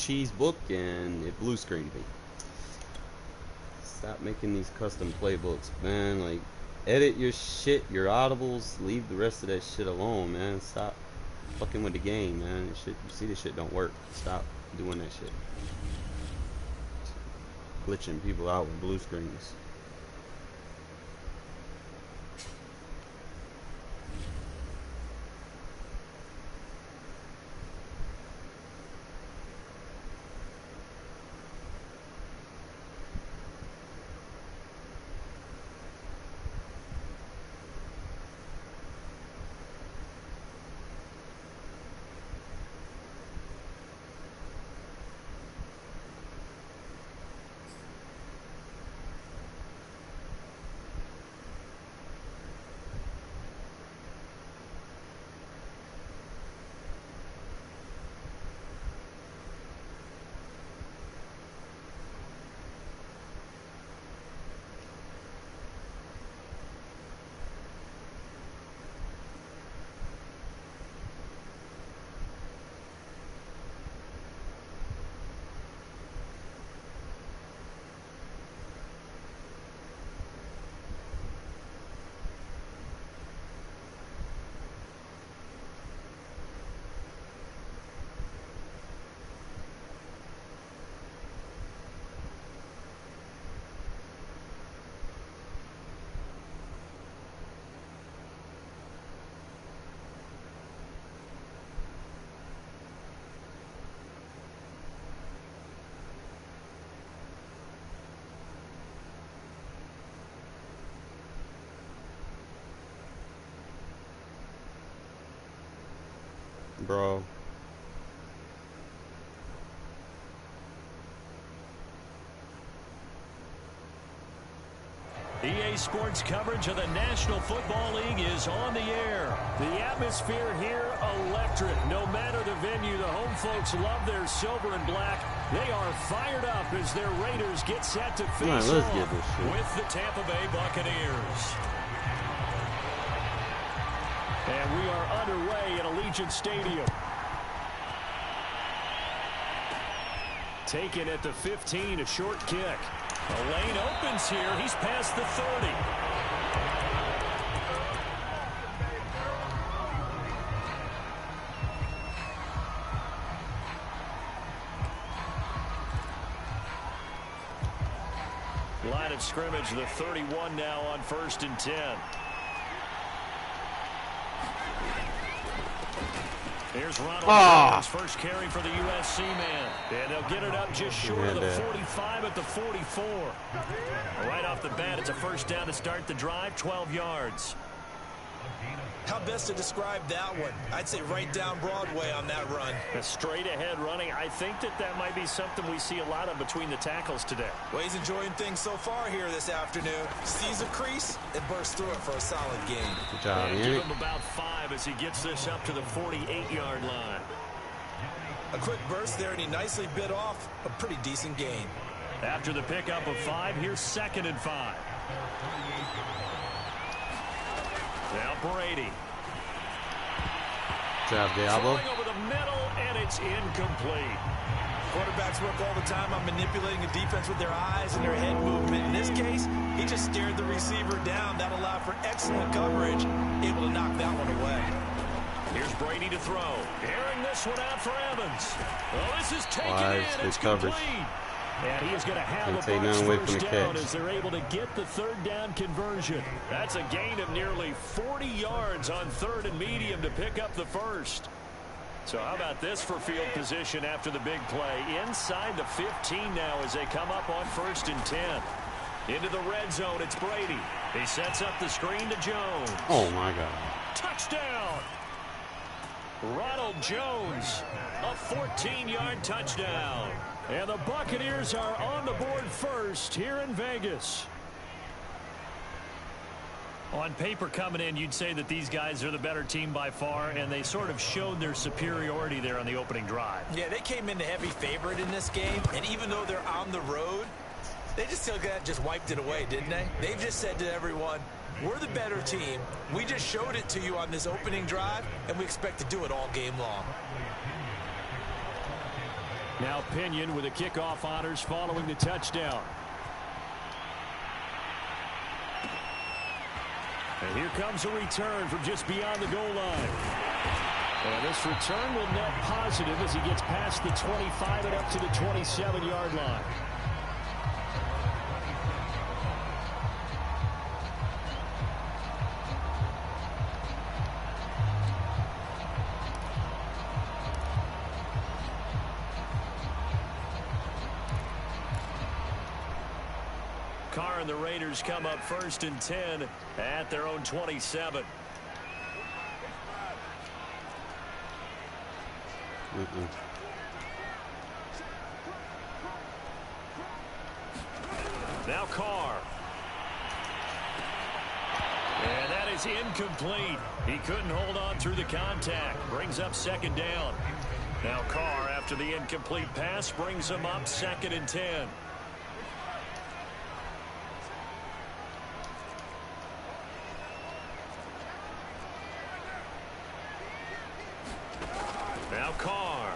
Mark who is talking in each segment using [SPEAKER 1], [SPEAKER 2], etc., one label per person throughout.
[SPEAKER 1] cheese book and it blue screened me. Stop making these custom playbooks, man. Like, edit your shit, your audibles, leave the rest of that shit alone, man. Stop fucking with the game, man. You see this shit don't work. Stop doing that shit. Glitching people out with blue screens. Bro.
[SPEAKER 2] EA Sports coverage of the National Football League is on the air. The atmosphere here, electric. No matter the venue, the home folks love their silver and black. They are fired up as their Raiders get set to face off with the Tampa Bay Buccaneers. And we are underway at Allegiant Stadium. Taken at the 15, a short kick. The lane opens here. He's past the 30. Line of scrimmage, the 31 now on 1st and 10. Here's Ronald Jones, first carry for the USC man. And they'll get it up just short of the 45 at the 44. Right off the bat, it's a first down to start the drive, 12 yards.
[SPEAKER 3] How best to describe that one? I'd say right down Broadway on that run.
[SPEAKER 2] A straight ahead running. I think that might be something we see a lot of between the tackles today.
[SPEAKER 3] Well, he's enjoying things so far here this afternoon. Sees a crease and bursts through it for a solid gain.
[SPEAKER 1] Good job,
[SPEAKER 2] and give him about 5 as he gets this up to the 48-yard line.
[SPEAKER 3] A quick burst there, and he nicely bit off a pretty decent gain.
[SPEAKER 2] After the pickup of 5, here's 2nd and 5. Now Brady.
[SPEAKER 1] Good job, Diablo.
[SPEAKER 2] Throwing over the middle, and it's incomplete.
[SPEAKER 3] Quarterbacks work all the time on manipulating a defense with their eyes and their head movement. In this case, he just stared the receiver down. That allowed for excellent coverage, able to knock that one away.
[SPEAKER 2] Here's Brady to throw. Airing this one out for Evans. Well, this is taken in. It's
[SPEAKER 1] coverage.
[SPEAKER 2] Complete. And he is going to have a first down as they're able to get the 3rd down conversion. That's a gain of nearly 40 yards on 3rd and medium to pick up the first. So how about this for field position after the big play? Inside the 15 now as they come up on 1st and 10. Into the red zone, it's Brady. He sets up the screen to Jones.
[SPEAKER 1] Oh, my God.
[SPEAKER 2] Touchdown! Ronald Jones, a 14-yard touchdown. And the Buccaneers are on the board first here in Vegas. On paper coming in, you'd say that these guys are the better team by far, and they sort of showed their superiority there on the opening drive.
[SPEAKER 3] Yeah, they came in the heavy favorite in this game, and even though they're on the road, they just wiped it away, didn't they? They've just said to everyone, we're the better team. We just showed it to you on this opening drive, and we expect to do it all game long.
[SPEAKER 2] Now Pinion with the kickoff honors following the touchdown. And here comes a return from just beyond the goal line. And this return will net positive as he gets past the 25 and up to the 27-yard line. Carr and the Raiders come up 1st and 10 at their own 27. Now Carr. And that is incomplete. He couldn't hold on through the contact. Brings up 2nd down. Now Carr, after the incomplete pass, brings him up 2nd and 10. Now Carr.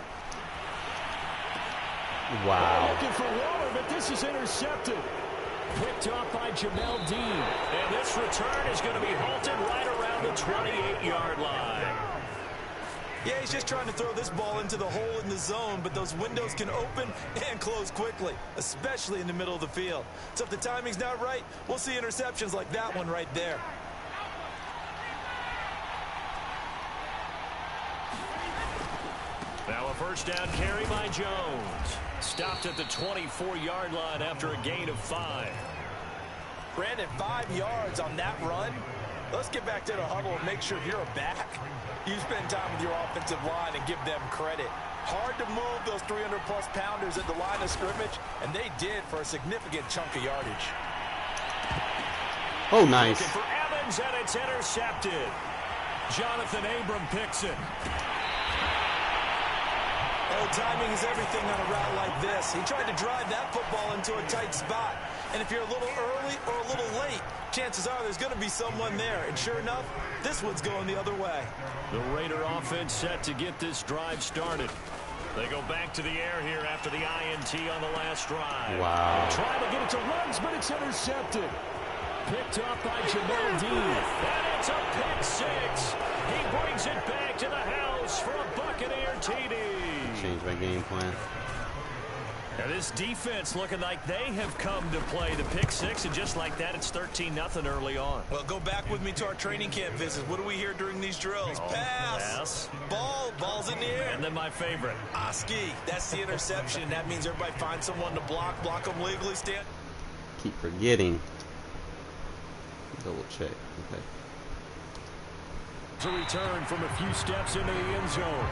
[SPEAKER 1] Wow.
[SPEAKER 2] Looking for Waller, but this is intercepted. Picked off by Jamel Dean. And this return is going to be halted right around the 28-yard line.
[SPEAKER 3] Yeah, he's just trying to throw this ball into the hole in the zone, but those windows can open and close quickly, especially in the middle of the field. So if the timing's not right, we'll see interceptions like that one right there.
[SPEAKER 2] Now a 1st down carry by Jones. Stopped at the 24-yard line after a gain of 5.
[SPEAKER 3] Brandon, 5 yards on that run. Let's get back to the huddle and make sure you're back. You spend time with your offensive line and give them credit. Hard to move those 300-plus pounders at the line of scrimmage, and they did for a significant chunk of yardage.
[SPEAKER 1] Oh, nice.
[SPEAKER 2] Looking for Evans, and it's intercepted. Jonathan Abram picks it.
[SPEAKER 3] Oh, timing is everything on a route like this. He tried to drive that football into a tight spot. And if you're a little early or a little late, chances are there's going to be someone there. And sure enough, this one's going the other way.
[SPEAKER 2] The Raider offense set to get this drive started. They go back to the air here after the INT on the last drive.
[SPEAKER 1] Wow.
[SPEAKER 2] Trying to get it to runs, but it's intercepted. Picked up by Jamel Dean. And it's a pick 6. He brings it back to the house for a Buccaneer TD.
[SPEAKER 1] Change my game plan.
[SPEAKER 2] Now this defense looking like they have come to play the pick 6, and just like that, it's 13-0 early on.
[SPEAKER 3] Well, go back with me to our training camp visits. What do we hear during these drills? Pass. Ball's in the air.
[SPEAKER 2] And then my favorite.
[SPEAKER 3] Oski. That's the interception. That means everybody finds someone to block them legally. Stand.
[SPEAKER 1] Keep forgetting. Double check. Okay.
[SPEAKER 2] It's a return from a few steps into the end zone.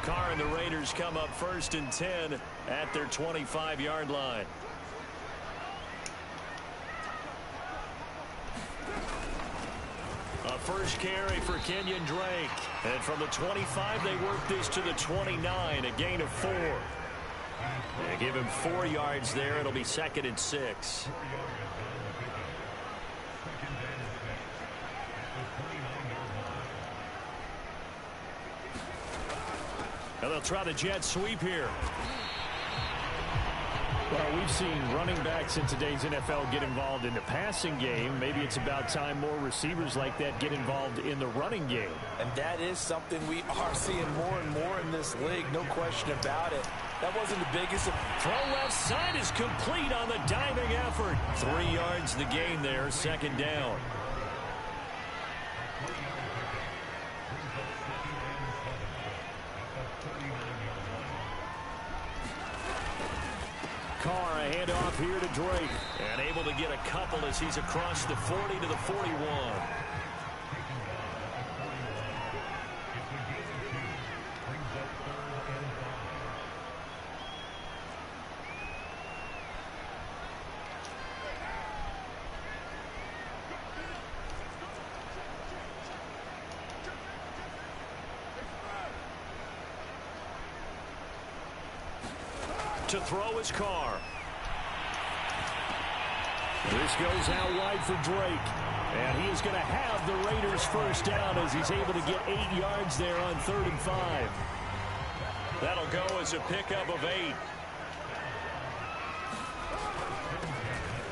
[SPEAKER 2] Carr and the Raiders come up 1st and 10 at their 25-yard line. A first carry for Kenyon Drake. And from the 25, they work this to the 29, a gain of 4. They give him 4 yards there. It'll be 2nd and 6. Now they'll try the jet sweep here. Well, we've seen running backs in today's NFL get involved in the passing game. Maybe it's about time more receivers like that get involved in the running game.
[SPEAKER 3] And that is something we are seeing more and more in this league. No question about it. That wasn't the biggest.
[SPEAKER 2] Throw left side is complete on the diving effort. 3 yards the gain there, 2nd down. Carr, a handoff here to Drake. And able to get a couple as he's across the 40 to the 41. To throw his Carr. This goes out wide for Drake. And he is going to have the Raiders first down as he's able to get 8 yards there on 3rd and 5. That'll go as a pickup of 8.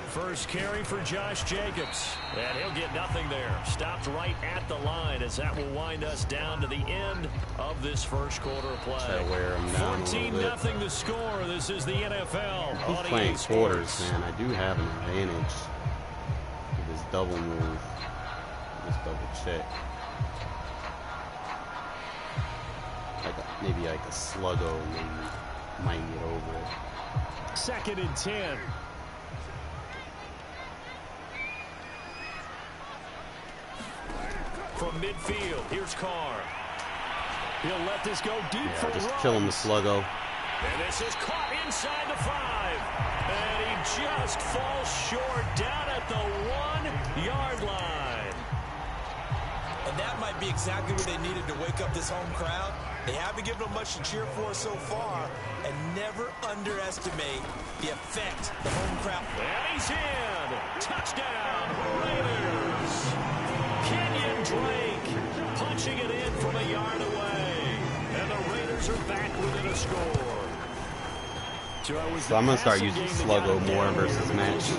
[SPEAKER 2] First carry for Josh Jacobs. And he'll get nothing there. Stopped right at the line as that will wind us down to the end of this first quarter of play. 14-0 the score. This is the NFL.
[SPEAKER 1] He's playing quarters, man. I do have an advantage with this double move. Just double check. Maybe like a sluggo, maybe might get over it.
[SPEAKER 2] 2nd and 10. From midfield, here's Carr. He'll let this go deep for
[SPEAKER 1] just
[SPEAKER 2] runs.
[SPEAKER 1] kill him with sluggo.
[SPEAKER 2] And this is caught inside the 5. And he just falls short down at the 1-yard line.
[SPEAKER 3] And that might be exactly what they needed to wake up this home crowd. They haven't given them much to cheer for so far. And never underestimate the effect the home crowd.
[SPEAKER 2] And he's in. Touchdown, Raiders. Kenyon Drake punching it in from a yard away. And the Raiders are back within a score. So
[SPEAKER 1] I'm going to start using sluggo more versus match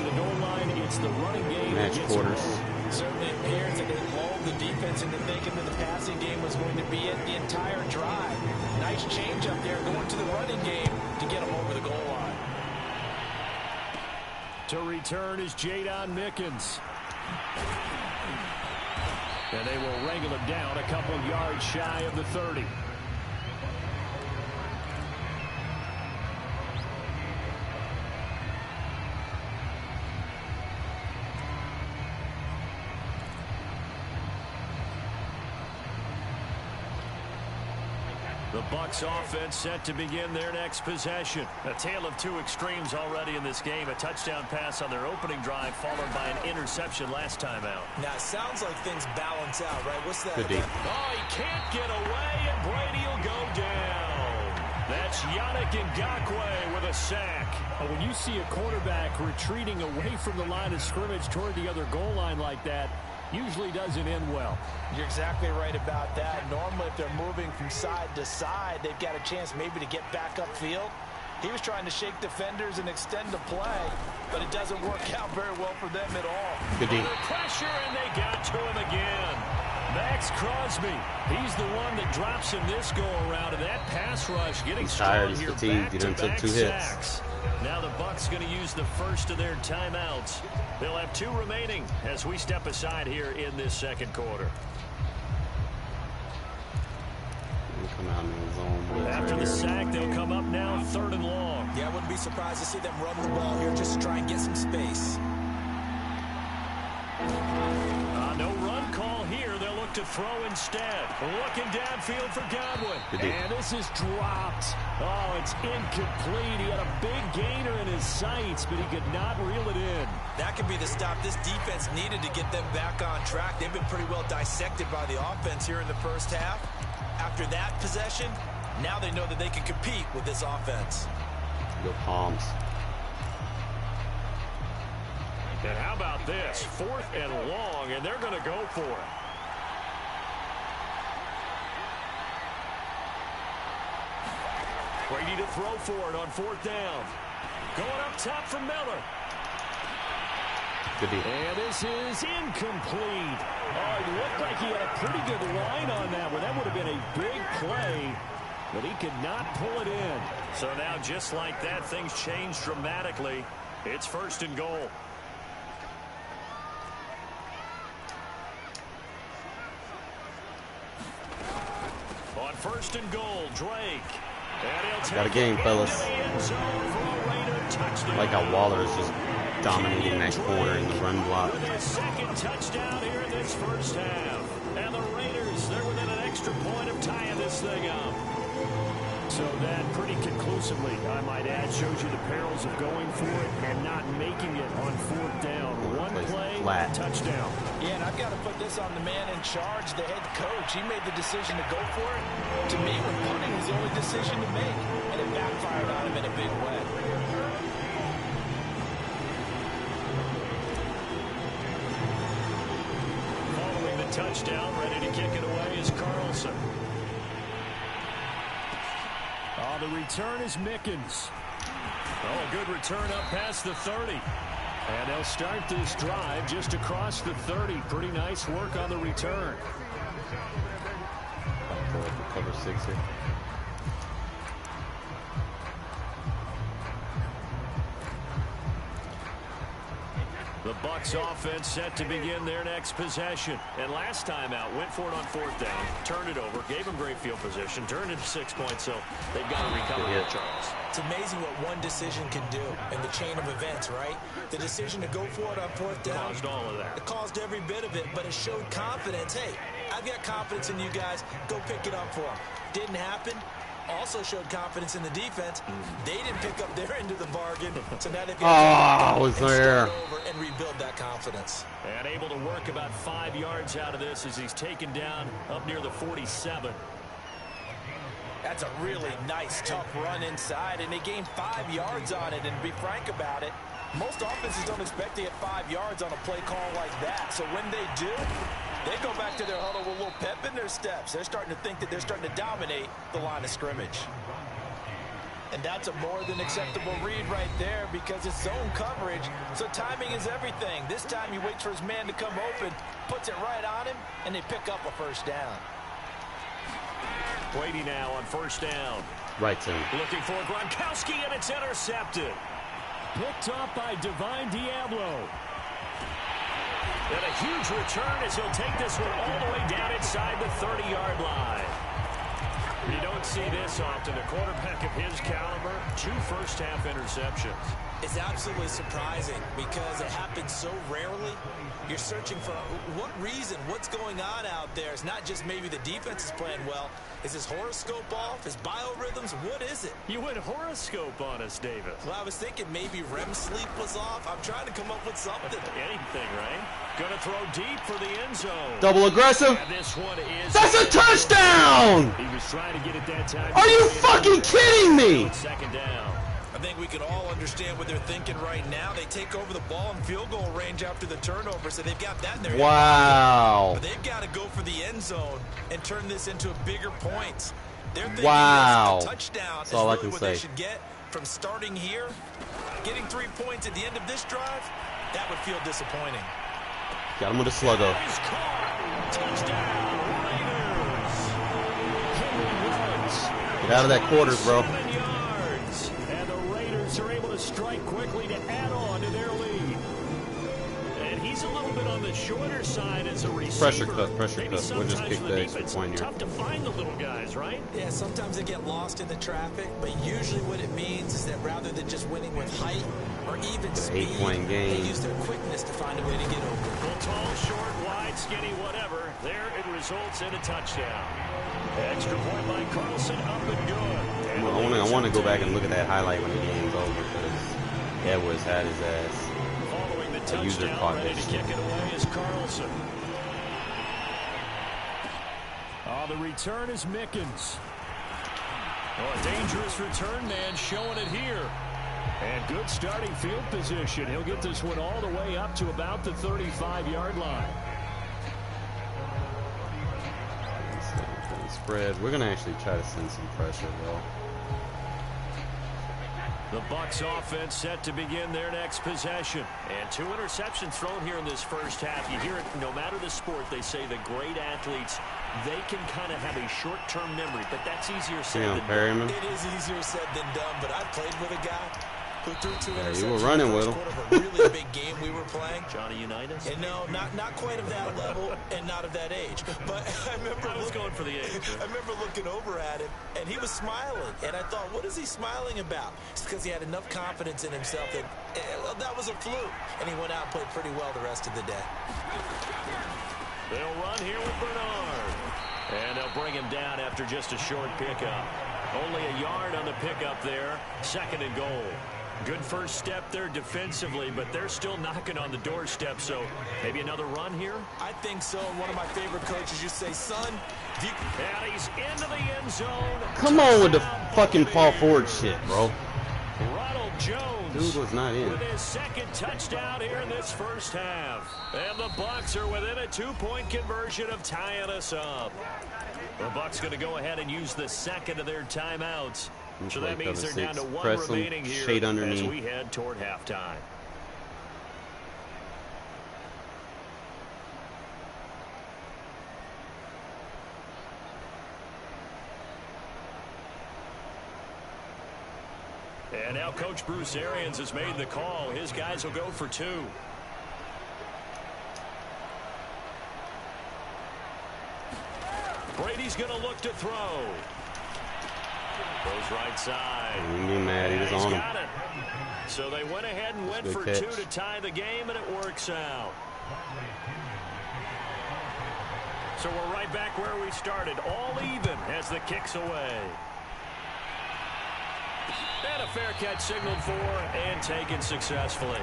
[SPEAKER 1] quarters.
[SPEAKER 3] Certainly appears that they lulled the defense into thinking that the passing game was going to be it the entire drive. Nice change up there going to the running game to get them over the goal line.
[SPEAKER 2] To return is Jadon Mickens. And they will wrangle him down a couple yards shy of the 30. The Bucs offense set to begin their next possession. A tale of two extremes already in this game. A touchdown pass on their opening drive followed by an interception last time out.
[SPEAKER 3] Now, it sounds like things balance out, right? What's that?
[SPEAKER 1] Good deep.
[SPEAKER 2] Oh, he can't get away, and Brady will go down. That's Yannick Ngakoue with a sack. Oh, when you see a quarterback retreating away from the line of scrimmage toward the other goal line like that, usually doesn't end well.
[SPEAKER 3] You're exactly right about that. Normally, if they're moving from side to side, they've got a chance maybe to get back upfield. He was trying to shake defenders and extend the play, but it doesn't work out very well for them at all.
[SPEAKER 1] Good deep.
[SPEAKER 2] Under pressure, and they got to him again. Max Crosby, he's the one that drops him this go-around, and that pass rush getting
[SPEAKER 1] tired,
[SPEAKER 2] strong here.
[SPEAKER 1] he's fatigued. He done took 2 hits.
[SPEAKER 2] Now the Bucs going to use the first of their timeouts. They'll have 2 remaining as we step aside here in this second quarter.
[SPEAKER 1] Come out in the zone.
[SPEAKER 2] After the sack, they'll come up now 3rd and long.
[SPEAKER 3] Yeah, I wouldn't be surprised to see them run the ball here just to try and get some space.
[SPEAKER 2] No run call here. They'll look to throw instead. Looking downfield for Godwin. And this is dropped. Oh, it's incomplete. He had a big gainer in his sights, but he could not reel it in.
[SPEAKER 3] That could be the stop this defense needed to get them back on track. They've been pretty well dissected by the offense here in the first half. After that possession, now they know that they can compete with this offense.
[SPEAKER 1] Go Palms.
[SPEAKER 2] And how about this? 4th and long, and they're going to go for it. Brady to throw for it on 4th down. Going up top for Miller.
[SPEAKER 1] Good deal.
[SPEAKER 2] And this is incomplete. Oh, it looked like he had a pretty good line on that one. That would have been a big play, but he could not pull it in. So now, just like that, things change dramatically. It's 1st and goal. On 1st and goal, Drake.
[SPEAKER 1] Got a game, fellas. I like how Waller is just dominating that corner in the run block.
[SPEAKER 2] Their second touchdown here in this first half. And the Raiders, they're within an extra point of tying this thing up. So that pretty conclusively, I might add, shows you the perils of going for it and not making it on 4th down. One play,
[SPEAKER 1] flat.
[SPEAKER 2] Touchdown.
[SPEAKER 3] Yeah, and I've got to put this on the man in charge, the head coach. He made the decision to go for it. To me, when punting was the only decision to make, and it backfired on him in a big way.
[SPEAKER 2] touchdown. Ready to kick it away is Carlson. On the return is Mickens. Oh, a good return up past the 30. And they'll start this drive just across the 30. Pretty nice work on the return.
[SPEAKER 1] Cover 6 here.
[SPEAKER 2] The Bucs offense set to begin their next possession. And last time out, went for it on 4th down, turned it over, gave them great field position, turned it to 6 points, so they've got to recover here, Charles.
[SPEAKER 3] It's amazing what one decision can do in the chain of events, right? The decision to go for it on 4th down.
[SPEAKER 2] Caused all of that.
[SPEAKER 3] It caused every bit of it, but it showed confidence. Hey, I've got confidence in you guys. Go pick it up for them. Didn't happen. Also showed confidence in the defense. They didn't pick up their end of the bargain, so now they've got to start over and rebuild that confidence.
[SPEAKER 2] And able to work about 5 yards out of this as he's taken down up near the 47.
[SPEAKER 3] That's a really nice, tough run inside, and they gained 5 yards on it. And to be frank about it, most offenses don't expect to get 5 yards on a play call like that. So when they do, they go back to their huddle with a little pep in their steps. They're starting to think that they're starting to dominate the line of scrimmage. And that's a more than acceptable read right there because it's zone coverage, so timing is everything. This time he waits for his man to come open, puts it right on him, and they pick up a 1st down.
[SPEAKER 2] Brady now on 1st down.
[SPEAKER 1] Right to him.
[SPEAKER 2] Looking for Gronkowski, and it's intercepted. Picked off by Divine Diablo. And a huge return as he'll take this one all the way down inside the 30-yard line. You don't see this often. A quarterback of his caliber, 2 first-half interceptions.
[SPEAKER 3] It's absolutely surprising because it happens so rarely. You're searching for what reason, what's going on out there. It's not just maybe the defense is playing well. Is his horoscope off? His biorhythms? What is it?
[SPEAKER 2] You went horoscope on us, David.
[SPEAKER 3] Well, I was thinking maybe REM sleep was off. I'm trying to come up with something.
[SPEAKER 2] Anything, right? Gonna throw deep for the end zone.
[SPEAKER 1] Double aggressive.
[SPEAKER 2] And this one is...
[SPEAKER 1] That's a touchdown!
[SPEAKER 2] He was trying to get it that time.
[SPEAKER 1] Are you fucking kidding me?
[SPEAKER 2] 2nd down.
[SPEAKER 3] I think we can all understand what they're thinking right now. They take over the ball in field goal range after the turnover, so they've got that in their
[SPEAKER 1] Wow.
[SPEAKER 3] But they've got to go for the end zone and turn this into bigger points. They're thinking
[SPEAKER 1] wow.
[SPEAKER 3] a touchdown is
[SPEAKER 1] all
[SPEAKER 3] really
[SPEAKER 1] I can
[SPEAKER 3] what
[SPEAKER 1] say.
[SPEAKER 3] They should get from starting here. Getting 3 points at the end of this drive, that would feel disappointing.
[SPEAKER 1] Got him with a sluggo.
[SPEAKER 2] Touchdown, Raiders.
[SPEAKER 1] Get out of that quarters, bro.
[SPEAKER 2] 7 yards. And the Raiders are able to strike quickly to add on to their lead. And he's a little bit on the shorter side as a receiver.
[SPEAKER 1] Pressure cut. We'll just kick the extra
[SPEAKER 2] defense,
[SPEAKER 1] point here.
[SPEAKER 2] tough to find the little guys, right?
[SPEAKER 3] Yeah, sometimes they get lost in the traffic, but usually what it means is that rather than just winning with height or even speed,
[SPEAKER 1] 8-point game.
[SPEAKER 3] they use their quickness to find a way to get open.
[SPEAKER 2] Well, tall, short, wide, skinny, whatever. There it results in a touchdown. Extra point by Carlson, up and good. And
[SPEAKER 1] I want to go back and look at that highlight when the game's over because Edwards had his ass.
[SPEAKER 2] Following the
[SPEAKER 1] A user
[SPEAKER 2] touchdown,
[SPEAKER 1] caught
[SPEAKER 2] ready
[SPEAKER 1] this
[SPEAKER 2] to
[SPEAKER 1] shit.
[SPEAKER 2] kick it away is Carlson. On the return is Mickens. Oh, a dangerous return man showing it here. And good starting field position. He'll get this one all the way up to about the 35-yard line.
[SPEAKER 1] Spread. We're going to actually try to send some pressure, though.
[SPEAKER 2] The Bucs offense set to begin their next possession. And 2 interceptions thrown here in this first half. You hear it, no matter the sport, they say the great athletes, they can kind of have a short-term memory, but that's easier said than done.
[SPEAKER 3] It is easier said than done, but I played with a guy who threw 2 interceptions.
[SPEAKER 1] You were running with him.
[SPEAKER 3] Of a really big game we were playing.
[SPEAKER 2] Johnny Unitas?
[SPEAKER 3] And no, not quite of that level and not of that age. But I was
[SPEAKER 2] going for the age.
[SPEAKER 3] I remember looking over at him, and he was smiling. And I thought, what is he smiling about? It's because he had enough confidence in himself that that was a fluke. And he went out and played pretty well the rest of the day.
[SPEAKER 2] They'll run here with Bernard. And they'll bring him down after just a short pickup. Only a yard on the pickup there. 2nd and goal. Good first step there defensively, but they're still knocking on the doorstep, so maybe another run here?
[SPEAKER 3] I think so. And one of my favorite coaches, you say, son,
[SPEAKER 2] and he's into the end zone.
[SPEAKER 1] Come on with the fucking fall forward shit, bro.
[SPEAKER 2] Ronald Jones
[SPEAKER 1] Dude was not in.
[SPEAKER 2] with his second touchdown here in this first half. And the Bucs are within a 2-point conversion of tying us up. The Bucs going to go ahead and use the second of their timeouts. So that means they're down to one remaining here as we head toward halftime. And now Coach Bruce Arians has made the call. His guys will go for 2. Brady's going to look to throw. Goes right side.
[SPEAKER 1] He mad. He was on him.
[SPEAKER 2] So they went ahead and went for 2 to tie the game, and it works out. So we're right back where we started, all even as the kick's away. And a fair catch signaled for and taken successfully.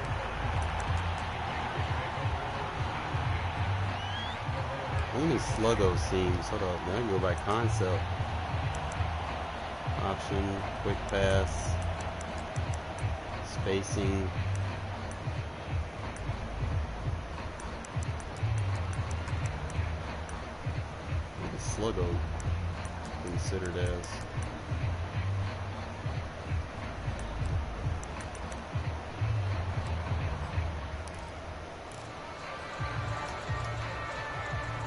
[SPEAKER 1] Only sluggo seams. Hold up, man. Go by concept. Option, quick pass, spacing. What is sluggo considered as?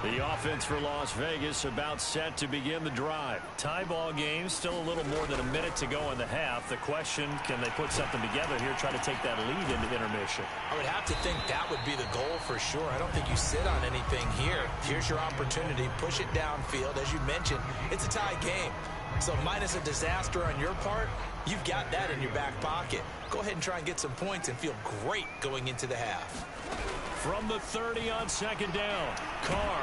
[SPEAKER 2] The offense for Las Vegas about set to begin the drive. Tie ball game, still a little more than a minute to go in the half. The question, can they put something together here, try to take that lead into intermission?
[SPEAKER 3] I would have to think that would be the goal for sure. I don't think you sit on anything here. Here's your opportunity. Push it downfield. As you mentioned, it's a tie game. So minus a disaster on your part, you've got that in your back pocket. Go ahead and try and get some points and feel great going into the half.
[SPEAKER 2] From the 30 on second down, Carr.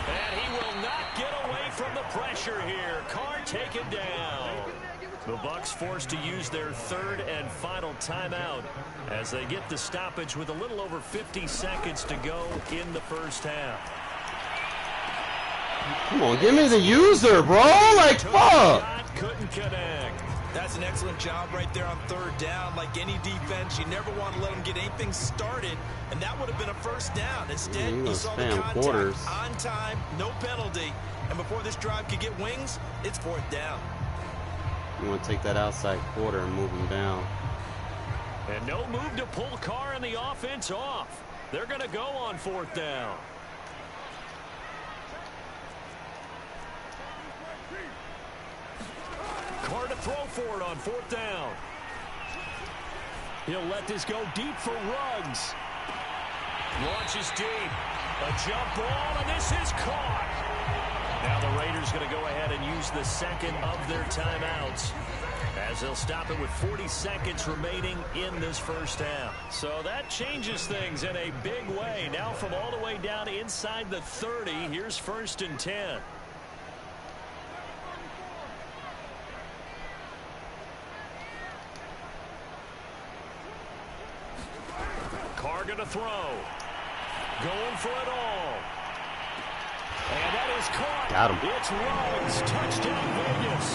[SPEAKER 2] And he will not get away from the pressure here. Carr taken down. The Bucs forced to use their third and final timeout as they get the stoppage with a little over 50 seconds to go in the first half.
[SPEAKER 1] Come on, give me the user, bro. Like, fuck.
[SPEAKER 2] Couldn't connect.
[SPEAKER 3] That's an excellent job right there on third down. Like any defense, you never want to let them get anything started, and that would have been a first down. Instead, you saw the contact on time, no penalty, and before this drive could get wings, it's fourth down.
[SPEAKER 1] You want to take that outside quarter and move him down.
[SPEAKER 2] And no move to pull Carr and the offense off. They're going to go on fourth down. Carr to throw for it on fourth down. He'll let this go deep for Ruggs. Launches deep. A jump ball, and this is caught. Now the Raiders going to go ahead and use the second of their timeouts as they'll stop it with 40 seconds remaining in this first half. So that changes things in a big way. Now from all the way down inside the 30, here's 1st and 10. Carr going to throw. Going for it all. And that is caught.
[SPEAKER 1] Got him.
[SPEAKER 2] It's Ruggs. Touchdown Vegas.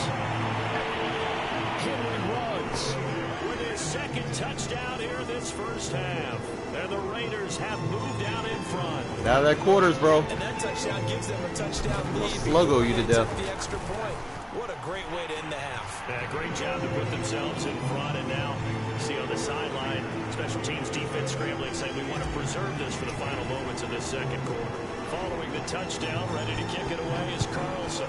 [SPEAKER 2] Henry Ruggs with his second touchdown here in this first half. And the Raiders have moved out in front.
[SPEAKER 1] Out of that quarters, bro.
[SPEAKER 3] And that touchdown gives them a touchdown lead.
[SPEAKER 1] Sluggo you to death.
[SPEAKER 3] The extra point. What a great way to end the half.
[SPEAKER 2] Yeah, great job to put themselves in front, and now see on the sideline, special teams defense scrambling, saying we want to preserve this for the final moments of this second quarter. Following the touchdown, ready to kick it away is Carlson.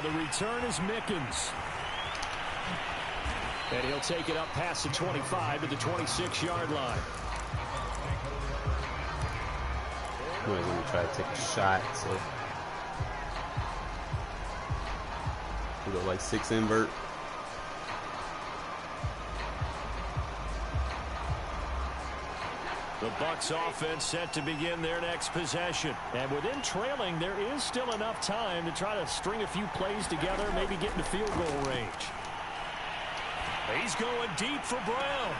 [SPEAKER 2] The return is Mickens. And he'll take it up past the 25 to the 26-yard line.
[SPEAKER 1] I'm going to try to take a shot, so we'll go like 6 invert.
[SPEAKER 2] The Bucs offense set to begin their next possession. And within trailing, there is still enough time to try to string a few plays together, maybe get into field goal range. He's going deep for Brown.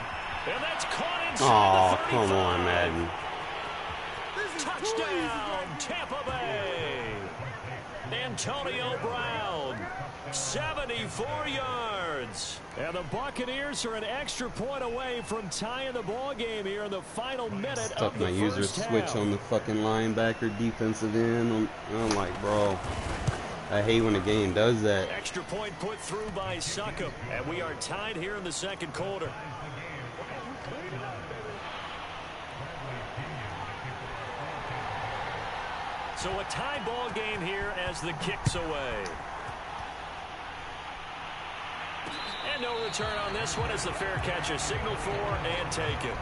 [SPEAKER 2] And that's caught inside the 35.
[SPEAKER 1] Come on, Madden.
[SPEAKER 2] Touchdown, Tampa Bay. Antonio Brown 74 yards. And the Buccaneers are an extra point away from tying the ball game here in the final minute
[SPEAKER 1] Stuck
[SPEAKER 2] of the
[SPEAKER 1] my user
[SPEAKER 2] first half.
[SPEAKER 1] switch on the fucking linebacker defensive end. I'm like, bro, I hate when the game does that.
[SPEAKER 2] Extra point put through by Succop, and we are tied here in the second quarter. So a tie ball game here as the kick's away. And no return on this one as the fair catch is signaled for and taken.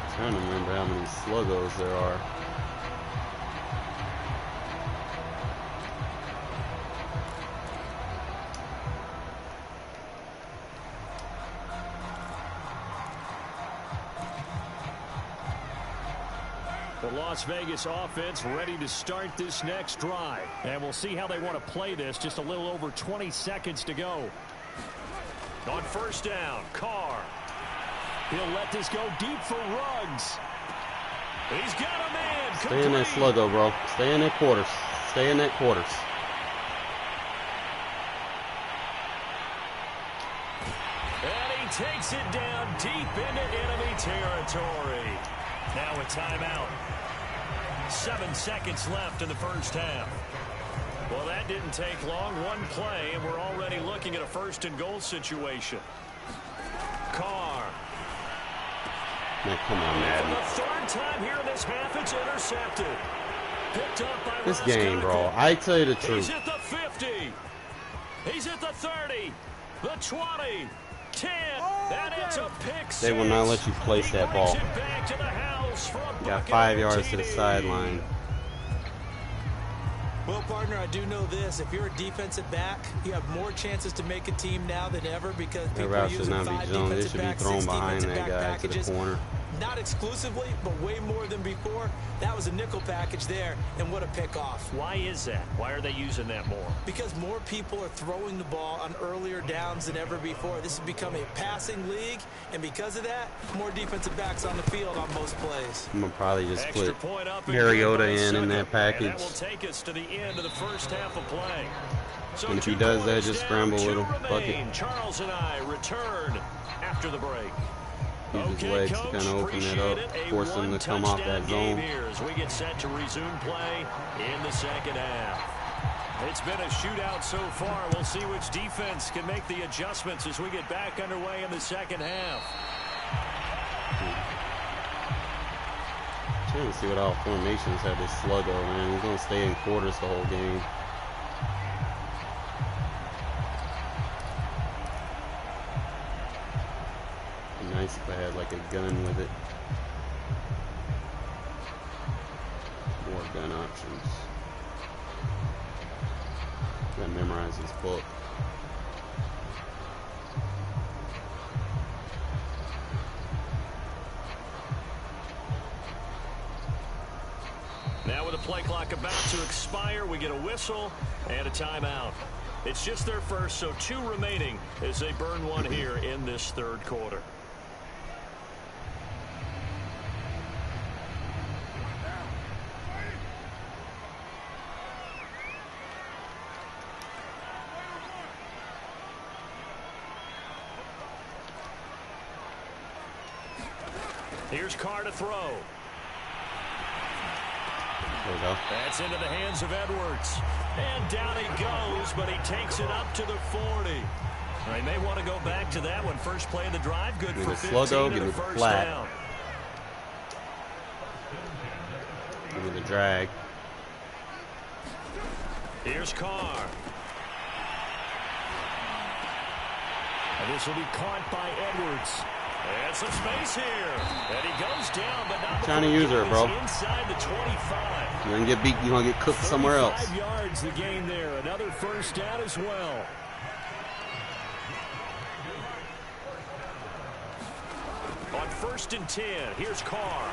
[SPEAKER 1] I'm trying to remember how many sluggos there are.
[SPEAKER 2] The Las Vegas offense ready to start this next drive. And we'll see how they want to play this. Just a little over 20 seconds to go. On first down, Carr. He'll let this go deep for Ruggs. He's got a man.
[SPEAKER 1] Stay in that sluggo, bro. Stay in that quarters. Stay in that quarters.
[SPEAKER 2] And he takes it down deep into enemy territory. Now a timeout. 7 seconds left in the first half. Well, that didn't take long. One play, and we're already looking at a first and goal situation. Carr.
[SPEAKER 1] Man, come on, Madden.
[SPEAKER 2] For the third time here in this half, it's intercepted. Picked up by
[SPEAKER 1] This game, bro, I tell you the truth.
[SPEAKER 2] He's at the 50. He's at the 30. The 20. 10. And it's a pick six.
[SPEAKER 1] They will not let you place that ball.
[SPEAKER 2] It back to the house for a
[SPEAKER 1] Got 5 yards to the sideline.
[SPEAKER 3] Well, partner, I do know this. If you're a defensive back, you have more chances to make a team now than ever because people are using 5 defensive backs, 6 defensive back packages. Not exclusively, but way more than before. That was a nickel package there, and what a pickoff.
[SPEAKER 2] Why is that? Why are they using that more?
[SPEAKER 3] Because more people are throwing the ball on earlier downs than ever before. This has become a passing league, and because of that, more defensive backs on the field on most plays.
[SPEAKER 1] I'm going to probably just put Mariota in that package.
[SPEAKER 2] And that will take us to the end of the first half of play. So
[SPEAKER 1] and if he does that, just scramble with him. Fuck it.
[SPEAKER 2] Charles and I return after the break.
[SPEAKER 1] Use his legs to kind of open that up, force him to come off that zone.
[SPEAKER 2] As we get set to resume play in the second half. It's been a shootout so far. We'll see which defense can make the adjustments as we get back underway in the second half.
[SPEAKER 1] I'm trying to see what all formations have this sluggo, man. He's going to stay in quarters the whole game. Nice if I had like a gun with it. More gun options. Gotta memorize this book.
[SPEAKER 2] Now with the play clock about to expire, we get a whistle and a timeout. It's just their first, so 2 remaining as they burn one here in this third quarter. Here's Carr to throw.
[SPEAKER 1] There we go.
[SPEAKER 2] That's into the hands of Edwards. And down he goes, but he takes it up to the 40. They may want to go back to that one. First play of the drive, good for 15
[SPEAKER 1] sluggo,
[SPEAKER 2] and
[SPEAKER 1] give
[SPEAKER 2] a
[SPEAKER 1] me the
[SPEAKER 2] first
[SPEAKER 1] flat.
[SPEAKER 2] down.
[SPEAKER 1] Give me the drag.
[SPEAKER 2] Here's Carr. And this will be caught by Edwards. And some space here. And he goes down, but not
[SPEAKER 1] trying to use her, bro.
[SPEAKER 2] Inside the 25.
[SPEAKER 1] You're going to get beat. You're going to get cooked somewhere else.
[SPEAKER 2] 5 yards the game there. Another first down as well. On 1st and 10, here's Carr.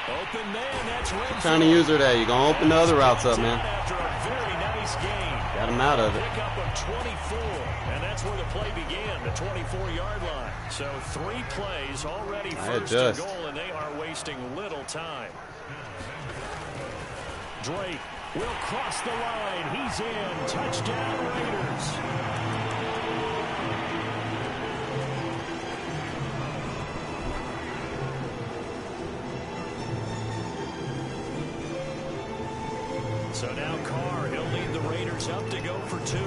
[SPEAKER 2] Open man, that's Renfro.
[SPEAKER 1] Trying to use her there. You're going to open the other routes up, man.
[SPEAKER 2] After a very nice game.
[SPEAKER 1] Got him out of it.
[SPEAKER 2] Pickup of 24, and that's where the play began, the 24-yard line. So 3 plays already first and goal, and they are wasting little time. Drake will cross the line. He's in. Touchdown, Raiders. So now Carr, he'll lead the Raiders up to go for 2.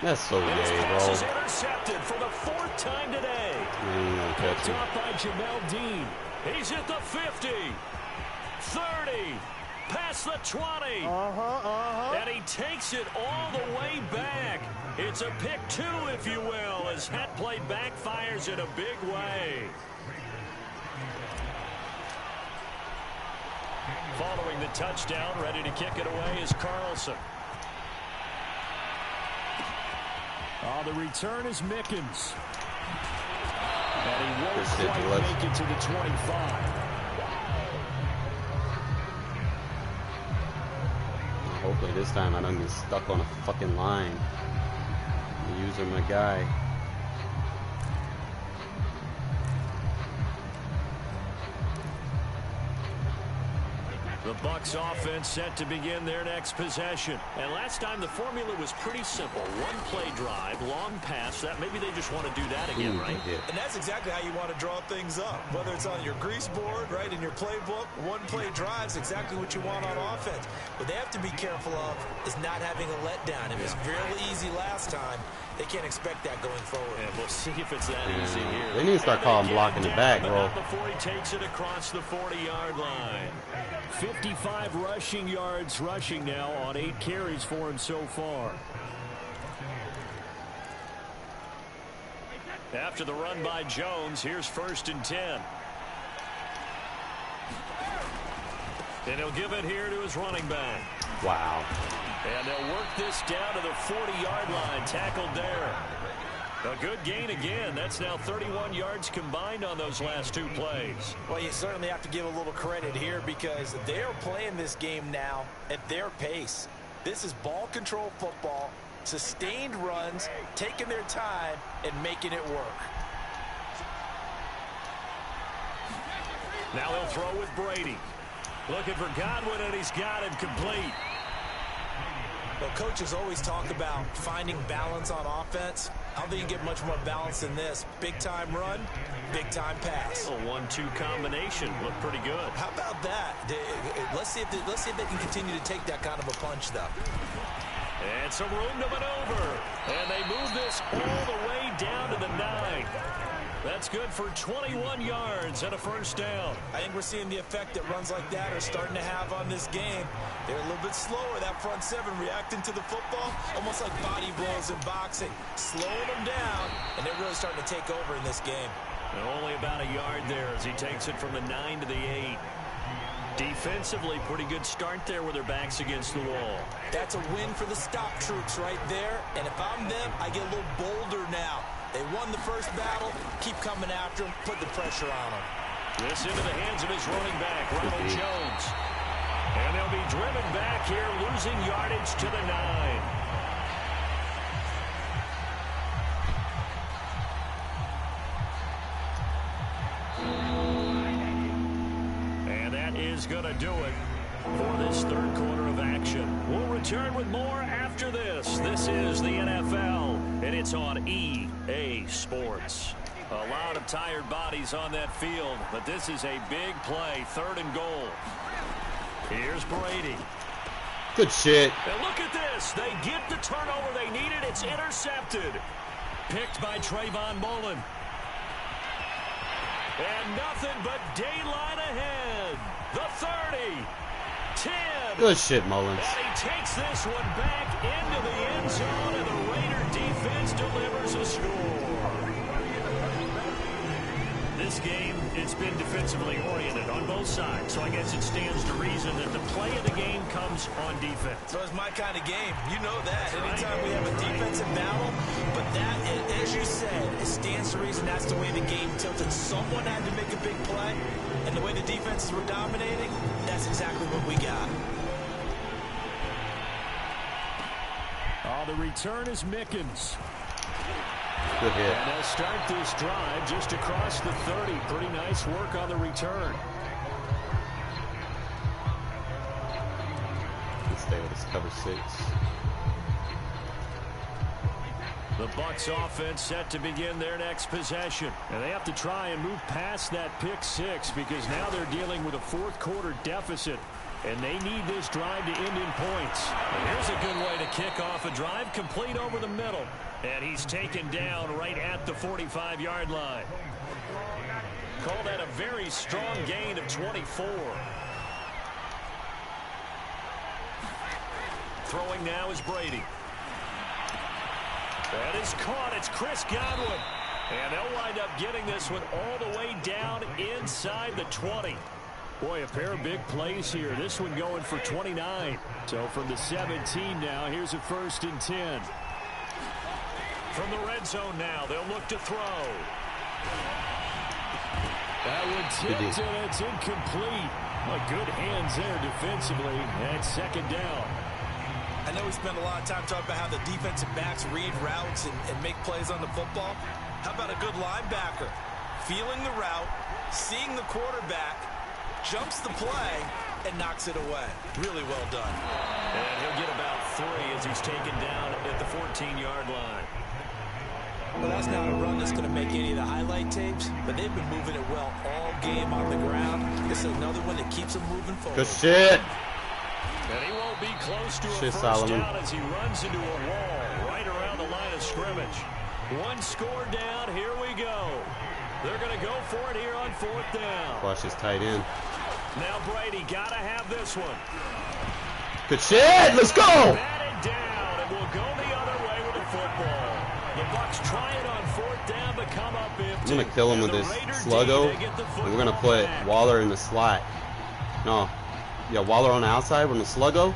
[SPEAKER 1] That's so gay, bro.
[SPEAKER 2] This is intercepted for the 4th time today. Picked up by Jamel Dean. He's at the 50, 30, past the 20. And he takes it all the way back. It's a pick 2, if you will, as that play backfires in a big way. Following the touchdown, ready to kick it away is Carlson. The return is Mickens. And he won't quite make it to the 25.
[SPEAKER 1] Hopefully this time I don't get stuck on a fucking line. Using my guy.
[SPEAKER 2] The Bucs offense set to begin their next possession. And last time the formula was pretty simple. One play drive, long pass. That maybe they just want to do that again, right?
[SPEAKER 1] Yeah.
[SPEAKER 3] And that's exactly how you want to draw things up. Whether it's on your grease board, right, in your playbook, one play drive is exactly what you want on offense. What they have to be careful of is not having a letdown. It was really easy last time. They can't expect that going forward.
[SPEAKER 2] And we'll see if it's that easy here.
[SPEAKER 1] They need to start calling blocking the back, bro.
[SPEAKER 2] Before he takes it across the 40-yard line. 55 rushing yards rushing now on 8 carries for him so far. After the run by Jones, here's 1st and 10. And he'll give it here to his running back.
[SPEAKER 1] Wow.
[SPEAKER 2] And they'll work this down to the 40-yard line. Tackled there. A good gain again. That's now 31 yards combined on those last 2 plays.
[SPEAKER 3] Well, you certainly have to give a little credit here because they're playing this game now at their pace. This is ball control football, sustained runs, taking their time, and making it work.
[SPEAKER 2] Now he'll throw with Brady. Looking for Godwin, and he's got him complete.
[SPEAKER 3] Well, coaches always talk about finding balance on offense. I don't think you get much more balance than this. Big-time run, big-time pass.
[SPEAKER 2] A 1-2 combination. Looked pretty good.
[SPEAKER 3] How about that? Let's see if they can continue to take that kind of a punch, though.
[SPEAKER 2] And some room to maneuver. And they move this all the way down to the 9. That's good for 21 yards and a 1st down.
[SPEAKER 3] I think we're seeing the effect that runs like that are starting to have on this game. They're a little bit slower, that front 7, reacting to the football, almost like body blows in boxing. Slowing them down, and they're really starting to take over in this game.
[SPEAKER 2] And only about a yard there as he takes it from the 9 to the 8. Defensively, pretty good start there with their backs against the wall.
[SPEAKER 3] That's a win for the stop troops right there. And if I'm them, I get a little bolder now. They won the first battle. Keep coming after them. Put the pressure on them.
[SPEAKER 2] This into the hands of his running back, Ronald Jones. And they'll be driven back here, losing yardage to the 9. And that is going to do it for this 3rd quarter of action. We'll return with more after this. This is the NFL, and it's on EA Sports. A lot of tired bodies on that field, but this is a big play, 3rd and goal. Here's Brady.
[SPEAKER 1] Good shit.
[SPEAKER 2] And look at this. They get the turnover they needed. It's intercepted. Picked by Trayvon Mullen. And nothing but daylight ahead. The 30. 10.
[SPEAKER 1] Good shit, Mullins.
[SPEAKER 2] And he takes this one back into the end zone, and the Raider defense delivers a score. This game, it's been defensively oriented on both sides, so I guess it stands to reason that the play of the game comes on defense.
[SPEAKER 3] So it's my kind of game. You know that. Anytime we have a defensive battle, but that, as you said, it stands to reason that's the way the game tilted. Someone had to make a big play, and the way the defenses were dominating, that's exactly what we got.
[SPEAKER 2] The return is Mickens.
[SPEAKER 1] Good hit.
[SPEAKER 2] And they'll start this drive just across the 30. Pretty nice work on the return.
[SPEAKER 1] Let's stay with this cover 6.
[SPEAKER 2] The Bucs offense set to begin their next possession. And they have to try and move past that pick 6 because now they're dealing with a fourth quarter deficit. And they need this drive to end in points. And here's a good way to kick off a drive, complete over the middle. And he's taken down right at the 45-yard line. Call that a very strong gain of 24. Throwing now is Brady. That is caught. It's Chris Godwin. And they'll wind up getting this one all the way down inside the 20. Boy, a pair of big plays here. This one going for 29. So from the 17 now, here's a 1st and 10. From the red zone now, they'll look to throw. That one tipped and it's incomplete. Well, good hands there defensively. And 2nd down.
[SPEAKER 3] I know we spend a lot of time talking about how the defensive backs read routes and make plays on the football. How about a good linebacker? Feeling the route, seeing the quarterback, jumps the play, and knocks it away. Really well done.
[SPEAKER 2] And he'll get about 3 as he's taken down at the 14-yard line.
[SPEAKER 3] Well, that's not a run that's going to make any of the highlight tapes, but they've been moving it well all game on the ground. This is another one that keeps them moving forward.
[SPEAKER 1] Good shit.
[SPEAKER 2] And he won't be close to a first
[SPEAKER 1] Solomon.
[SPEAKER 2] down as he runs into a wall right around the line of scrimmage. 1 score down. Here we go. They're going to go for it here on 4th down.
[SPEAKER 1] Watch this tight end.
[SPEAKER 2] Now Brady got to have this one.
[SPEAKER 1] Good shit. Let's go.
[SPEAKER 2] Batted down, and we'll go the other way with the football. The Bucs try it on 4th down, but come up empty.
[SPEAKER 1] I'm going to kill him with this sluggo. And we're going to put Waller in the slot. No. Yeah, Waller on the outside with the sluggo.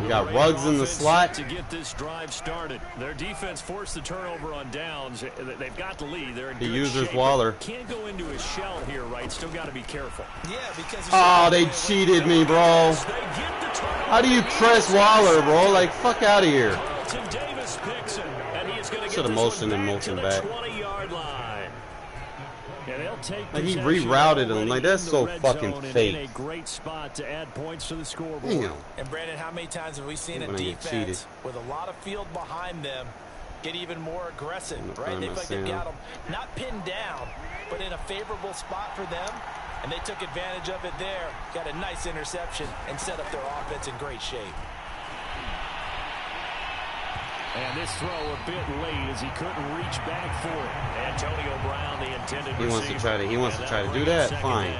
[SPEAKER 1] We got Ruggs in the slot.
[SPEAKER 2] To get this drive started. Their defense forced the turnover on downs. They've got the lead. They're in good
[SPEAKER 1] uses
[SPEAKER 2] shape.
[SPEAKER 1] Waller.
[SPEAKER 2] Can't go into a shell here, right? Still got to be careful.
[SPEAKER 3] Yeah, because
[SPEAKER 1] oh, they cheated me, bro. How do you press Waller, bro? Like, fuck out of here. Should have motioned and motioned back. Like, he rerouted him. Like, that's so fucking fake.
[SPEAKER 2] A great spot to add points to the scoreboard.
[SPEAKER 1] Damn.
[SPEAKER 3] And Brandon, how many times have we seen a defense with a lot of field behind them get even more aggressive, right? They feel like they've got them not pinned down, but in a favorable spot for them, and they took advantage of it there. Got a nice interception and set up their offense in great shape.
[SPEAKER 2] And this throw a bit late as he couldn't reach back for it. Antonio Brown, the intended receiver.
[SPEAKER 1] He wants to try to do that. Fine.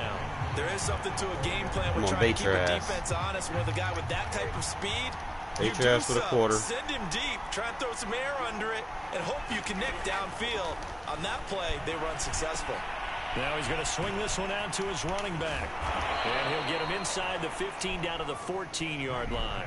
[SPEAKER 3] There is something to a game plan. We're trying to keep the defense honest. With a guy with that type of speed,
[SPEAKER 1] bait your ass with a quarter.
[SPEAKER 3] Send him deep. Try and throw some air under it, and hope you connect downfield. On that play, they run successful.
[SPEAKER 2] Now he's going to swing this one out to his running back, and he'll get him inside the 15 down to the 14-yard line.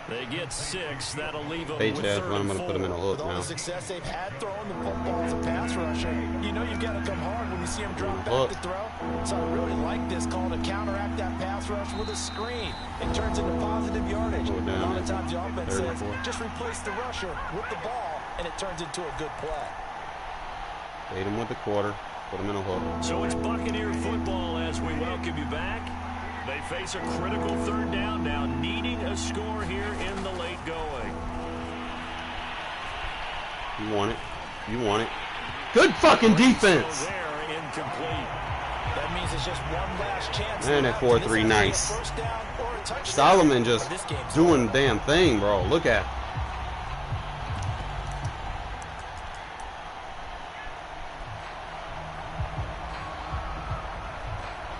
[SPEAKER 2] They get 6. That'll leave them with 3rd and 4.
[SPEAKER 1] I'm going to put him in a hook
[SPEAKER 3] now. With all the success they've had throwing the football as a pass rusher, you know you've got to come hard when you see him drop back to throw. So I really like this call to counteract that pass rush with a screen. It turns into positive yardage. A lot of times the offense says, just replace the rusher with the ball, and it turns into a good play.
[SPEAKER 1] Bait him with the quarter. Put him in a hook.
[SPEAKER 2] So it's Buccaneer football as we welcome you back. They face a critical 3rd down now, needing a score here in the late going.
[SPEAKER 1] You want it. You want it. Good fucking defense.
[SPEAKER 2] So they're incomplete.
[SPEAKER 3] That means it's just one last chance.
[SPEAKER 1] Man, that 4-3 nice. Solomon just doing the damn thing, bro. Look at it.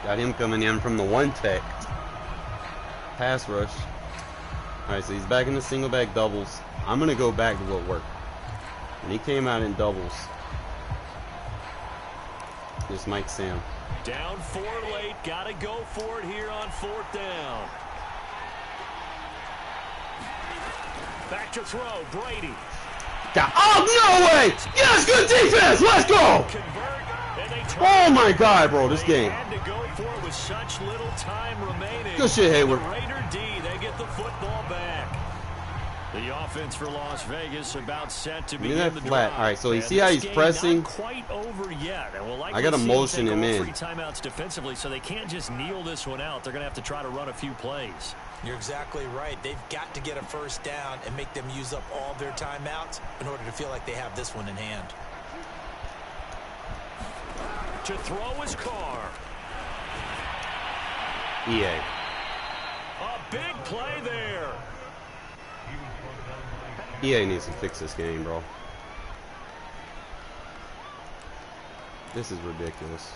[SPEAKER 1] Got him coming in from the 1-tech. Pass rush. Alright, so he's back in the single back doubles. I'm going to go back to what worked. And he came out in doubles. Just Mike Sam.
[SPEAKER 2] Down 4 late. Got to go for it here on 4th down. Back to throw. Brady.
[SPEAKER 1] Oh, no way! Yes, good defense! Let's go! Oh my God, bro, this game.
[SPEAKER 2] With such little time remaining.
[SPEAKER 1] Good shit, Hayward.
[SPEAKER 2] Raider D, they get the football back. The offense for Las Vegas about set to begin
[SPEAKER 1] that
[SPEAKER 2] the
[SPEAKER 1] flat.
[SPEAKER 2] drive.
[SPEAKER 1] All right, so you see how he's pressing?
[SPEAKER 2] Not quite over yet. And we'll
[SPEAKER 1] I got to motion him in.
[SPEAKER 2] 3 timeouts defensively, so they can't just kneel this one out. They're going to have to try to run a few plays.
[SPEAKER 3] You're exactly right. They've got to get a first down and make them use up all their timeouts in order to feel like they have this one in hand.
[SPEAKER 2] To throw his car.
[SPEAKER 1] EA.
[SPEAKER 2] A big play there.
[SPEAKER 1] EA needs to fix this game, bro. This is ridiculous.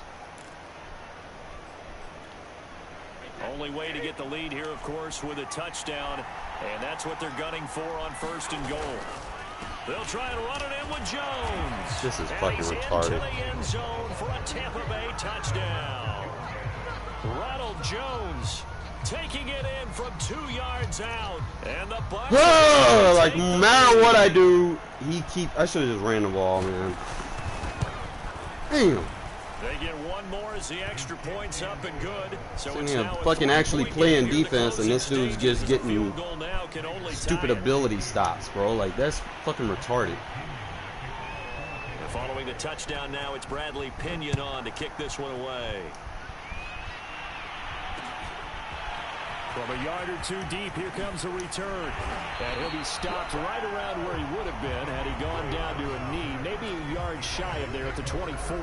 [SPEAKER 2] Only way to get the lead here, of course, with a touchdown. And that's what they're gunning for on 1st and goal. They'll try and run it in with Jones.
[SPEAKER 1] This is
[SPEAKER 2] and
[SPEAKER 1] fucking
[SPEAKER 2] he's
[SPEAKER 1] retarded.
[SPEAKER 2] Into the end zone for a Tampa Bay touchdown. Ronald Jones taking it in from 2 yards out. And the Bucs
[SPEAKER 1] Like, no matter what I do, I should have just ran the ball, man. Damn.
[SPEAKER 2] They get one more as the extra point's up and good. So it's
[SPEAKER 1] now
[SPEAKER 2] now
[SPEAKER 1] fucking actually playing defense, and this dude's just getting stupid
[SPEAKER 2] ability.
[SPEAKER 1] ability stops, bro. Like, that's fucking retarded.
[SPEAKER 2] Following the touchdown now, it's Bradley Pinion on to kick this one away. From a yard or 2 deep, here comes a return. And he'll be stopped right around where he would have been had he gone down to a knee, maybe a yard shy of there at the 24.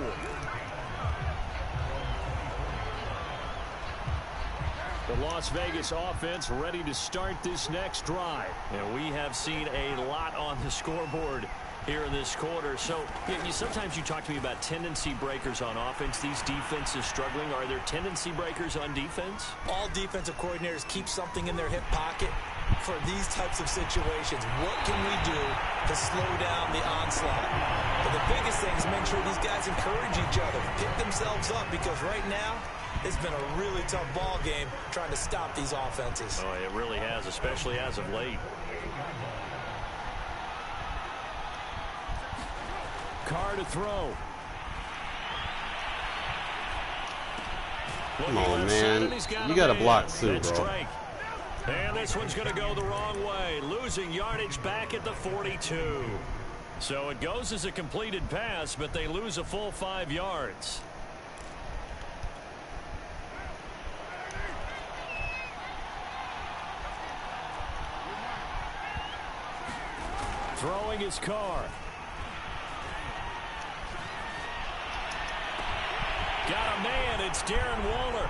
[SPEAKER 2] The Las Vegas offense ready to start this next drive. And we have seen a lot on the scoreboard here in this quarter. So sometimes you talk to me about tendency breakers on offense. These defenses struggling. Are there tendency breakers on defense?
[SPEAKER 3] All defensive coordinators keep something in their hip pocket for these types of situations. What can we do to slow down the onslaught? But the biggest thing is make sure these guys encourage each other, pick themselves up, because right now it's been a really tough ball game trying to stop these offenses.
[SPEAKER 2] Oh, it really has, especially as of late. Carr to throw.
[SPEAKER 1] Come on, man. You got to block too, bro.
[SPEAKER 2] And this one's going to go the wrong way, losing yardage back at the 42. So it goes as a completed pass, but they lose a full 5 yards. Throwing his Carr. Got a man. It's Darren Waller.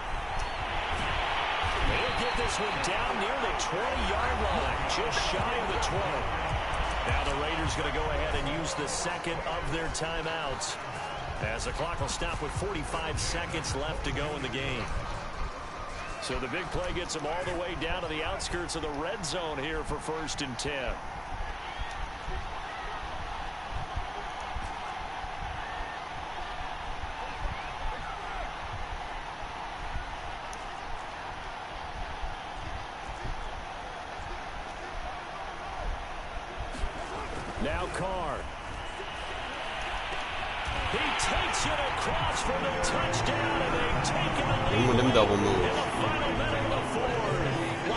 [SPEAKER 2] They'll get this one down near the 20-yard line, just shy of the 20. Now the Raiders going to go ahead and use the second of their timeouts, as the clock will stop with 45 seconds left to go in the game. So the big play gets them all the way down to the outskirts of the red zone here for 1st and 10. Now Carr. He takes it across for the touchdown, and they've taken the lead.
[SPEAKER 1] One of them double moves.
[SPEAKER 2] In the final minute of the 4th.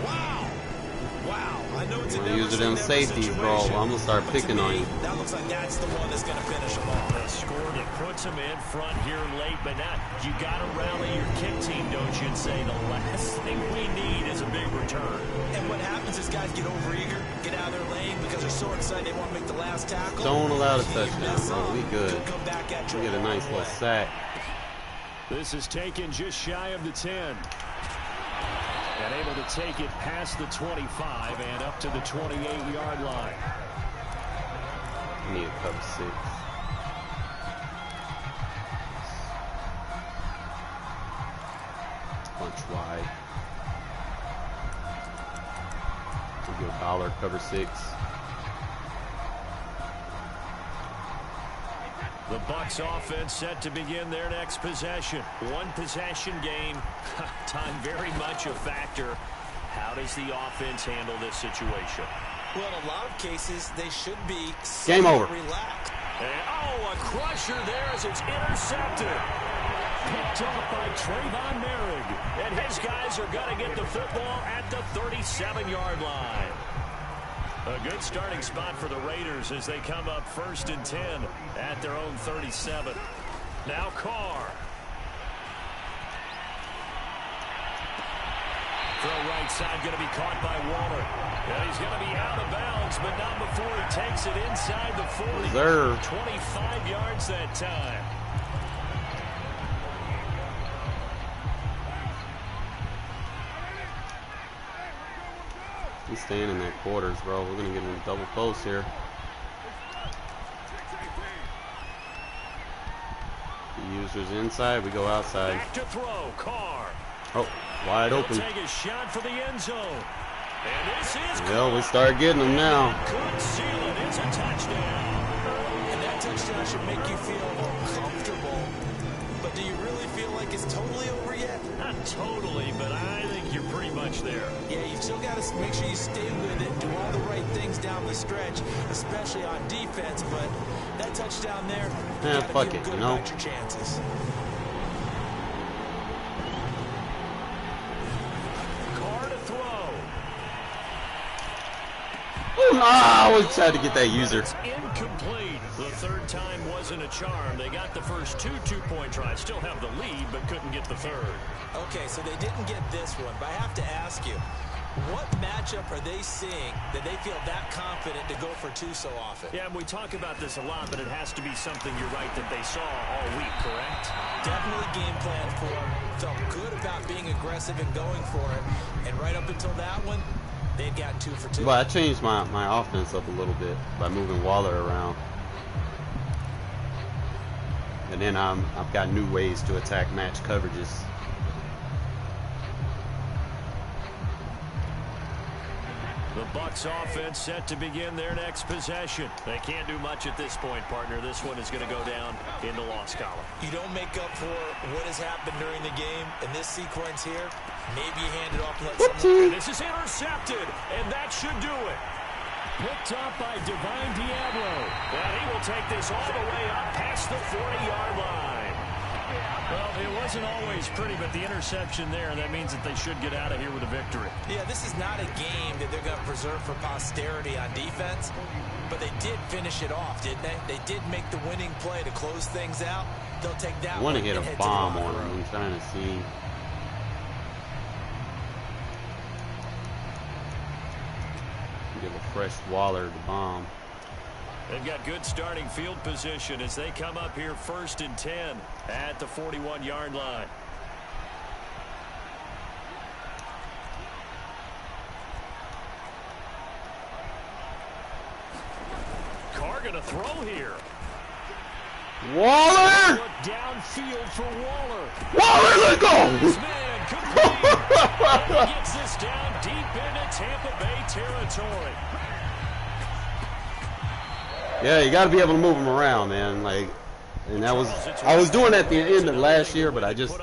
[SPEAKER 3] Wow. I know it's a
[SPEAKER 1] Use them safeties, bro. I'm going to start picking on you.
[SPEAKER 3] That looks like that's the one that's going to finish them off.
[SPEAKER 2] A score that puts them in front here late, but now you got to rally your kick team, don't you, and say the last thing we need is a big return.
[SPEAKER 3] And what happens is guys get overeager, get out of their lane because they're so excited they want to make the last tackle.
[SPEAKER 1] Don't allow the touchdown, bro. We good. We get a nice little sack.
[SPEAKER 2] This is taken just shy of the 10. And able to take it past the 25 and up to the 28-yard line.
[SPEAKER 1] We need a cover 6. Bunch wide. We go dollar cover 6.
[SPEAKER 2] The Bucs offense set to begin their next possession. One possession game. Time very much a factor. How does the offense handle this situation?
[SPEAKER 3] Well, in a lot of cases, they should be
[SPEAKER 1] game over.
[SPEAKER 3] Relaxed.
[SPEAKER 2] And, a crusher there as it's intercepted. Picked off by Trayvon Merrick. And his guys are going to get the football at the 37-yard line. A good starting spot for the Raiders as they come up 1st and 10 at their own 37. Now Carr. Throw right side going to be caught by Waller. And he's going to be out of bounds, but not before he takes it inside the 40.
[SPEAKER 1] Reserve.
[SPEAKER 2] 25 yards that time.
[SPEAKER 1] He's staying in that quarters, bro. We're going to get in a double post here. The user's inside. We go outside.
[SPEAKER 2] Back to throw. Carr.
[SPEAKER 1] Oh, wide open.
[SPEAKER 2] He'll take a shot for the end zone. And this is
[SPEAKER 1] Well, we start getting them now.
[SPEAKER 2] Could seal it. It's a touchdown.
[SPEAKER 3] And that touchdown should make you feel comfortable. But do you really feel like it's totally over yet?
[SPEAKER 2] Not totally, but I think you're pretty much there.
[SPEAKER 3] Yeah, you've still got to make sure you stay with it, do all the right things down the stretch, especially on defense. But that touchdown there, you gotta
[SPEAKER 1] fuck
[SPEAKER 3] feel
[SPEAKER 1] it,
[SPEAKER 3] good
[SPEAKER 1] you know?
[SPEAKER 3] about your chances.
[SPEAKER 2] Carr to throw.
[SPEAKER 1] I always tried to get that user.
[SPEAKER 2] It's incomplete. The third time wasn't a charm. They got the first two-point tries. Still have the lead, but couldn't get the third.
[SPEAKER 3] Okay, so they didn't get this one, but I have to ask you, what matchup are they seeing that they feel that confident to go for two so often?
[SPEAKER 2] Yeah, and we talk about this a lot, but it has to be something, you're right, that they saw all week, correct?
[SPEAKER 3] Definitely game plan for them. Felt good about being aggressive and going for it. And right up until that one, they'd gotten 2 for 2.
[SPEAKER 1] Well, I changed my offense up a little bit by moving Waller around. And then I've got new ways to attack match coverages.
[SPEAKER 2] The Bucs offense set to begin their next possession. They can't do much at this point, partner. This one is going to go down in the loss column.
[SPEAKER 3] You don't make up for what has happened during the game in this sequence here. Maybe you hand it off and let someone...
[SPEAKER 2] And this is intercepted, and that should do it. Picked up by Divine Diablo. And he will take this all the way up past the 40-yard line. Well, it wasn't always pretty, but the interception there, that means that they should get out of here with a victory.
[SPEAKER 3] Yeah, this is not a game that they're going to preserve for posterity on defense, but they did finish it off, didn't they? They did make the winning play to close things out. They'll take that
[SPEAKER 1] I want
[SPEAKER 3] one
[SPEAKER 1] to hit
[SPEAKER 3] and
[SPEAKER 1] a
[SPEAKER 3] head
[SPEAKER 1] bomb
[SPEAKER 3] to the
[SPEAKER 1] on
[SPEAKER 3] locker
[SPEAKER 1] him.
[SPEAKER 3] room.
[SPEAKER 1] I'm trying to see. Give a fresh Waller the bomb.
[SPEAKER 2] They've got good starting field position as they come up here 1st and 10 at the 41-yard line. Carr going to throw here.
[SPEAKER 1] Waller!
[SPEAKER 2] Look downfield for Waller.
[SPEAKER 1] Waller, let's go!
[SPEAKER 2] This man complete. And he gets this down deep into Tampa Bay territory.
[SPEAKER 1] Yeah, you got to be able to move him around, man. Like, and I was doing that at the end of last year, but I just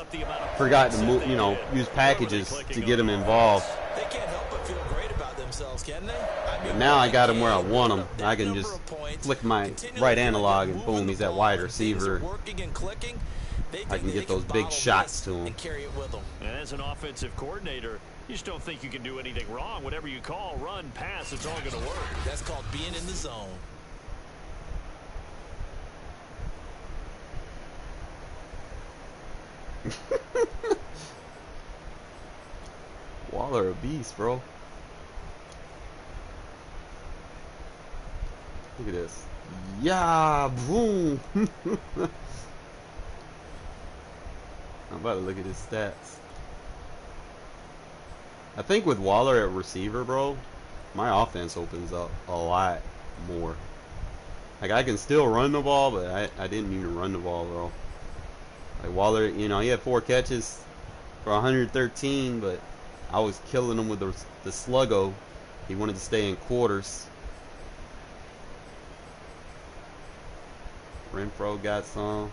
[SPEAKER 1] forgot to move, use packages to get him involved.
[SPEAKER 3] They can't help but feel great about themselves, can they?
[SPEAKER 1] But now I got him where I want him. I can just flick my right analog and boom, he's at wide receiver. I can get those big shots to him.
[SPEAKER 2] And as an offensive coordinator, you just don't think you can do anything wrong. Whatever you call, run, pass, it's all going to work.
[SPEAKER 3] That's called being in the zone.
[SPEAKER 1] Waller a beast, bro. Look at this. Yeah, boom. I'm about to look at his stats. I think with Waller at receiver, bro, my offense opens up a lot more. Like, I can still run the ball, but I didn't even run the ball, bro. Like, Waller, he had 4 catches for 113, but I was killing him with the sluggo. He wanted to stay in quarters. Renfro got some.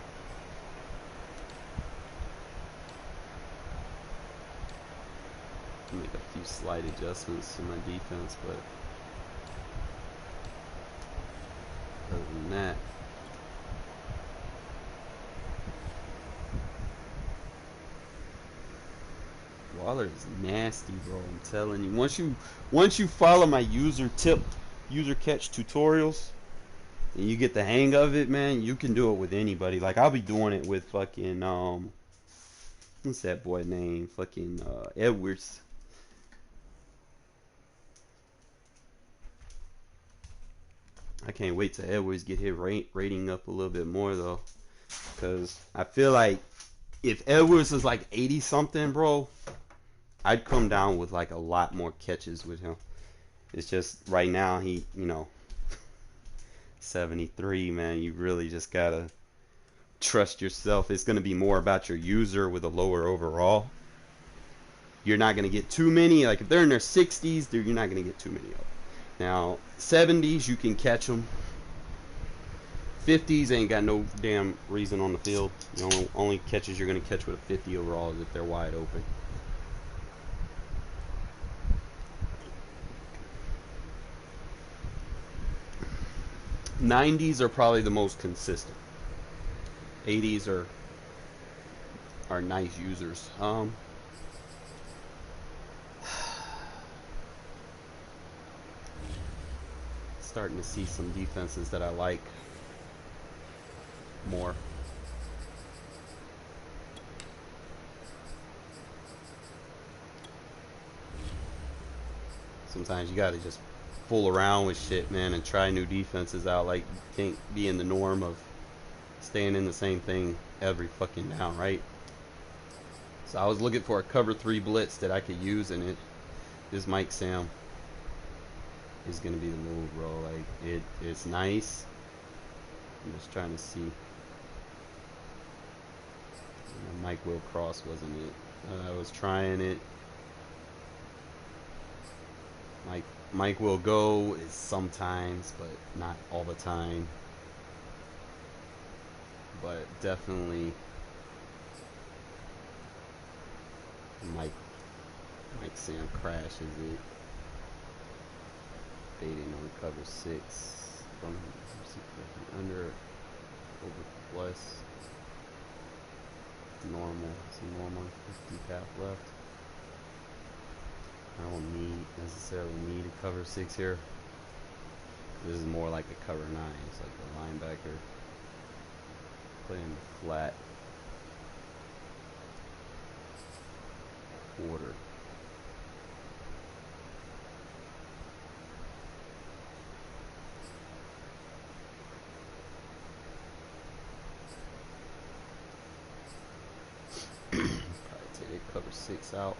[SPEAKER 1] Make a few slight adjustments to my defense, but other than that, Waller is nasty, bro. I'm telling you. Once you follow my user tip user catch tutorials and you get the hang of it, man, you can do it with anybody. Like I'll be doing it with fucking what's that boy name? Fucking Edwards. I can't wait till Edwards get his rating up a little bit more though, because I feel like if Edwards is like 80 something, bro, I'd come down with like a lot more catches with him. It's just right now he, 73, man. You really just gotta trust yourself. It's gonna be more about your user with a lower overall. You're not gonna get too many. Like if they're in their 60s, you're not gonna get too many of them. Now 70s, you can catch them. 50s ain't got no damn reason on the field. The only catches you're gonna catch with a 50 overall is if they're wide open. '90s are probably the most consistent. '80s are nice users. Starting to see some defenses that I like more. Sometimes you gotta just fool around with shit, man, and try new defenses out. Like, you can't be in the norm of staying in the same thing every fucking down, right? So I was looking for a cover 3 blitz that I could use, and this Mike Sam is gonna be the move, bro. Like, it's nice. I'm just trying to see. Mike Will Cross wasn't it. I was trying it. Mike will go is sometimes, but not all the time. But definitely Mike Sam crashes it. Baiting on cover 6 from under over plus normal. It's a normal 50 path left. I don't necessarily need a cover 6 here. This is more like a cover 9. It's like a linebacker playing flat quarter. Probably take a cover 6 out.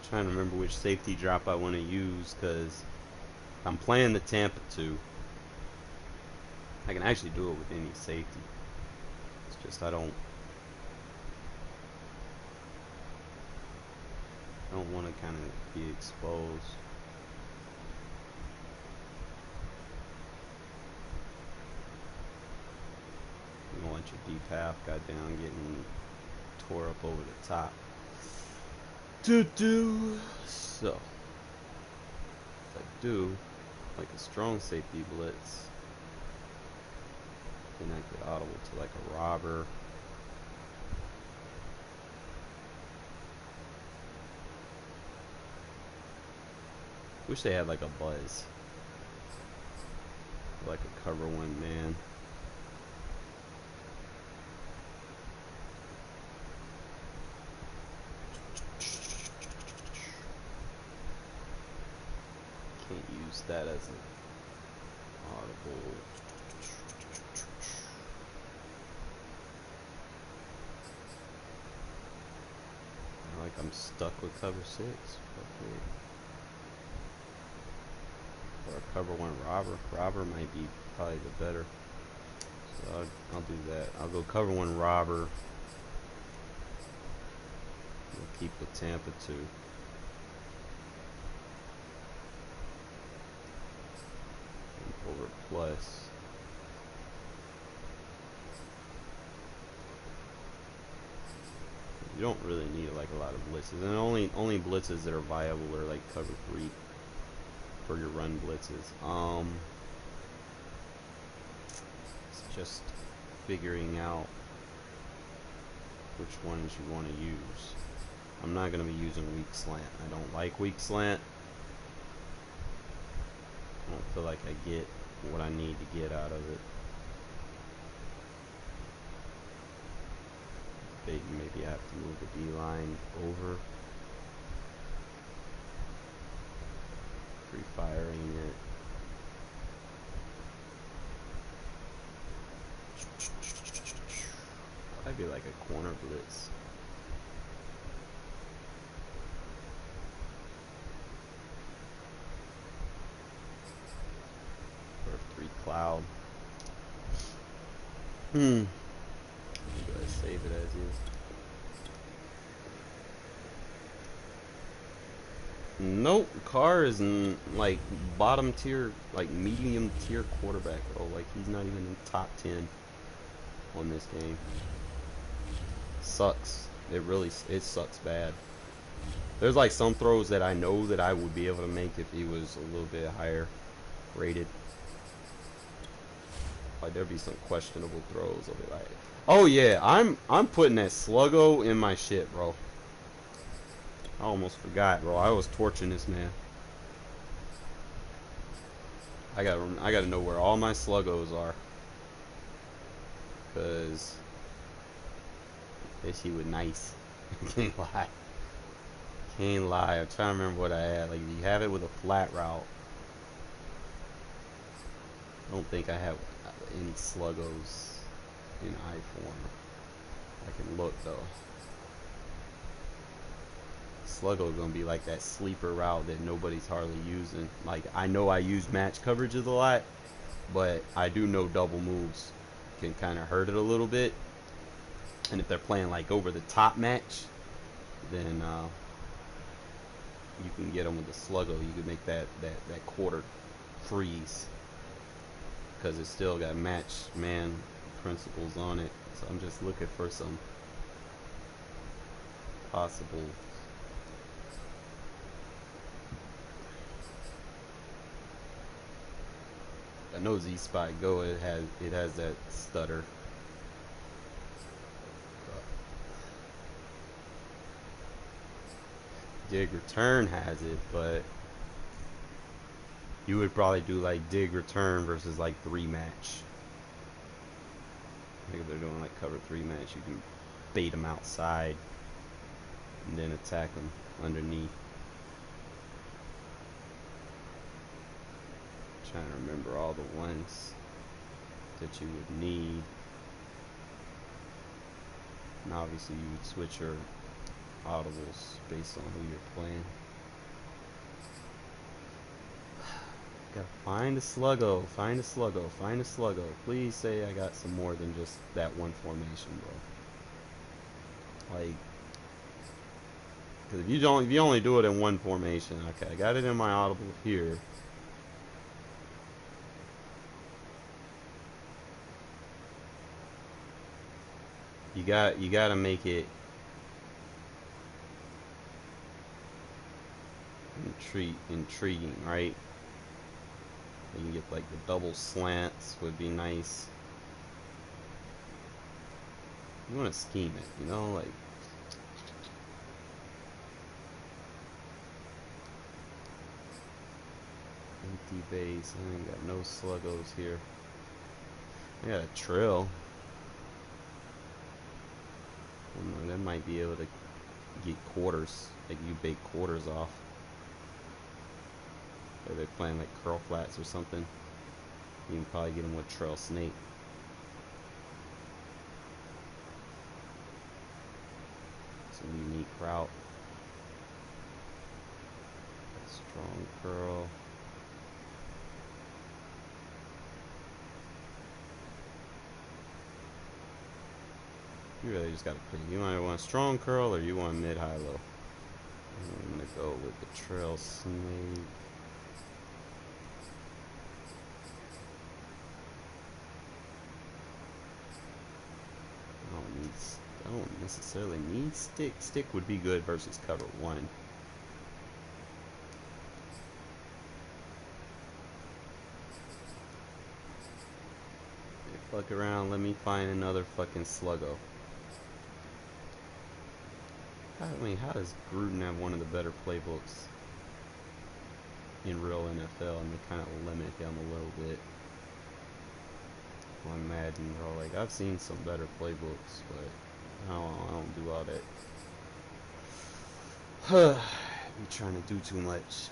[SPEAKER 1] Trying to remember which safety drop I want to use, because I'm playing the Tampa 2. I can actually do it with any safety. It's just I don't want to kind of be exposed. You don't want your deep half goddamn getting tore up over the top. So if I do like a strong safety blitz, then I could audible to like a robber. Wish they had like a buzz, like a cover 1 man. Can't use that as an audible. Like I'm stuck with cover 6. Okay. Or a cover 1 robber. Robber might be probably the better. So I'll do that. I'll go cover 1 robber. We'll keep the Tampa 2. Over plus. You don't really need like a lot of blitzes, and only blitzes that are viable are like cover 3 for your run blitzes. just figuring out which ones you want to use. I'm not going to be using weak slant. I don't like weak slant. I don't feel like I get what I need to get out of it. Maybe I have to move the D-line over. Free-firing it. I'd be like a corner blitz. Or 3 cloud. Do I save it as is? Nope. Carr is like bottom tier, like medium tier quarterback, bro. Like he's not even in top 10 on this game. Sucks. It sucks bad. There's like some throws that I know that I would be able to make if he was a little bit higher rated. Like there'd be some questionable throws. I'll be like, oh yeah, I'm putting that sluggo in my shit, bro. I almost forgot, bro. I was torching this man. I gotta know where all my sluggos are, cause this he was nice. Can't lie. Can't lie. I'm trying to remember what I had. Like, if you have it with a flat route, I don't think I have any sluggos in I form. I can look though. Sluggo gonna be like that sleeper route that nobody's hardly using. Like, I know I use match coverages a lot, but I do know double moves can kind of hurt it a little bit. And if they're playing like over the top match, then you can get them with the sluggo. You can make that quarter freeze because it's still got match man principles on it. So I'm just looking for some possible. I know Z Spot Go. It has that stutter. Dig Return has it, but you would probably do like Dig Return versus like 3 match. Like if they're doing like cover 3 match, you can bait them outside and then attack them underneath. Trying to remember all the ones that you would need. And obviously you would switch your audibles based on who you're playing. Gotta find a sluggo, find a sluggo, find a sluggo. Please say I got some more than just that one formation, bro. Like, because if you only do it in one formation, okay, I got it in my audible here. You gotta make it intriguing, right? You can get like the double slants would be nice. You want to scheme it, you know, like empty base. I ain't got no sluggos here. I got a trill. That might be able to get quarters, like you bake quarters off. Or they're playing like curl flats or something. You can probably get them with trail snake. Some unique route. Strong curl. You really just gotta pick. You either want a strong curl or you want mid, high, low. I'm gonna go with the trail snake. I don't necessarily need stick. Stick would be good versus cover 1. Fuck around, let me find another fucking sluggo. I mean, how does Gruden have one of the better playbooks in real NFL, and they kind of limit him a little bit on Madden, bro? Like, I've seen some better playbooks, but I don't do all that. Be trying to do too much.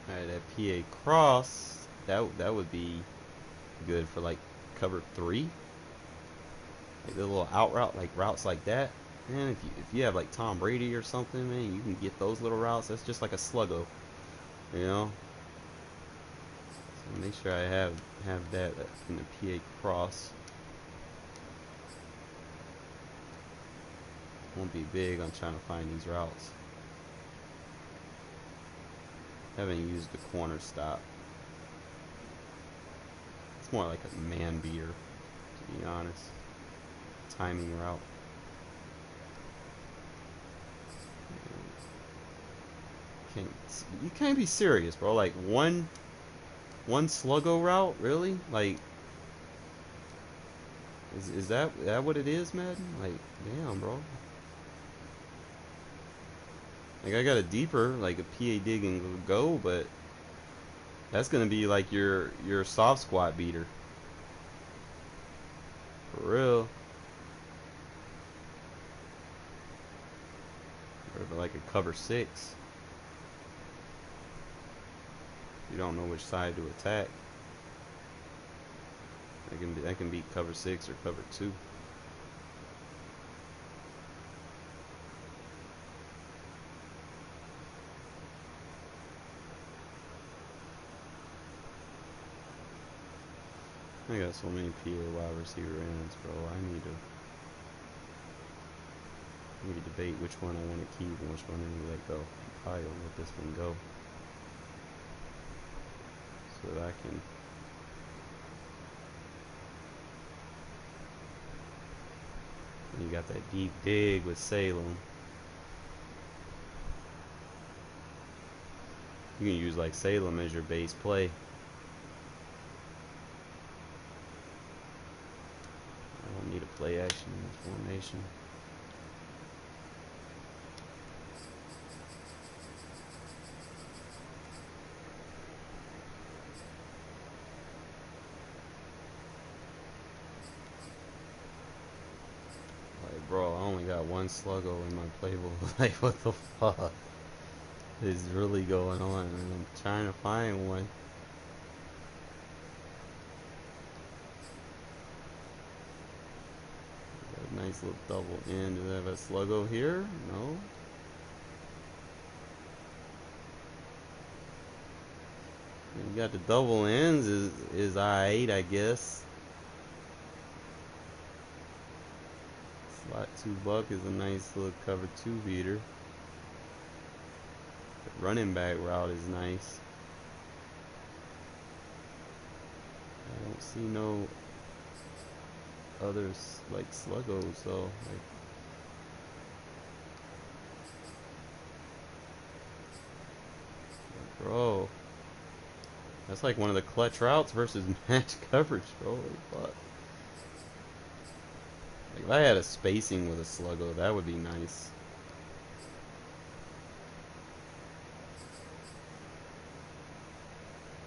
[SPEAKER 1] Alright, that PA cross, that would be good for like cover 3. Like the little out route, like routes like that. Man, if you have like Tom Brady or something, man, you can get those little routes. That's just like a sluggo, you know. So make sure I have that in the PA cross. Won't be big on trying to find these routes. Haven't used the corner stop. It's more like a man beater, to be honest. Timing route. You can't be serious, bro. Like one sluggo route, really? Like, is that what it is, Madden? Like, damn, bro. Like, I got a deeper, like a PA dig and go, but that's gonna be like your soft squat beater. For real. Or like a cover 6. You don't know which side to attack. That can be cover 6 or cover 2. I got so many PA wide receiver ends, bro. I need to debate which one I want to keep and which one I need to let go. Probably will let this one go, so that I can. You got that deep dig with Salem. You can use like Salem as your base play. I don't need a play action in this formation. Like, bro, I only got one sluggo in my playbook. Like, what the fuck is really going on? And I'm trying to find one. Nice little double end. Do they have a sluggo here? No. You got the double ends is I-8, I guess. Slot 2 buck is a nice little cover 2 beater. The running back route is nice. I don't see no others like sluggos though. Like, bro, that's like one of the clutch routes versus match coverage, bro. Like, fuck. Like, if I had a spacing with a sluggo, that would be nice.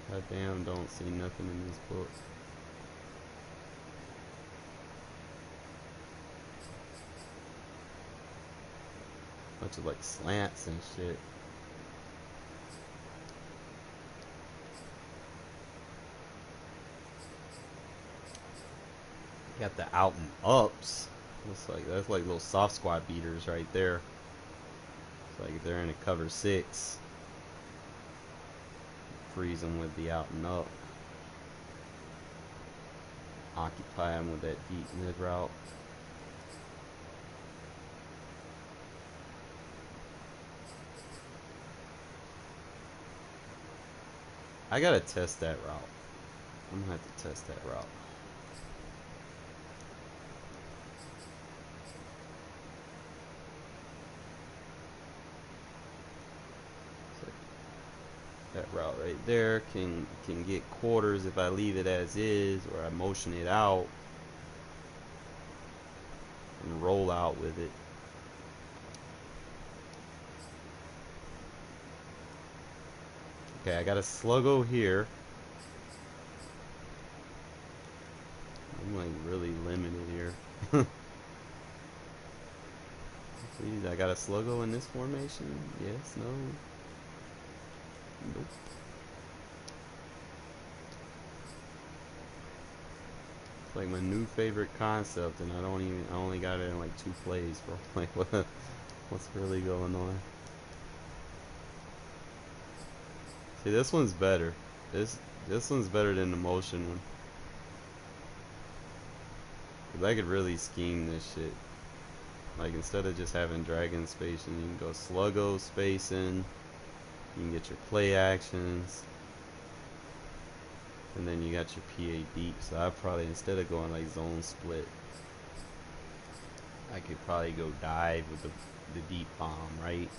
[SPEAKER 1] God damn, don't see nothing in this book. Bunch of like slants and shit. Got the out and ups. That's like little soft squat beaters right there. It's like if they're in a cover 6, freeze them with the out and up. Occupy them with that deep mid route. I gotta test that route. I'm gonna have to test that route. right there can get quarters if I leave it as is, or I motion it out and roll out with it. Okay, I got a sluggo here. I'm like really limited here. Please, I got a sluggo in this formation? Yes, no. Nope. It's like my new favorite concept, and I only got it in like 2 plays, bro. Like, what's really going on? See, this one's better. This one's better than the motion one. 'Cause I could really scheme this shit. Like, instead of just having dragon spacing, you can go sluggo spacing. You can get your play actions. And then you got your PA deep. So I probably, instead of going like zone split, I could probably go dive with the deep bomb, right?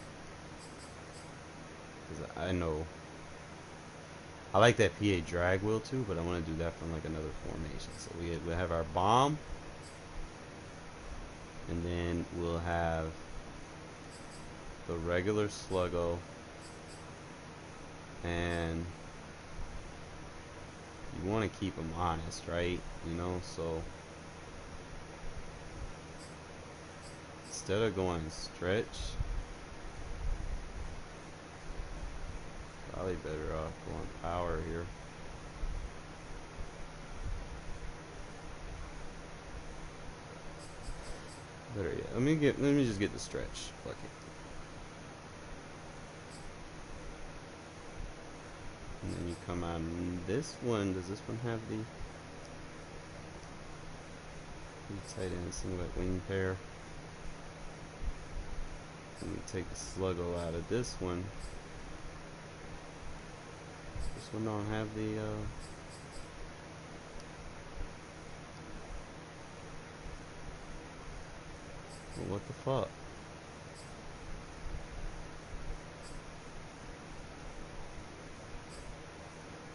[SPEAKER 1] Because I know I like that PA drag wheel too, but I want to do that from like another formation. So we'll have our bomb, and then we'll have the regular sluggo, and you want to keep them honest, right? You know, so instead of going stretch, probably better off going power here. Better yet, let me just get the stretch. Fuck it. And then you come out, and this one, does this one have the tight end singlet wing pair? Let me take the sluggo out of this one. This one don't have the well, what the fuck?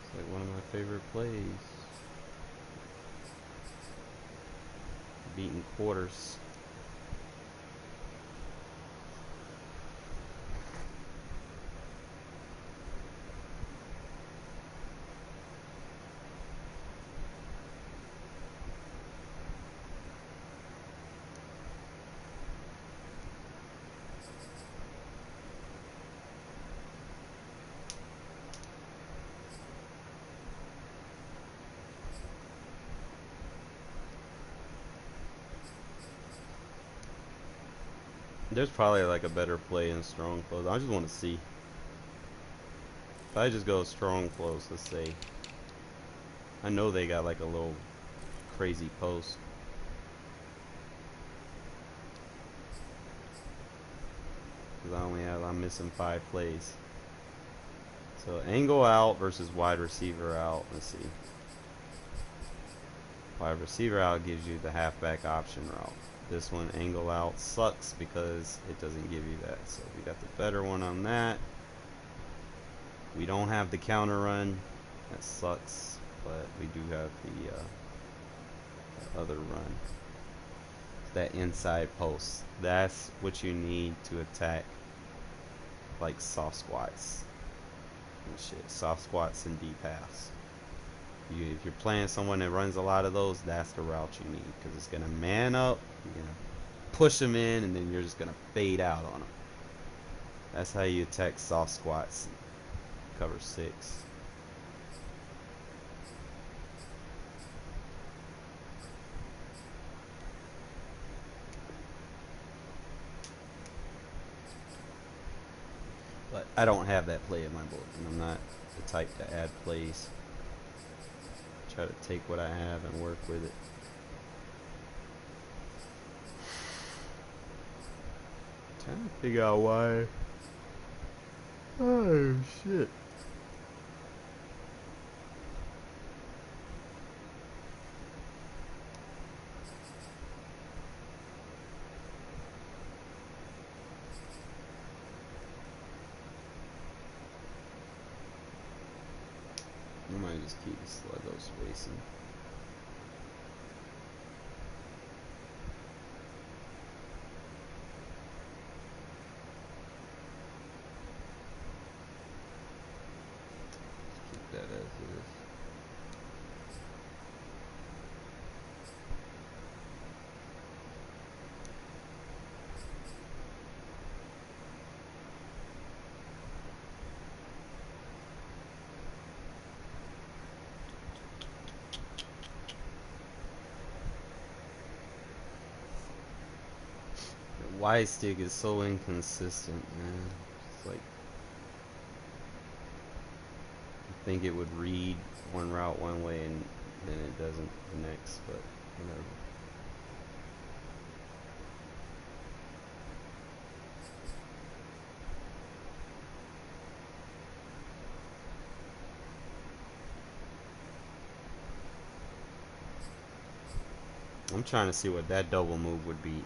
[SPEAKER 1] It's like one of my favorite plays. Beating quarters. There's probably like a better play in strong close. I just want to see. If I just go strong close, let's say. I know they got like a little crazy post. Because I'm missing 5 plays. So angle out versus wide receiver out. Let's see. Wide receiver out gives you the halfback option route. This one, angle out, sucks because it doesn't give you that. So we got the better one on that. We don't have the counter run. That sucks. But we do have the other run. That inside post. That's what you need to attack like soft squats and shit. Soft squats and deep halves. If you're playing someone that runs a lot of those, that's the route you need, because it's going to man up, you're going to push them in, and then you're just going to fade out on them. That's how you attack soft squats. Cover 6. But I don't have that play in my book, and I'm not the type to add plays. Try to take what I have and work with it. Trying to figure out why. Oh shit. just keep the Sluggo spacing. Keep that as is. Y stick is so inconsistent, man. It's like I think it would read one route one way and then it doesn't the next, but whatever. I'm trying to see what that double move would be.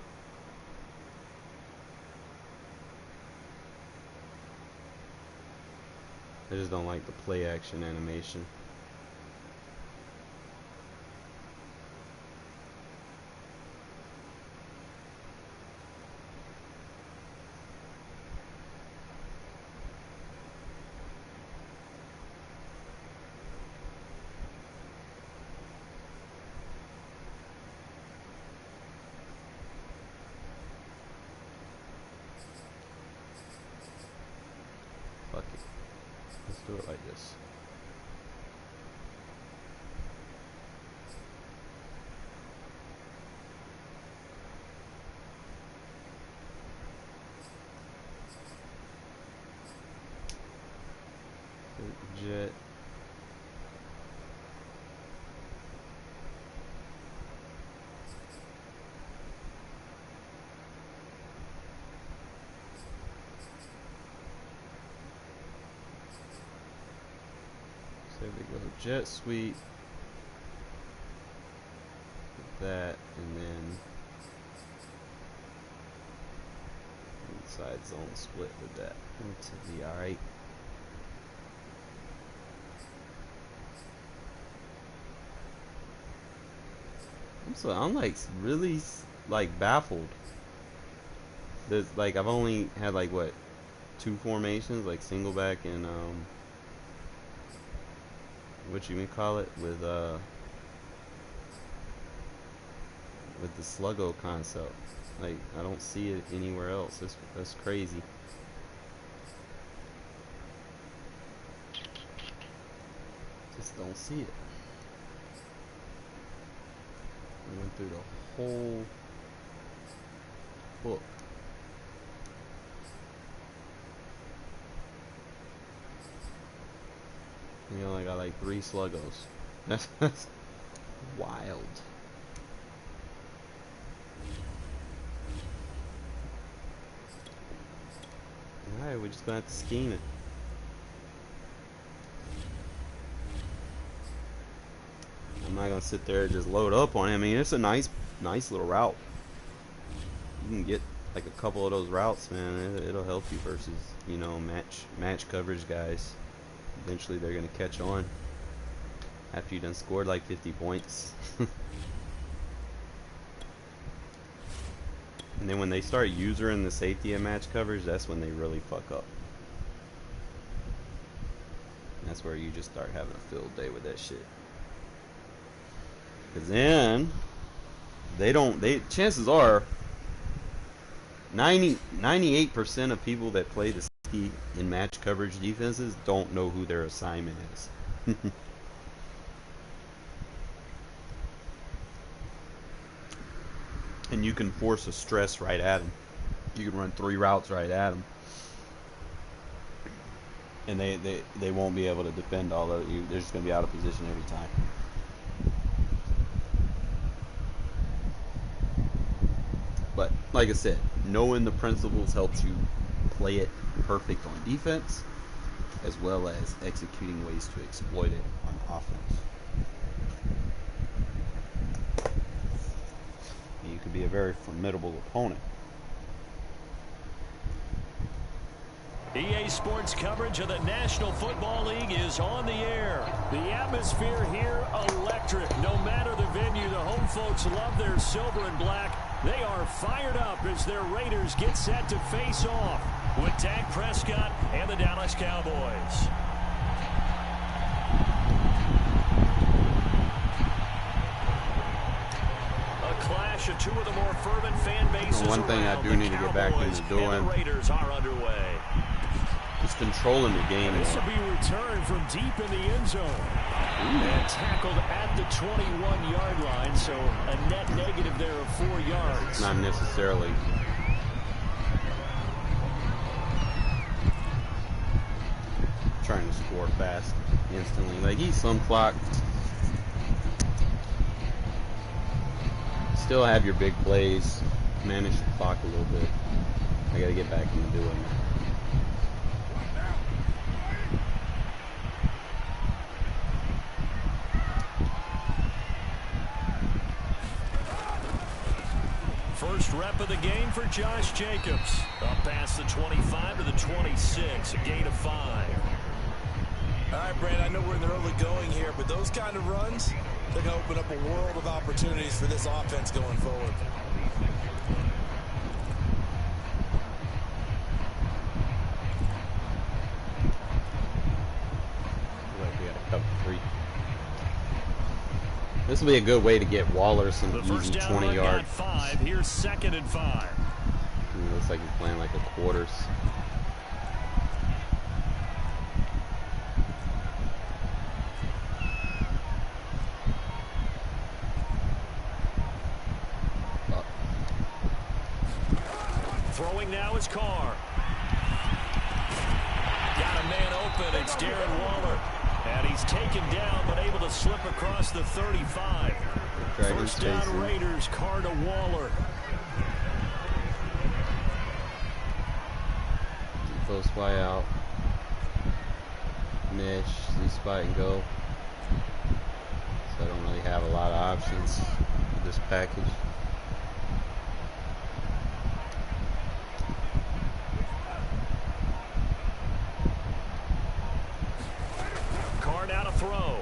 [SPEAKER 1] I just don't like the play action animation. Fuck it. Let's do it like this. Jet. So we go jet sweep. That and then inside zone split with that into the alright. I'm like really like baffled. There's like I've only had like what 2 formations, like single back and what you may call it with the Sluggo concept. Like I don't see it anywhere else. That's crazy. Just don't see it. I went through the whole book. You only got like 3 Sluggos. That's wild. Alright, we're just gonna have to scheme it. I'm not gonna sit there and just load up on it. I mean, it's a nice little route. You can get like a couple of those routes, man. It'll help you versus, you know, match coverage guys. Eventually, they're gonna catch on after you done scored like 50 points. And then when they start using the safety and match coverage, that's when they really fuck up. And that's where you just start having a field day with that shit. Cause then chances are 98% of people that play the safety in match coverage defenses don't know who their assignment is. And you can force a stress right at them. You can run 3 routes right at them, and they won't be able to defend all of you. They're just going to be out of position every time. But like I said, knowing the principles helps you play it perfect on defense, as well as executing ways to exploit it on offense. You could be a very formidable opponent.
[SPEAKER 2] EA Sports coverage of the National Football League is on the air. The atmosphere here, electric. No matter the venue, the home folks love their silver and black. They are fired up as their Raiders get set to face off with Dak Prescott and the Dallas Cowboys. Clash of two of the more fervent fan bases.
[SPEAKER 1] One thing I do need to get back into doing.
[SPEAKER 2] The Raiders are underway.
[SPEAKER 1] Just controlling the game.
[SPEAKER 2] This will be returned from deep in the end zone. And tackled at the 21-yard line, so a net negative there of 4 yards.
[SPEAKER 1] Not necessarily. Trying to score fast instantly. Like, he's some clock. Still have your big plays. Manage the clock a little bit. I got to get back into doing that.
[SPEAKER 2] First rep of the game for Josh Jacobs. Up past the 25 to the 26, a gain of 5.
[SPEAKER 3] All right, Brand, I know we're in the early going here, but those kind of runs, they're going to open up a world of opportunities for this offense going forward.
[SPEAKER 1] This will be a good way to get Waller some easy 20 yards.
[SPEAKER 2] 5. Here's 2nd and 5.
[SPEAKER 1] Looks like he's playing like a quarters.
[SPEAKER 2] Throwing now is Carr. Got a man open. It's Darren Waller. And he's taken down, but able to slip across the 35. First down Raiders, Carr to Waller.
[SPEAKER 1] Close fly out. Mesh, Z spot and go. So I don't really have a lot of options with this package.
[SPEAKER 2] Throw.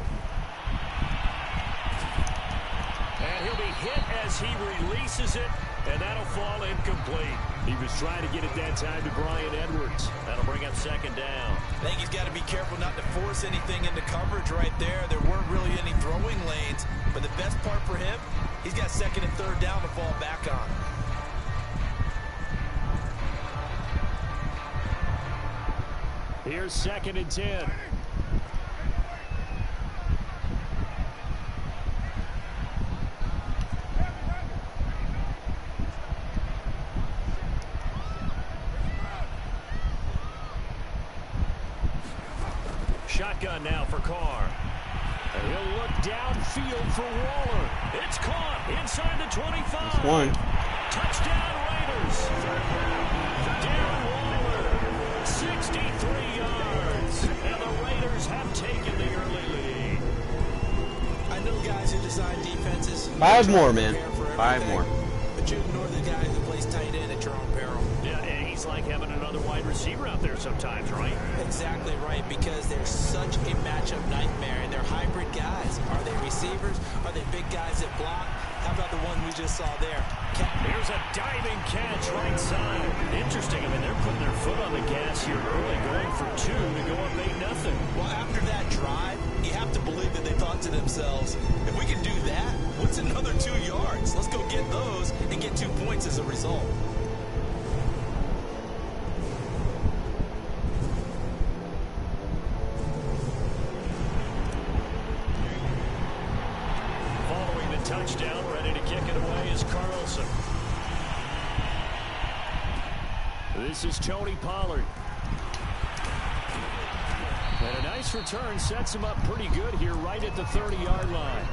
[SPEAKER 2] And he'll be hit as he releases it, and that'll fall incomplete. He was trying to get it that time to Bryan Edwards. That'll bring up 2nd down.
[SPEAKER 3] I think he's got to be careful not to force anything into coverage right there. There weren't really any throwing lanes, but the best part for him, he's got 2nd and 3rd down to fall back on.
[SPEAKER 2] Here's 2nd and 10. Shotgun now for Carr. And he'll look downfield for Waller. It's caught inside the 25.
[SPEAKER 1] That's one.
[SPEAKER 2] Touchdown Raiders. Darren Waller, 63 yards. And the Raiders have taken the early lead.
[SPEAKER 3] I know guys who design defenses.
[SPEAKER 1] 5 more, man. 5 more.
[SPEAKER 3] But you ignore the guy who plays tight end at your own peril.
[SPEAKER 2] Yeah, and he's like having another wide receiver out there sometimes, right?
[SPEAKER 3] Exactly right, because they're such a matchup nightmare, and they're hybrid guys. Are they receivers? Are they big guys that block? How about the one we just saw there?
[SPEAKER 2] Here's a diving catch right side. Interesting. I mean, they're putting their foot on the gas here early, going for 2 to go up 8-0.
[SPEAKER 3] Well, after that drive, you have to believe that they thought to themselves, if we can do that, what's another 2 yards? Let's go get those and get 2 points as a result.
[SPEAKER 2] Touchdown, ready to kick it away is Carlson. This is Tony Pollard. And a nice return sets him up pretty good here right at the 30-yard line.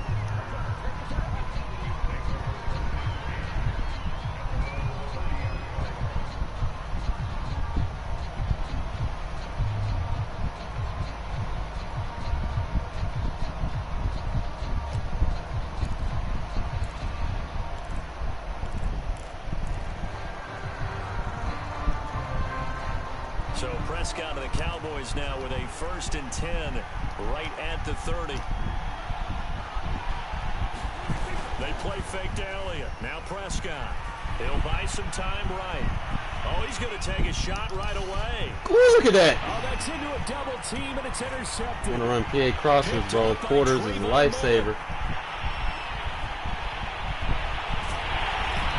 [SPEAKER 2] So Prescott of the Cowboys now with a 1st and 10 right at the 30. They play fake to Elliott. Now Prescott. He'll buy some time right. Oh, he's going to take a shot right away.
[SPEAKER 1] Look at that.
[SPEAKER 2] Oh, that's into a double team, and it's intercepted.
[SPEAKER 1] I'm going to run PA crossers, bro. Quarters is a lifesaver.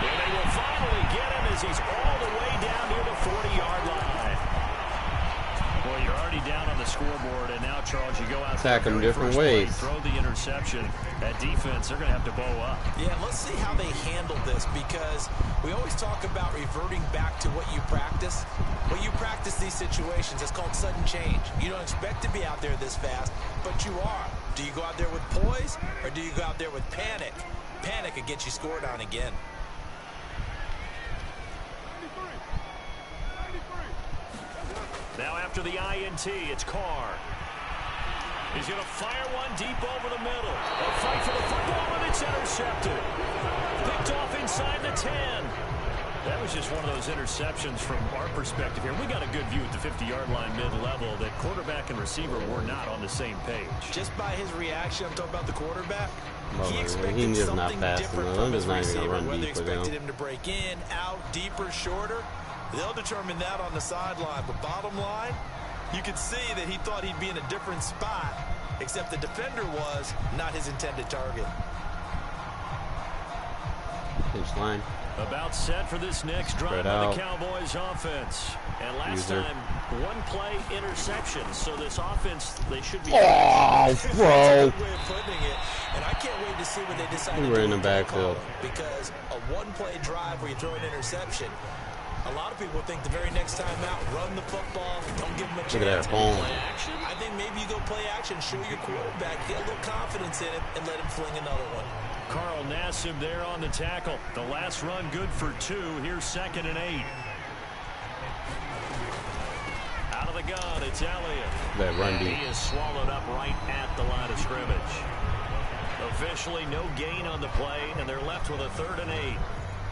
[SPEAKER 2] And they will finally get him as he's all the way down near the 40-yard line. Well, you're already down on the scoreboard, and now, Charles, you go out
[SPEAKER 1] attack them different ways.
[SPEAKER 2] Throw the interception. That defense, they're going to have to bow up.
[SPEAKER 3] Yeah, let's see how they handle this, because we always talk about reverting back to what you practice. When you practice these situations, it's called sudden change. You don't expect to be out there this fast, but you are. Do you go out there with poise, or do you go out there with panic? Panic could get you scored on again.
[SPEAKER 2] Now after the INT, it's Carr. He's going to fire one deep over the middle. They'll fight for the football, and it's intercepted. Picked off inside the 10. That was just one of those interceptions from our perspective here. We got a good view at the 50-yard line mid-level that quarterback and receiver were not on the same page.
[SPEAKER 3] Just by his reaction, I'm talking about the quarterback.
[SPEAKER 1] Well,
[SPEAKER 3] he expected something different from his receiver, whether he expected him to break in, out, deeper, shorter. They'll determine that on the sideline. But bottom line, you could see that he thought he'd be in a different spot, except the defender was not his intended target.
[SPEAKER 1] Pinch line.
[SPEAKER 2] About set for this next drive by the Cowboys offense. And last time, one play interception. So this offense, they should be.
[SPEAKER 1] Oh, bro.
[SPEAKER 3] Way of putting it. And I can't wait to see what they decide to do.
[SPEAKER 1] We're in the backfield.
[SPEAKER 3] Because a one-play drive where you throw an interception, a lot of people think the very next time out, run the football, don't give them a chance.
[SPEAKER 1] Look at that home.
[SPEAKER 3] Play action. I think maybe you go play action, show your quarterback, get a little confidence in it, and let him fling another one.
[SPEAKER 2] Carl Nassib there on the tackle. The last run good for 2. Here's 2nd and 8. Out of the gun, it's Elliott.
[SPEAKER 1] That run deep.
[SPEAKER 2] He is swallowed up right at the line of scrimmage. Officially no gain on the play, and they're left with a 3rd and 8.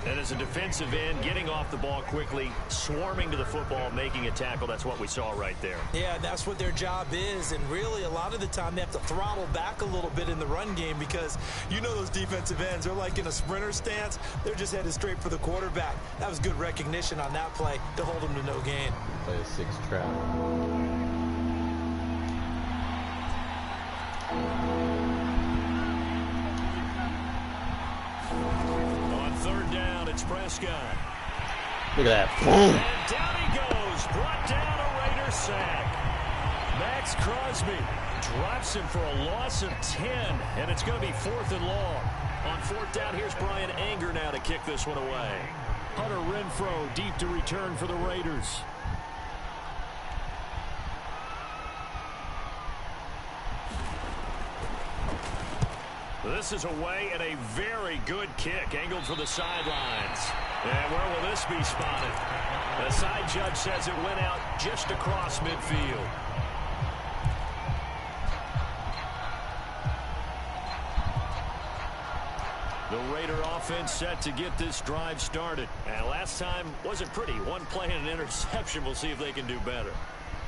[SPEAKER 2] And as a defensive end, getting off the ball quickly, swarming to the football, making a tackle, that's what we saw right there.
[SPEAKER 3] Yeah, that's what their job is. And really, a lot of the time, they have to throttle back a little bit in the run game because you know those defensive ends, they're like in a sprinter stance. They're just headed straight for the quarterback. That was good recognition on that play to hold them to no gain.
[SPEAKER 1] Play a 6 trap.
[SPEAKER 2] Prescott.
[SPEAKER 1] Look at that. Boom.
[SPEAKER 2] And down he goes. Brought down a Raider sack. Max Crosby drops him for a loss of 10, and it's going to be 4th and long. On 4th down, here's Brian Anger now to kick this one away. Hunter Renfrow deep to return for the Raiders. This is away and a very good kick, angled for the sidelines. And where will this be spotted? The side judge says it went out just across midfield. The Raider offense set to get this drive started. And last time wasn't pretty. One play and an interception. We'll see if they can do better.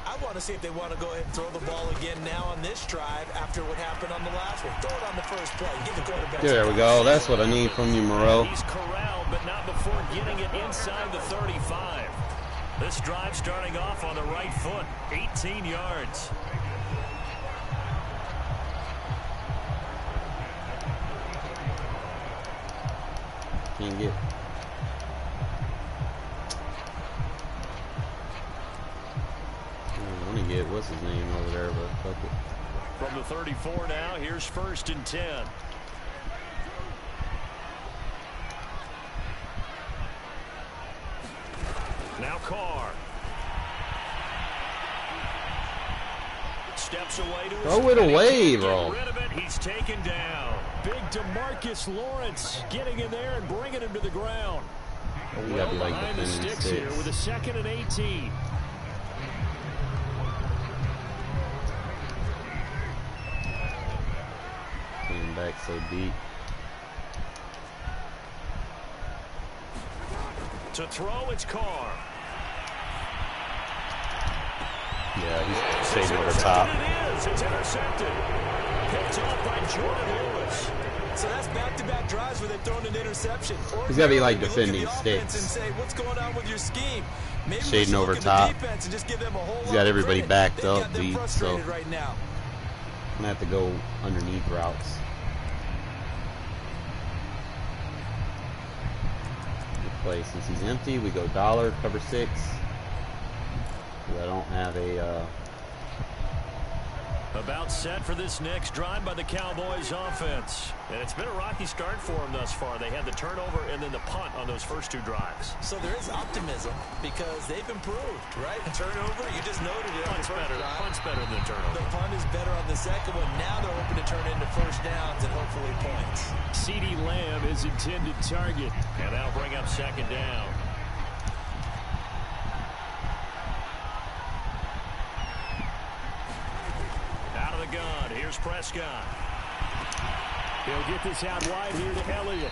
[SPEAKER 3] I want to see if they want to go ahead and throw the ball again now on this drive after what happened on the last one. Throw it on the first play. Give the quarterback.
[SPEAKER 1] There we go. That's what I need from you, Moreau.
[SPEAKER 2] He's corralled, but not before getting it inside the 35. This drive starting off on the right foot. 18 yards.
[SPEAKER 1] Can't get. I want to get what's his name over there, but fuck it.
[SPEAKER 2] From the 34 now, here's 1st and 10. Now Carr. Steps away to his
[SPEAKER 1] throw it away, bro.
[SPEAKER 2] Get rid of it. He's taken down. Big DeMarcus Lawrence getting in there and bringing him to the ground.
[SPEAKER 1] We got to be like
[SPEAKER 2] behind the sticks here with a 2nd and 18.
[SPEAKER 1] Came back so deep.
[SPEAKER 2] To throw, it's Carr.
[SPEAKER 1] Yeah, he's shading over top.
[SPEAKER 2] It's intercepted. Picked off by Jordan Lewis.
[SPEAKER 3] So that's back-to-back drives where they've thrown an interception.
[SPEAKER 1] He's got to be like defending sticks.
[SPEAKER 3] And say, what's going on with your scheme? Maybe
[SPEAKER 1] shading over top.
[SPEAKER 3] And just give them a whole
[SPEAKER 1] He's got everybody backed up,
[SPEAKER 3] deep.
[SPEAKER 1] So
[SPEAKER 3] right now.
[SPEAKER 1] I'm gonna have to go underneath routes. Good play. Since he's empty, we go dollar, cover 6. I don't have a
[SPEAKER 2] about set for this next drive by the Cowboys offense. And it's been a rocky start for them thus far. They had the turnover and then the punt on those first 2 drives.
[SPEAKER 3] So there is optimism because they've improved, right? The turnover, you just noted it.
[SPEAKER 2] Punt's better than the turnover.
[SPEAKER 3] The punt is better on the second one. Now they're hoping to turn into first downs and hopefully points.
[SPEAKER 2] CeeDee Lamb is intended target. And that'll bring up second down. Gun. Here's Prescott. He'll get this out wide here to Elliott.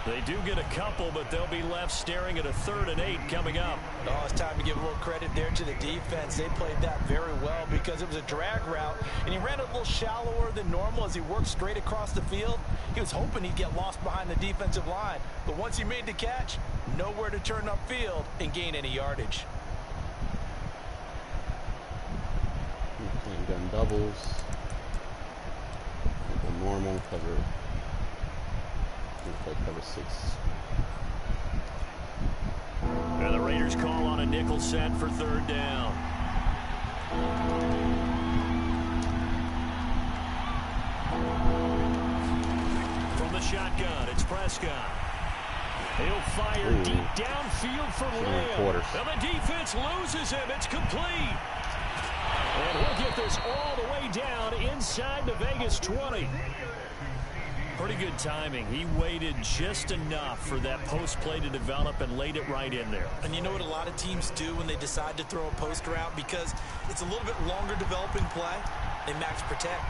[SPEAKER 2] They do get a couple, but they'll be left staring at a 3rd and 8 coming up.
[SPEAKER 3] Oh, it's time to give a little credit there to the defense. They played that very well because it was a drag route, and he ran a little shallower than normal as he worked straight across the field. He was hoping he'd get lost behind the defensive line, but once he made the catch, nowhere to turn upfield and gain any yardage.
[SPEAKER 1] Gun doubles. Normal cover. Play cover 6.
[SPEAKER 2] And the Raiders call on a nickel set for 3rd down. From the shotgun, it's Prescott. He'll fire deep downfield for Lamb. And the defense loses him. It's complete. And he'll get this all the way down inside the Vegas 20. Pretty good timing. He waited just enough for that post play to develop and laid it right in there.
[SPEAKER 3] And you know what a lot of teams do when they decide to throw a post route? Because it's a little bit longer developing play. They max protect.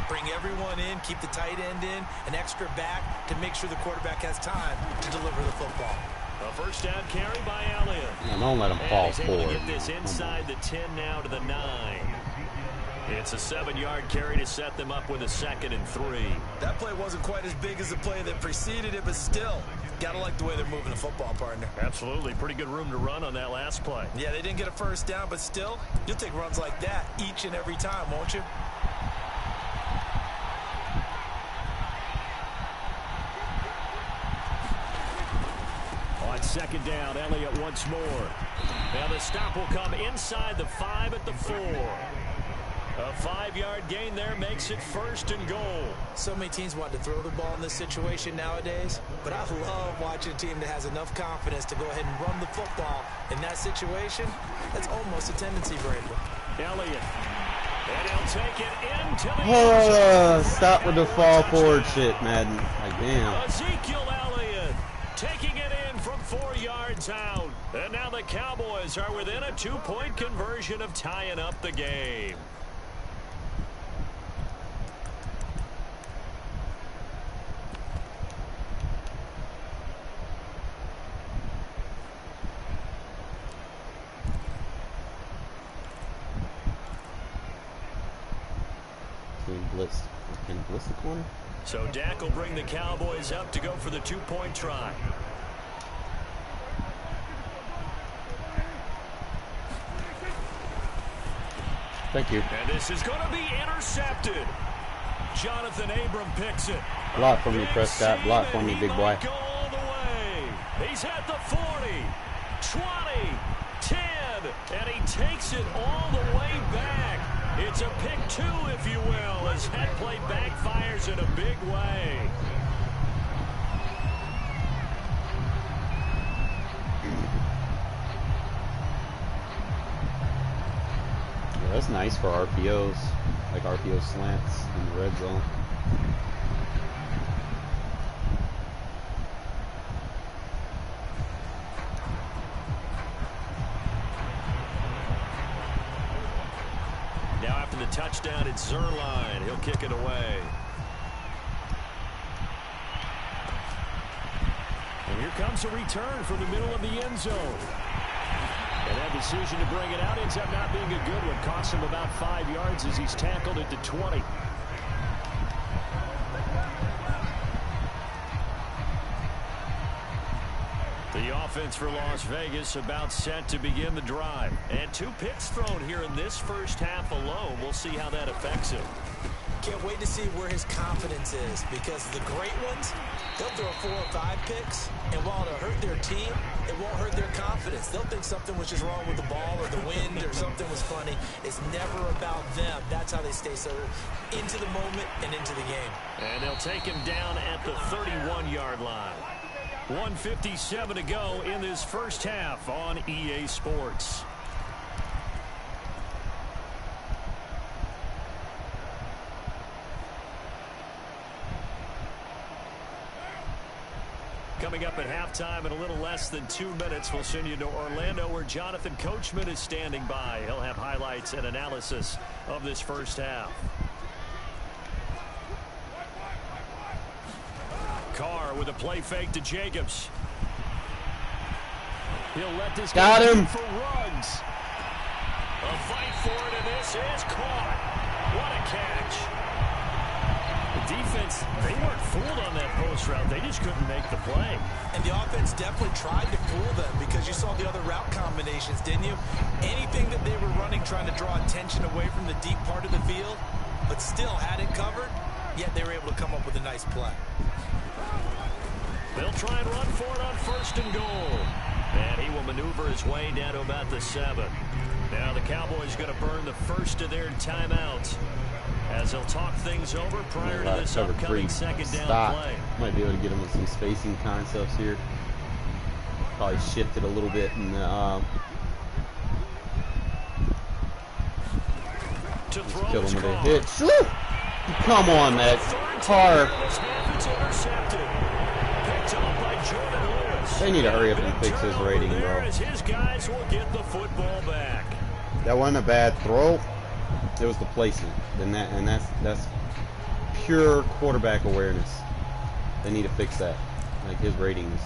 [SPEAKER 3] Bring everyone in, keep the tight end in, an extra back to make sure the quarterback has time to deliver the football.
[SPEAKER 2] A first down carry by Elliott.
[SPEAKER 1] Yeah, don't let him fall forward.
[SPEAKER 2] Get this inside the 10 now to the 9. It's a 7-yard carry to set them up with a 2nd and 3.
[SPEAKER 3] That play wasn't quite as big as the play that preceded it, but still, gotta like the way they're moving the football, partner.
[SPEAKER 2] Absolutely. Pretty good room to run on that last play.
[SPEAKER 3] Yeah, they didn't get a first down, but still, you'll take runs like that each and every time, won't you?
[SPEAKER 2] On 2nd down, Elliott once more. Now the stop will come inside the 5 at the 4. A 5-yard gain there makes it 1st and goal.
[SPEAKER 3] So many teams want to throw the ball in this situation nowadays, but I love watching a team that has enough confidence to go ahead and run the football. In that situation, that's almost a tendency breaker.
[SPEAKER 2] Elliott. And he'll take it into the end zone.
[SPEAKER 1] Stop with the fall forward shit, Madden. Like, damn.
[SPEAKER 2] Ezekiel Elliott taking it in from 4 yards out. And now the Cowboys are within a 2-point conversion of tying up the game.
[SPEAKER 1] Can he blitz the corner?
[SPEAKER 2] So Dak will bring the Cowboys up to go for the 2-point try.
[SPEAKER 1] Thank you.
[SPEAKER 2] And this is going to be intercepted. Jonathan Abram picks it.
[SPEAKER 1] Block for me, Prescott. Block for me, big boy.
[SPEAKER 2] Go all the way. He's at the 40, 20, 10, and he takes it all the way back. It's a pick 2, if you will, as that play backfires in a big way.
[SPEAKER 1] Yeah, that's nice for RPOs, like RPO slants in the red zone.
[SPEAKER 2] Now after the touchdown, it's Zerline. He'll kick it away. And here comes a return from the middle of the end zone. And That decision to bring it out ends up not being a good one. Costs him about 5 yards as he's tackled at the 20. The offense for Las Vegas about set to begin the drive. And 2 picks thrown here in this first half alone. We'll see how that affects him.
[SPEAKER 3] Can't wait to see where his confidence is, because the great ones, they'll throw 4 or 5 picks, and while it'll hurt their team, it won't hurt their confidence. They'll think something was just wrong with the ball or the wind or something was funny. It's never about them. That's how they stay so into the moment and into the game.
[SPEAKER 2] And they'll take him down at the 31-yard line. 1:57 to go in this first half on EA Sports. Coming up at halftime in a little less than 2 minutes, we'll send you to Orlando where Jonathan Coachman is standing by. He'll have highlights and analysis of this first half. Carr with a play fake to Jacobs. He'll let this
[SPEAKER 1] got him
[SPEAKER 2] for Ruggs. A fight for it, and this is caught. What a catch. The defense, they weren't fooled on that post route. They just couldn't make the play.
[SPEAKER 3] And the offense definitely tried to fool them, because you saw the other route combinations, didn't you? Anything that they were running trying to draw attention away from the deep part of the field, but still had it covered, yet they were able to come up with a nice play.
[SPEAKER 2] They'll try and run for it on 1st and goal. And he will maneuver his way down to about the 7. Now the Cowboys going to burn the first of their timeouts as they'll talk things over prior to this upcoming second down play.
[SPEAKER 1] Might be able to get him with some spacing concepts here. Probably shifted a little bit in the
[SPEAKER 2] to throw
[SPEAKER 1] kill him with a hitch. Woo! Come on, Matt. Carr. They need to hurry up and fix his rating, bro.
[SPEAKER 2] His guys will get the football back.
[SPEAKER 1] That wasn't a bad throw. It was the placement. That's pure quarterback awareness. They need to fix that. Like, his rating is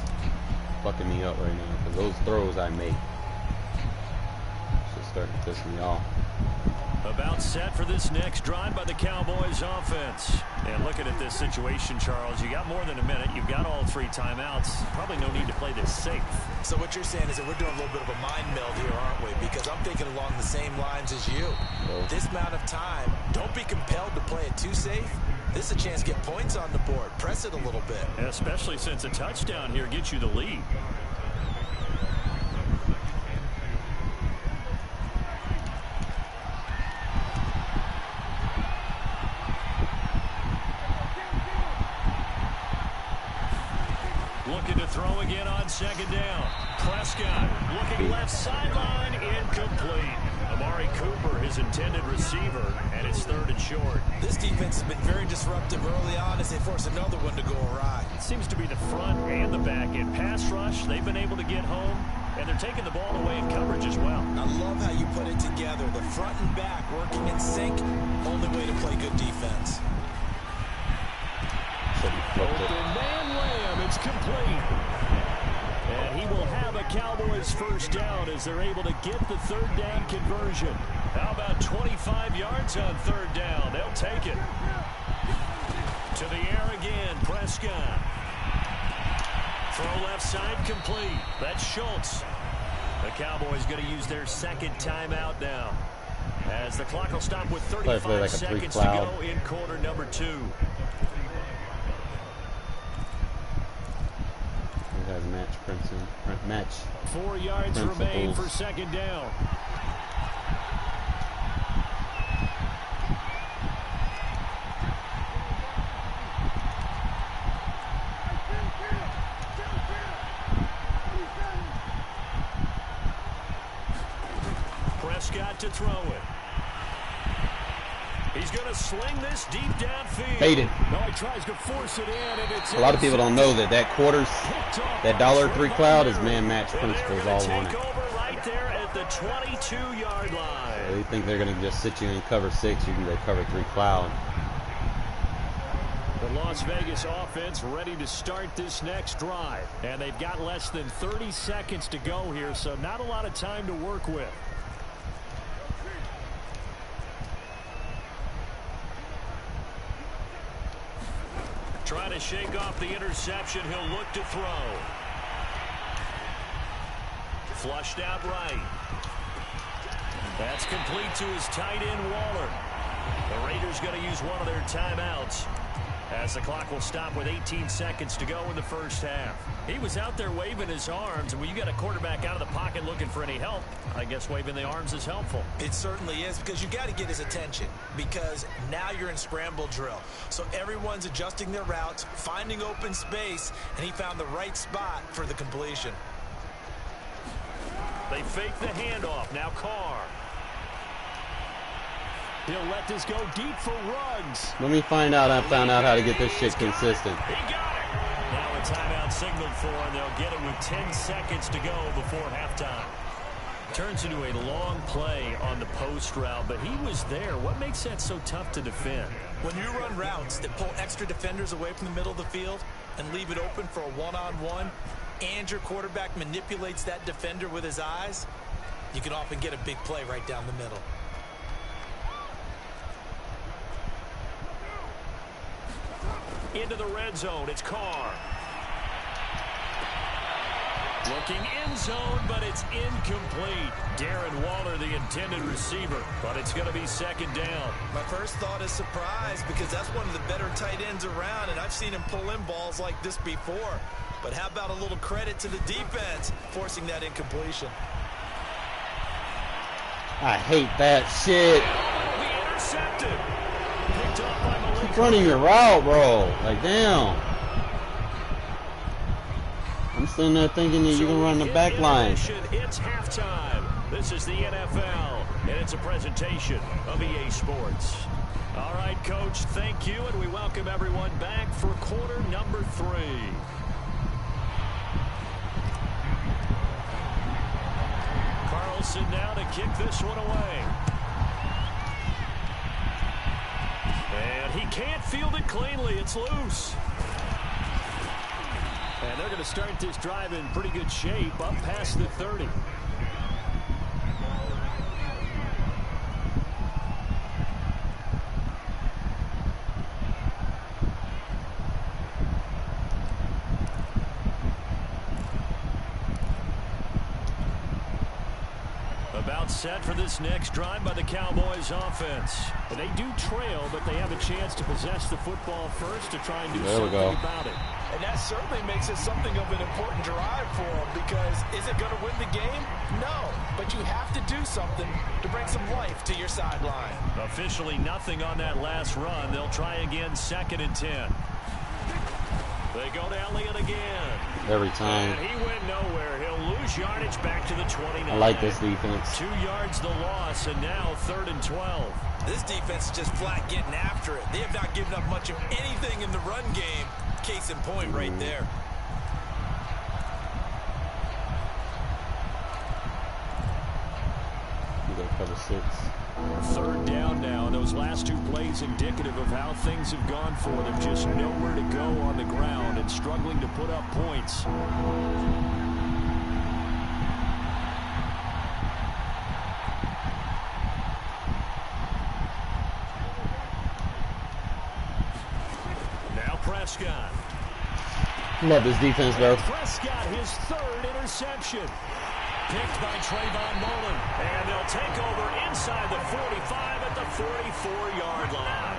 [SPEAKER 1] fucking me up right now, because those throws I make just starting to piss me off.
[SPEAKER 2] About set for this next drive by the Cowboys offense. And looking at this situation, Charles, you got more than a minute. You've got all 3 timeouts. Probably no need to play this safe. So what you're saying is that we're doing a little bit of a mind meld here, aren't we? Because I'm thinking along the same lines as you. This amount of time, don't be compelled to play it too safe. This is a chance to get points on the board. Press it a little bit. Especially since a touchdown here gets you the lead. Looking to throw again on 2nd down. Prescott looking left sideline, incomplete. Amari Cooper, his intended receiver, and it's 3rd and short. This defense has been very disruptive early on as they force another one to go awry. It seems to be the front and the back end. Pass rush, they've been able to get home, and they're taking the ball away in coverage as well. I love how you put it together. The front and back working in sync, only way to play good defense. Open man Lamb, it's complete. And he will have a Cowboys first down as they're able to get the 3rd down conversion. How about 25 yards on 3rd down? They'll take it. To the air again, Prescott. Throw left side complete. That's Schultz. The Cowboys going to use their 2nd timeout now, as the clock will stop with 35 seconds to go in quarter number 2.
[SPEAKER 1] Match
[SPEAKER 2] 4 yards remain for 2nd down. Prescott to throw it. He's going to sling this deep downfield.
[SPEAKER 1] Hated.
[SPEAKER 2] No, he tries to force it in, and it's
[SPEAKER 1] a lot of people don't know that quarters, that $3 cloud is man-match principles all on it.
[SPEAKER 2] Right there at the 22-yard line.
[SPEAKER 1] They think they're going to just sit you in cover 6. You can go cover 3 cloud.
[SPEAKER 2] Las Vegas offense ready to start this next drive. And they've got less than 30 seconds to go here, so not a lot of time to work with. Trying to shake off the interception. He'll look to throw. Flushed out right. That's complete to his tight end, Waller. The Raiders going to use one of their timeouts as the clock will stop with 18 seconds to go in the first half. He was out there waving his arms, and when you got a quarterback out of the pocket looking for any help, I guess waving the arms is helpful.
[SPEAKER 3] It certainly is, because you got to get his attention, because now you're in scramble drill. So everyone's adjusting their routes, finding open space, and he found the right spot for the completion.
[SPEAKER 2] They fake the handoff. Now Carr. He'll let this go deep for Ruggs.
[SPEAKER 1] Let me find out. I found out how to get this shit consistent.
[SPEAKER 2] He got it. Now a timeout signaled for, and they'll get it with 10 seconds to go before halftime. Turns into a long play on the post route, but he was there. What makes that so tough to defend?
[SPEAKER 3] When you run routes that pull extra defenders away from the middle of the field and leave it open for a one-on-one, and your quarterback manipulates that defender with his eyes, you can often get a big play right down the middle.
[SPEAKER 2] Into the red zone, it's Carr. Looking end zone, but it's incomplete. Darren Waller, the intended receiver, but it's going to be second down.
[SPEAKER 3] My first thought is surprise, because that's one of the better tight ends around, and I've seen him pull in balls like this before. But how about a little credit to the defense forcing that incompletion?
[SPEAKER 1] I hate that shit.
[SPEAKER 2] Oh, he intercepted. Picked up by Malik.
[SPEAKER 1] Keep running your route, bro. Like, damn. I'm sitting there thinking that you can run the back line.
[SPEAKER 2] It's halftime. This is the NFL, and it's a presentation of EA Sports. All right, Coach, thank you, and we welcome everyone back for quarter number 3. Carlson now to kick this one away. And he can't field it cleanly. It's loose. And they're going to start this drive in pretty good shape, up past the 30. About set for this next drive by the Cowboys offense. And they do trail, but they have a chance to possess the football first to try and do something about it.
[SPEAKER 3] And that certainly makes it something of an important drive for them, because is it going to win the game? No, but you have to do something to bring some life to your sideline.
[SPEAKER 2] Officially nothing on that last run. They'll try again, 2nd and 10. They go to Elliott again.
[SPEAKER 1] Every time.
[SPEAKER 2] And he went nowhere. He'll lose yardage back to the 29.
[SPEAKER 1] I like this defense.
[SPEAKER 2] 2 yards the loss, and now 3rd and 12.
[SPEAKER 3] This defense is just flat getting after it. They have not given up much of anything in the run game. Case in point right there.
[SPEAKER 1] You go cover 6.
[SPEAKER 2] 3rd down now. Those last 2 plays indicative of how things have gone for them. Just nowhere to go on the ground and struggling to put up points. Now Prescott.
[SPEAKER 1] Love this defense, bro.
[SPEAKER 2] Prescott, his 3rd interception. Picked by Trayvon Mullen. And they'll take over inside the 45 at the 44-yard line.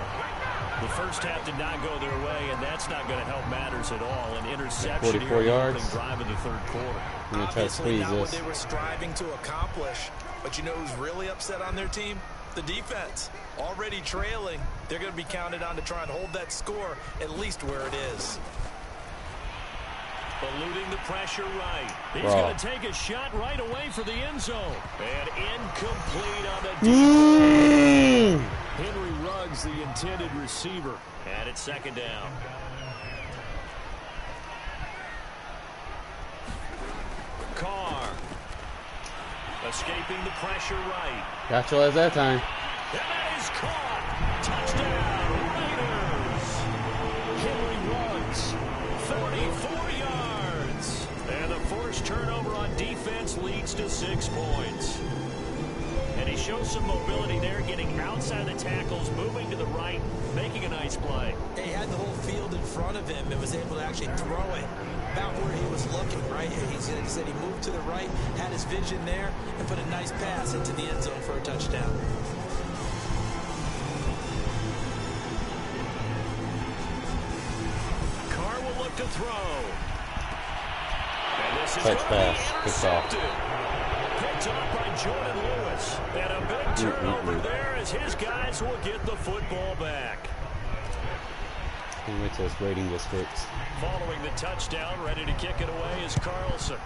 [SPEAKER 2] The first half did not go their way, and that's not going to help matters at all. An interception
[SPEAKER 1] 44
[SPEAKER 2] here,
[SPEAKER 1] yards.
[SPEAKER 2] Drive in the 3rd quarter.
[SPEAKER 1] I'm going to try to squeeze
[SPEAKER 3] not what
[SPEAKER 1] this.
[SPEAKER 3] they were striving to accomplish. But you know who's really upset on their team? The defense. Already trailing. They're going to be counted on to try and hold that score at least where it is.
[SPEAKER 2] Eluding the pressure right. He's going to take a shot right away for the end zone. And incomplete on the deep. Henry Ruggs, the intended receiver. And it's 2nd down. Carr. Escaping the pressure right.
[SPEAKER 1] Got you as that time.
[SPEAKER 2] And that is caught. Touchdown, Raiders. forced turnover on defense leads to 6 points. And he shows some mobility there, getting outside the tackles, moving to the right, making a nice play.
[SPEAKER 3] He had the whole field in front of him and was able to actually throw it about where he was looking, right? He said he moved to the right, had his vision there, and put a nice pass into the end zone for a touchdown.
[SPEAKER 2] Carr will look to throw. And this is
[SPEAKER 1] Touch
[SPEAKER 2] going
[SPEAKER 1] pass.
[SPEAKER 2] to be intercepted. Picked off by Jordan Lewis. And a big turnover there as his guys will get the football back.
[SPEAKER 1] He went to his grading districts.
[SPEAKER 2] Following the touchdown, ready to kick it away is Carlson.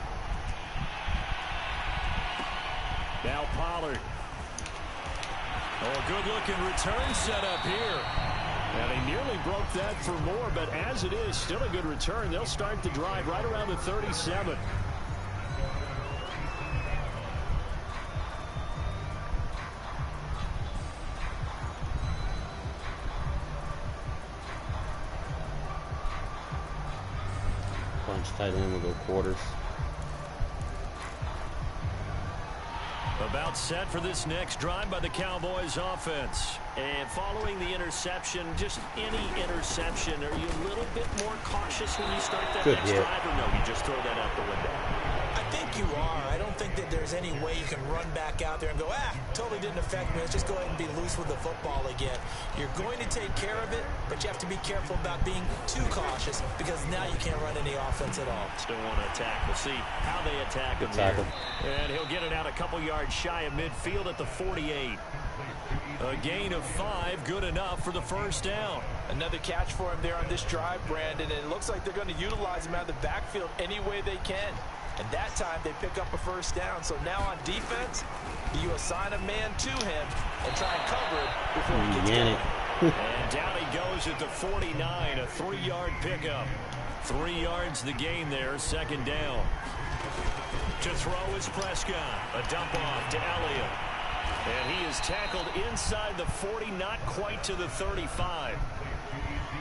[SPEAKER 2] Now Pollard. Oh, good-looking return set up here. And he nearly broke that for more, but as it is, still a good return. They'll start the drive right around the 37.
[SPEAKER 1] Punch tight end will go quarters.
[SPEAKER 2] About set for this next drive by the Cowboys offense. And following the interception, just any interception, are you a little bit more cautious when you start that next drive, or no, you just throw that out the window?
[SPEAKER 3] I think you are. I don't think that there's any way you can run back out there and go, totally didn't affect me. Let's just go ahead and be loose with the football again. You're going to take care of it, but you have to be careful about being too cautious because now you can't run any offense at all.
[SPEAKER 2] Still want to attack. We'll see how they attack him here. And he'll get it out a couple yards shy of midfield at the 48. A gain of 5, good enough for the first down.
[SPEAKER 3] Another catch for him there on this drive, Brandon, and it looks like they're going to utilize him out of the backfield any way they can. And that time they pick up a first down. So now on defense, you assign a man to him and try and cover it before he gets going.
[SPEAKER 2] And down he goes at the 49, a 3-yard pickup. 3 yards the gain there, second down. To throw is Prescott. A dump off to Elliott. And he is tackled inside the 40, not quite to the 35.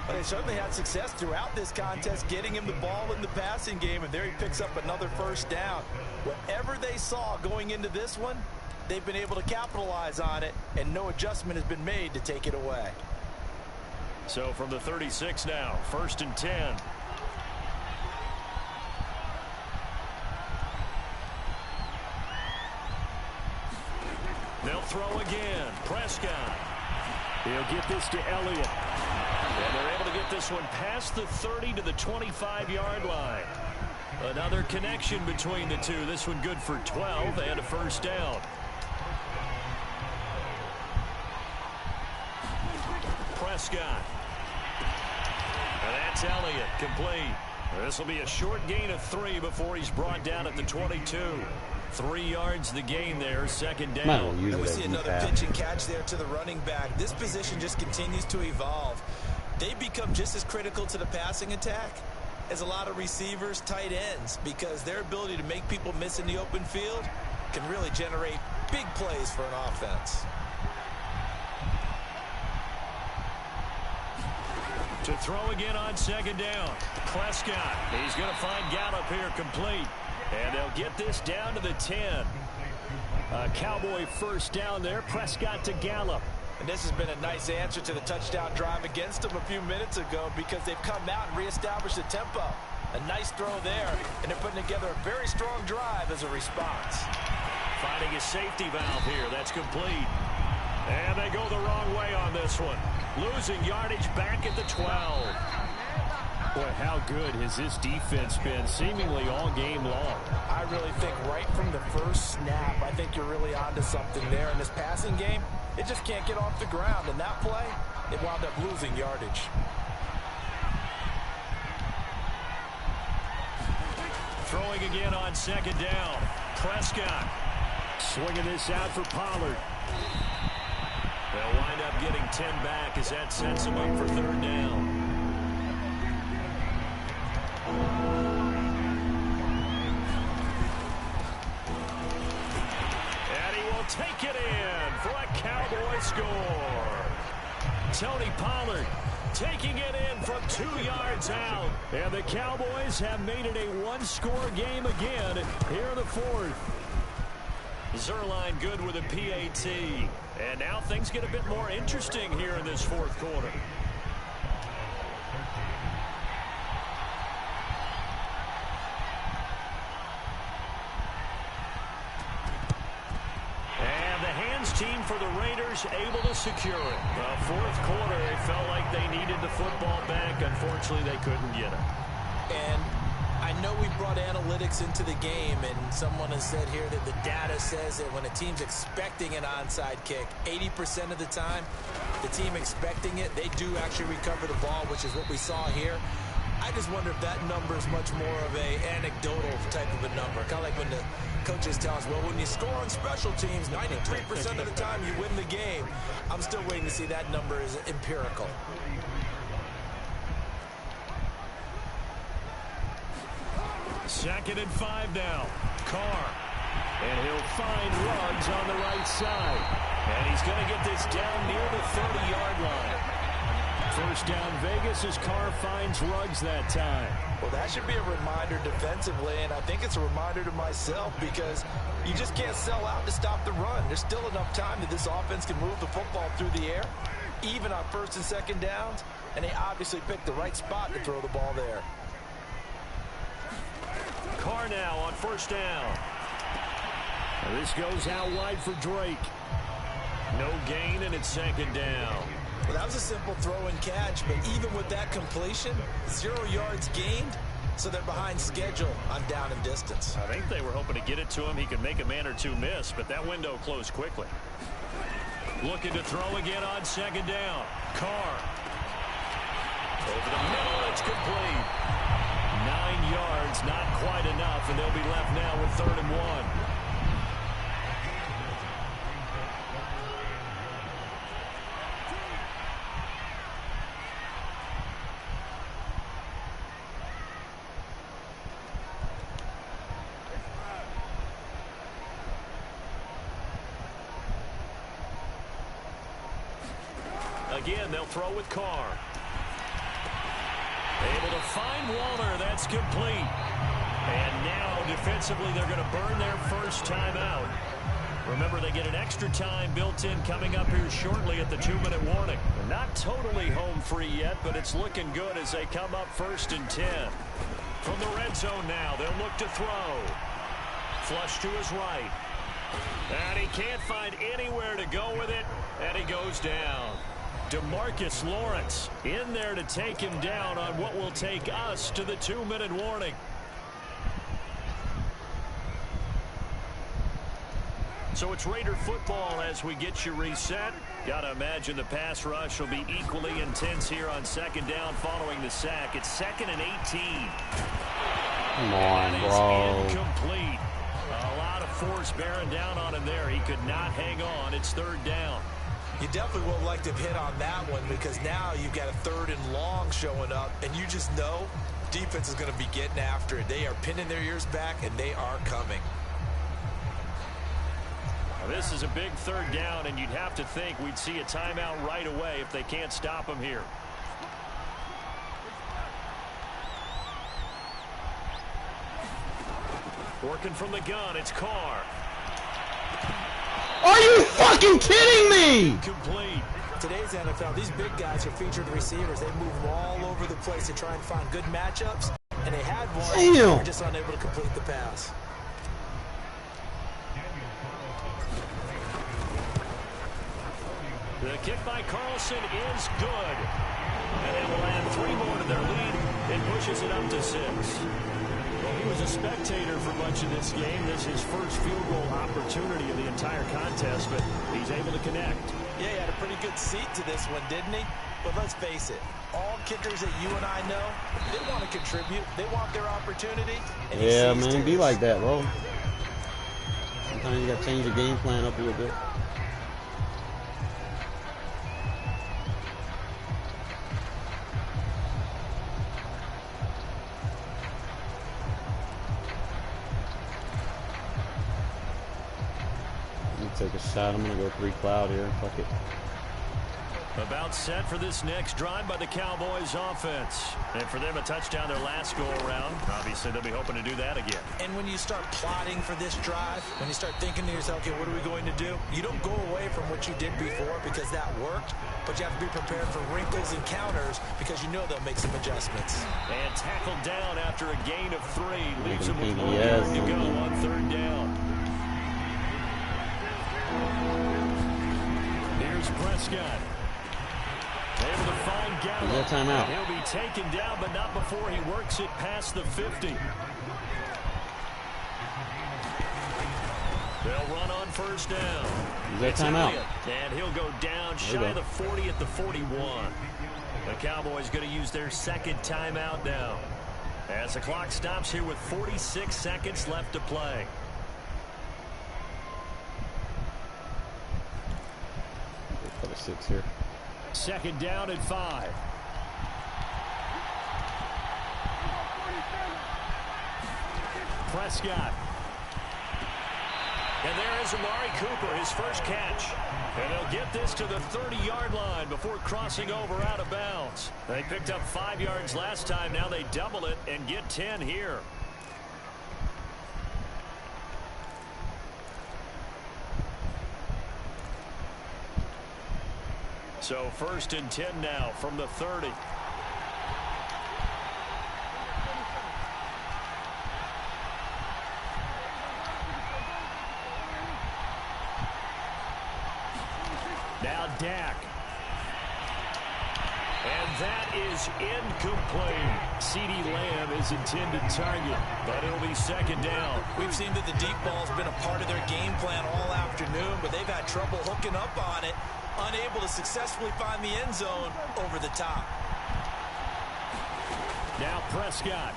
[SPEAKER 3] But they certainly had success throughout this contest, getting him the ball in the passing game, and there he picks up another first down. Whatever they saw going into this one, they've been able to capitalize on it, and no adjustment has been made to take it away.
[SPEAKER 2] So from the 36 now, 1st and 10. They'll throw again. Prescott. He'll get this to Elliott. And they're able to get this one past the 30 to the 25-yard line. Another connection between the two. This one good for 12 and a first down. Prescott. And that's Elliott, complete. This will be a short gain of 3 before he's brought down at the 22. 3 yards the gain there, second down.
[SPEAKER 3] And we see another pitch and catch there to the running back. This position just continues to evolve. They become just as critical to the passing attack as a lot of receivers, tight ends, because their ability to make people miss in the open field can really generate big plays for an offense.
[SPEAKER 2] To throw again on second down. Prescott. He's going to find Gallup here, complete. And they'll get this down to the 10. A Cowboy first down there. Prescott to Gallup.
[SPEAKER 3] And this has been a nice answer to the touchdown drive against them a few minutes ago because they've come out and reestablished the tempo. A nice throw there, and they're putting together a very strong drive as a response.
[SPEAKER 2] Finding a safety valve here. That's complete. And they go the wrong way on this one. Losing yardage back at the 12. Boy, how good has this defense been seemingly all game long?
[SPEAKER 3] I really think right from the first snap, I think you're really onto something there. In this passing game, it just can't get off the ground. And that play, it wound up losing yardage.
[SPEAKER 2] Throwing again on second down. Prescott swinging this out for Pollard. They'll wind up getting 10 back as that sets them up for third down. And he will take it in for a Cowboy score. Tony Pollard taking it in from 2 yards out. And the Cowboys have made it a one-score game again here in the fourth. Zerline good with a PAT. And now things get a bit more interesting here in this fourth quarter. Team for the Raiders able to secure it. Fourth quarter, they felt like they needed the football back. Unfortunately, they couldn't get it.
[SPEAKER 3] And I know we brought analytics into the game, and someone has said here that the data says that when a team's expecting an onside kick, 80% of the time, the team expecting it, they do actually recover the ball, which is what we saw here. I just wonder if that number is much more of a anecdotal type of a number. Kind of like when the coaches tell us, well, when you score on special teams, 93% of the time you win the game. I'm still waiting to see that number is empirical.
[SPEAKER 2] Second and 5 now. Carr. And he'll find Ruggs on the right side. And he's going to get this down near the 30-yard line. First down Vegas as Carr finds Ruggs that time.
[SPEAKER 3] Well, that should be a reminder defensively, and I think it's a reminder to myself because you just can't sell out to stop the run. There's still enough time that this offense can move the football through the air, even on first and second downs, and they obviously picked the right spot to throw the ball there.
[SPEAKER 2] Carr now on first down. And this goes out wide for Drake. No gain, and it's second down.
[SPEAKER 3] Well, that was a simple throw and catch, but even with that completion, 0 yards gained, so they're behind schedule on down and distance.
[SPEAKER 2] I think they were hoping to get it to him. He could make a man or two miss, but that window closed quickly. Looking to throw again on second down. Carr. Over the middle, it's complete. 9 yards, not quite enough, and they'll be left now with 3rd and 1. Again, they'll throw with Carr. Able to find Waller. That's complete. And now, defensively, they're going to burn their first timeout. Remember, they get an extra time built in coming up here shortly at the 2-minute warning. They're not totally home free yet, but it's looking good as they come up 1st and 10. From the red zone now, they'll look to throw. Flush to his right. And he can't find anywhere to go with it, and he goes down. DeMarcus Lawrence in there to take him down on what will take us to the 2-minute warning. So it's Raider football as we get you reset. Got to imagine the pass rush will be equally intense here on second down following the sack. It's 2nd and 18.
[SPEAKER 1] Come on, bro.
[SPEAKER 2] Incomplete. A lot of force bearing down on him there. He could not hang on. It's 3rd down.
[SPEAKER 3] You definitely would like to hit on that one because now you've got a 3rd and long showing up, and you just know defense is going to be getting after it. They are pinning their ears back, and they are coming.
[SPEAKER 2] Now, this is a big 3rd down, and you'd have to think we'd see a timeout right away if they can't stop them here. Working from the gun, it's Carr.
[SPEAKER 1] Are you fucking kidding me?
[SPEAKER 2] Complete.
[SPEAKER 3] Today's NFL, these big guys are featured receivers. They move all over the place to try and find good matchups, and they had one. They're just unable to complete the pass.
[SPEAKER 2] The kick by Carlson is good. And they will add 3 more to their lead. It pushes it up to 6. Well, he was a spectator for much of this game. This is his first field goal opportunity of the entire contest, but he's able to connect.
[SPEAKER 3] Yeah, he had a pretty good seat to this one, didn't he? But let's face it, all kickers that you and I know, they want to contribute. They want their opportunity. And
[SPEAKER 1] yeah, man, be like that, bro. Sometimes you got to change your game plan up a little bit. Take a shot. I'm gonna go 3 cloud here. Fuck it.
[SPEAKER 2] About set for this next drive by the Cowboys offense. And for them, a touchdown their last go-around. Obviously, they'll be hoping to do that again.
[SPEAKER 3] And when you start plotting for this drive, when you start thinking to yourself, okay, what are we going to do? You don't go away from what you did before because that worked, but you have to be prepared for wrinkles and counters because you know they'll make some adjustments.
[SPEAKER 2] And tackled down after a gain of 3. Leaves him with 1 yard to go on 3rd down. Here's Prescott. Able to find Gallup.
[SPEAKER 1] Timeout.
[SPEAKER 2] He'll be taken down, but not before he works it past the 50. They'll run on 1st down.
[SPEAKER 1] Is that timeout?
[SPEAKER 2] And he'll go down shy of the 40 at the 41. The Cowboys going to use their 2nd timeout now, as the clock stops here with 46 seconds left to play.
[SPEAKER 1] Put a 6 here.
[SPEAKER 2] 2nd down and 5. Prescott. And there is Amari Cooper, his first catch. And they'll get this to the 30-yard line before crossing over out of bounds. They picked up 5 yards last time. Now they double it and get 10 here. So 1st and 10 now from the 30. Now Dak. And that is incomplete. CeeDee Lamb is intended target, but it'll be 2nd down.
[SPEAKER 3] We've seen that the deep ball's been a part of their game plan all afternoon, but they've had trouble hooking up on it. Unable to successfully find the end zone over the top.
[SPEAKER 2] Now Prescott.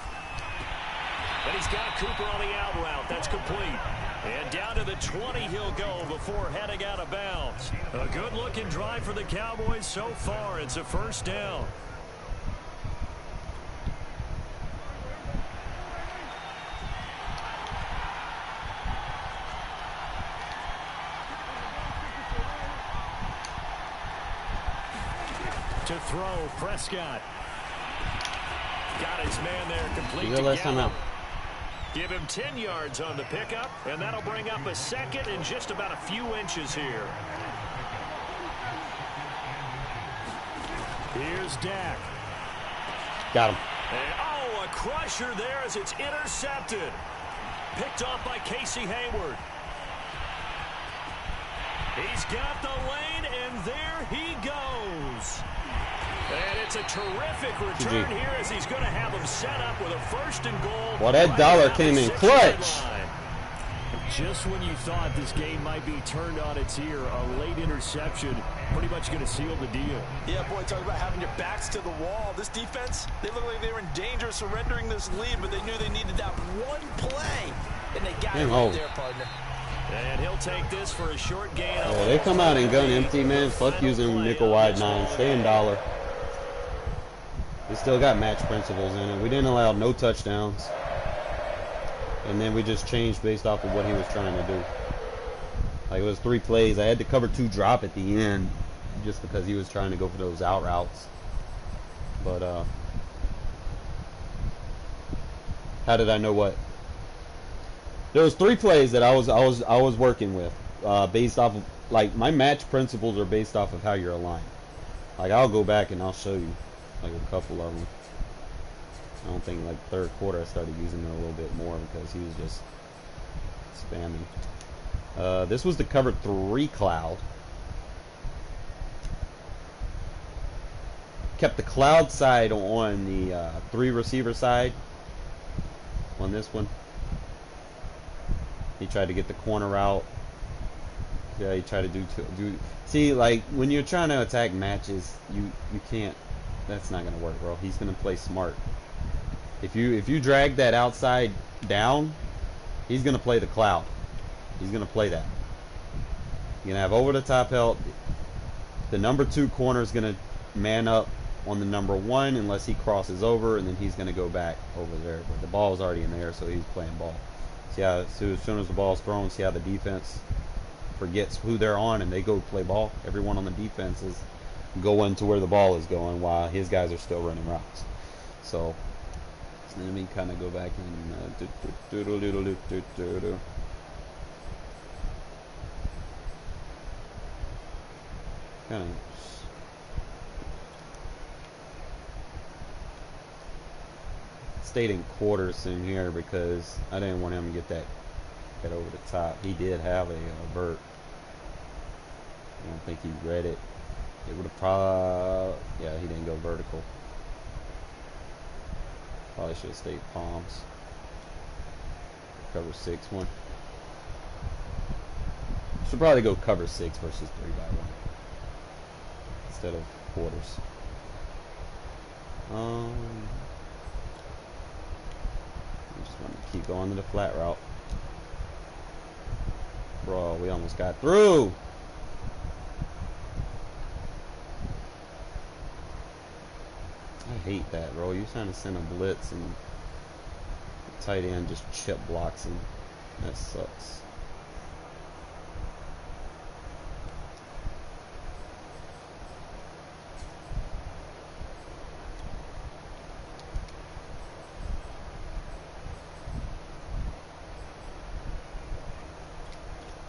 [SPEAKER 2] And he's got Cooper on the out route. That's complete. And down to the 20 he'll go before heading out of bounds. A good-looking drive for the Cowboys so far. It's a 1st down. To throw, Prescott. Got his man there, complete to Gallup. Give him 10 yards on the pickup, and that'll bring up a 2nd and just about a few inches here. Here's Dak.
[SPEAKER 1] Got him.
[SPEAKER 2] And, oh, a crusher there as it's intercepted. Picked off by Casey Hayward. He's got the lane, and there he goes. And it's a terrific return here as he's going to have him set up with a 1st and goal.
[SPEAKER 1] Well, that dollar came in clutch.
[SPEAKER 2] Just when you thought this game might be turned on its ear, a late interception pretty much going to seal the deal.
[SPEAKER 3] Yeah, boy, talk about having your backs to the wall. This defense, they look like they were in danger of surrendering this lead, but they knew they needed that one play, and they got it right there, partner.
[SPEAKER 2] And he'll take this for a short gain.
[SPEAKER 1] Yeah, they come out and gun empty, man. Fuck using nickel wide 9. Stay in dollar. We still got match principles in it. We didn't allow no touchdowns. And then we just changed based off of what he was trying to do. Like, it was 3 plays. I had to cover 2 drop at the end just because he was trying to go for those out routes. But, how did I know what? There was 3 plays that I was working with, based off of, like, my match principles are based off of how you're aligned. Like, I'll go back and I'll show you, like, a couple of them. I don't think, like, 3rd quarter I started using it a little bit more because he was just spamming. This was the cover 3 cloud. Kept the cloud side on the 3 receiver side on this one. He tried to get the corner out. Yeah, he tried to do. See, like, when you're trying to attack matches, you can't. That's not gonna work, bro. He's gonna play smart. If you drag that outside down, he's gonna play the cloud. He's gonna play that. You're gonna have over the top help. The number 2 corner is gonna man up on the number 1 unless he crosses over, and then he's gonna go back over there. But the ball is already in there, so he's playing ball. See how as soon as the ball's thrown, see how the defense forgets who they're on and they go play ball. Everyone on the defense is going to where the ball is going while his guys are still running routes. So let me kind of go back and kind of stayed in quarters in here because I didn't want him to get that over the top. He did have a vert. I don't think he read it. It would have probably, yeah, he didn't go vertical. Probably should have stayed palms. Cover 6 one. Should probably go cover 6 versus 3x1 instead of quarters. I just want to keep going to the flat route. Bro, we almost got through. I hate that, bro. You're trying to send a blitz and the tight end just chip blocks him. That sucks.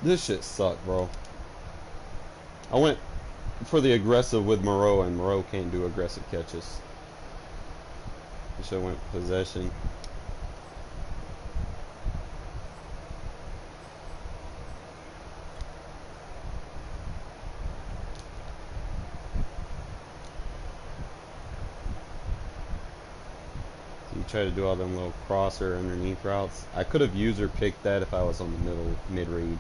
[SPEAKER 1] This shit sucked, bro. I went for the aggressive with Moreau, and Moreau can't do aggressive catches. I should have went possession. So you try to do all them little crosser underneath routes. I could have user picked that if I was on the mid read.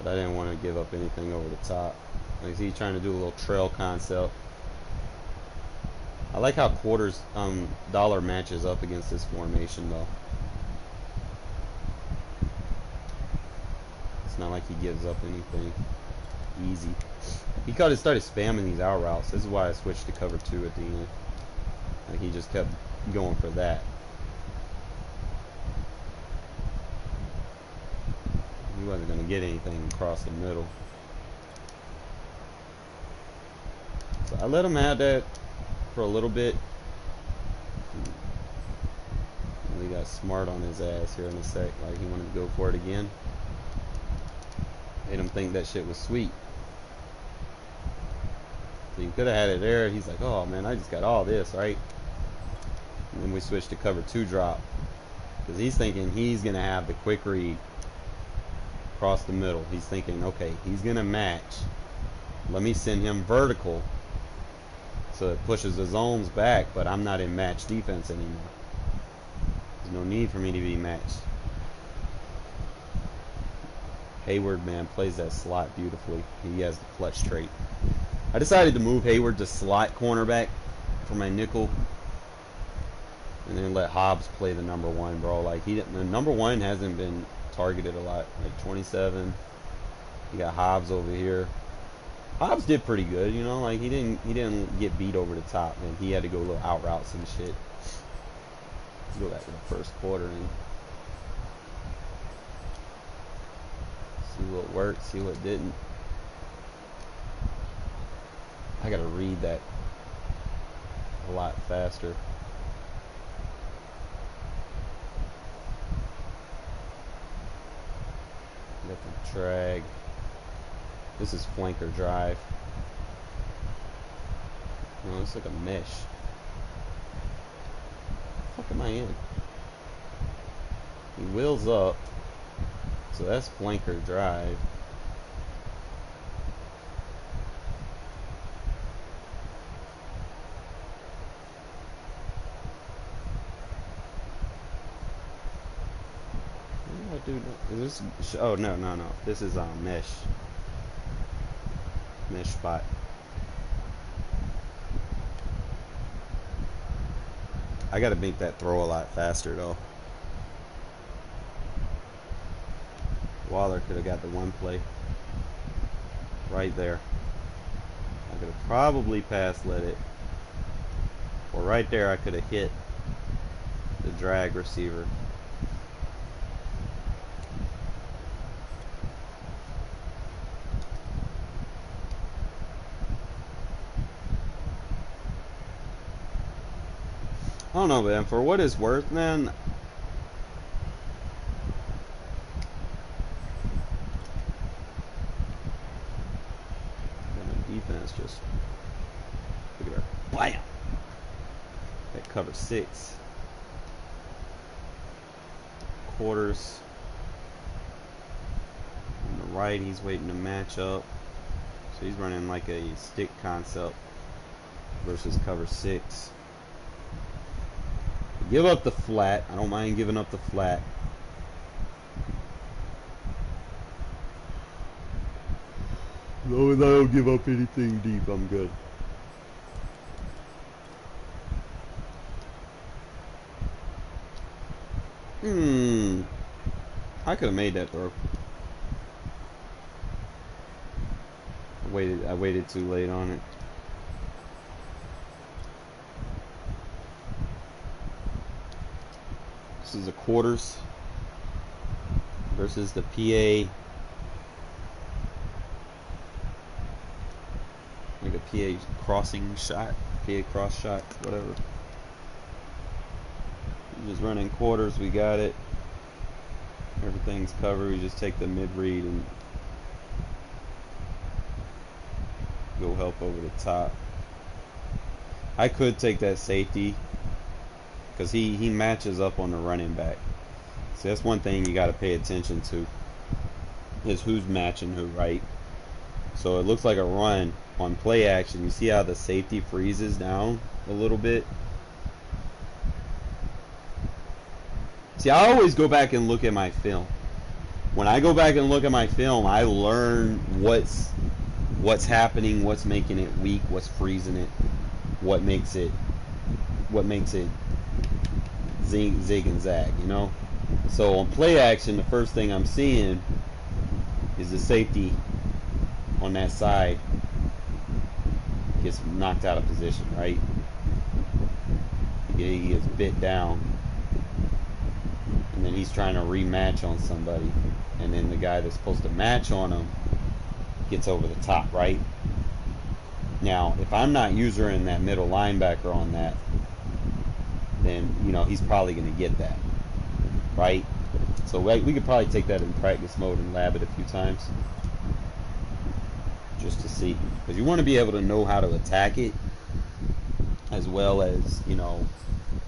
[SPEAKER 1] But I didn't want to give up anything over the top. Like, he's trying to do a little trail concept. I like how quarters dollar matches up against this formation though. It's not like he gives up anything easy. He started spamming these out routes. This is why I switched to cover 2 at the end. Like, he just kept going for that. He wasn't going to get anything across the middle. So I let him have that for a little bit. And he got smart on his ass here in a sec. Like, he wanted to go for it again. Made him think that shit was sweet. So you could have had it there. He's like, oh man, I just got all this, right? And then we switched to cover 2 drop. Because he's thinking he's going to have the quick read across the middle. He's thinking, okay, he's going to match. Let me send him vertical so it pushes the zones back, but I'm not in match defense anymore. There's no need for me to be matched. Hayward, man, plays that slot beautifully. He has the clutch trait. I decided to move Hayward to slot cornerback for my nickel, and then let Hobbs play the number 1, bro. Like, the number 1 hasn't been targeted a lot. Like 27. You got Hobbs over here. Hobbs did pretty good, you know. Like, he didn't get beat over the top, and he had to go little out routes and shit. Let's go back to the first quarter and see what worked, see what didn't. I gotta read that a lot faster. Got the drag. This is flanker drive. No, it's like a mesh. What the fuck am I in? He wheels up. So that's flanker drive. What do I do? Is this? Oh no. This is mesh. Mesh spot. I gotta make that throw a lot faster though. Waller could have got the 1 play right there. I could have probably pass let it, or right there I could have hit the drag receiver. don't know, man. For what it's worth, man. Defense just look at her. Blam! That cover 6. Quarters. On the right, he's waiting to match up. So he's running like a stick concept versus cover 6. Give up the flat. I don't mind giving up the flat. As long as I don't give up anything deep, I'm good. I could have made that throw. I waited too late on it. This is the quarters versus the PA. Like a PA crossing shot, PA cross shot, whatever. We're just running quarters, we got it. Everything's covered, we just take the mid-read and go help over the top. I could take that safety because he matches up on the running back. So that's one thing you got to pay attention to, is who's matching who, right? So it looks like a run on play action. You see how the safety freezes down a little bit? See, I always go back and look at my film. When I go back and look at my film, I learn what's happening, what's making it weak, what's freezing it, what makes it zig and zag, you know? So on play action, the first thing I'm seeing is the safety on that side gets knocked out of position, right? He gets bit down, and then he's trying to rematch on somebody, and then the guy that's supposed to match on him gets over the top, right? Now, if I'm not using that middle linebacker on that, then, you know, he's probably going to get that, right? So we could probably take that in practice mode and lab it a few times just to see, because you want to be able to know how to attack it, as well as, you know,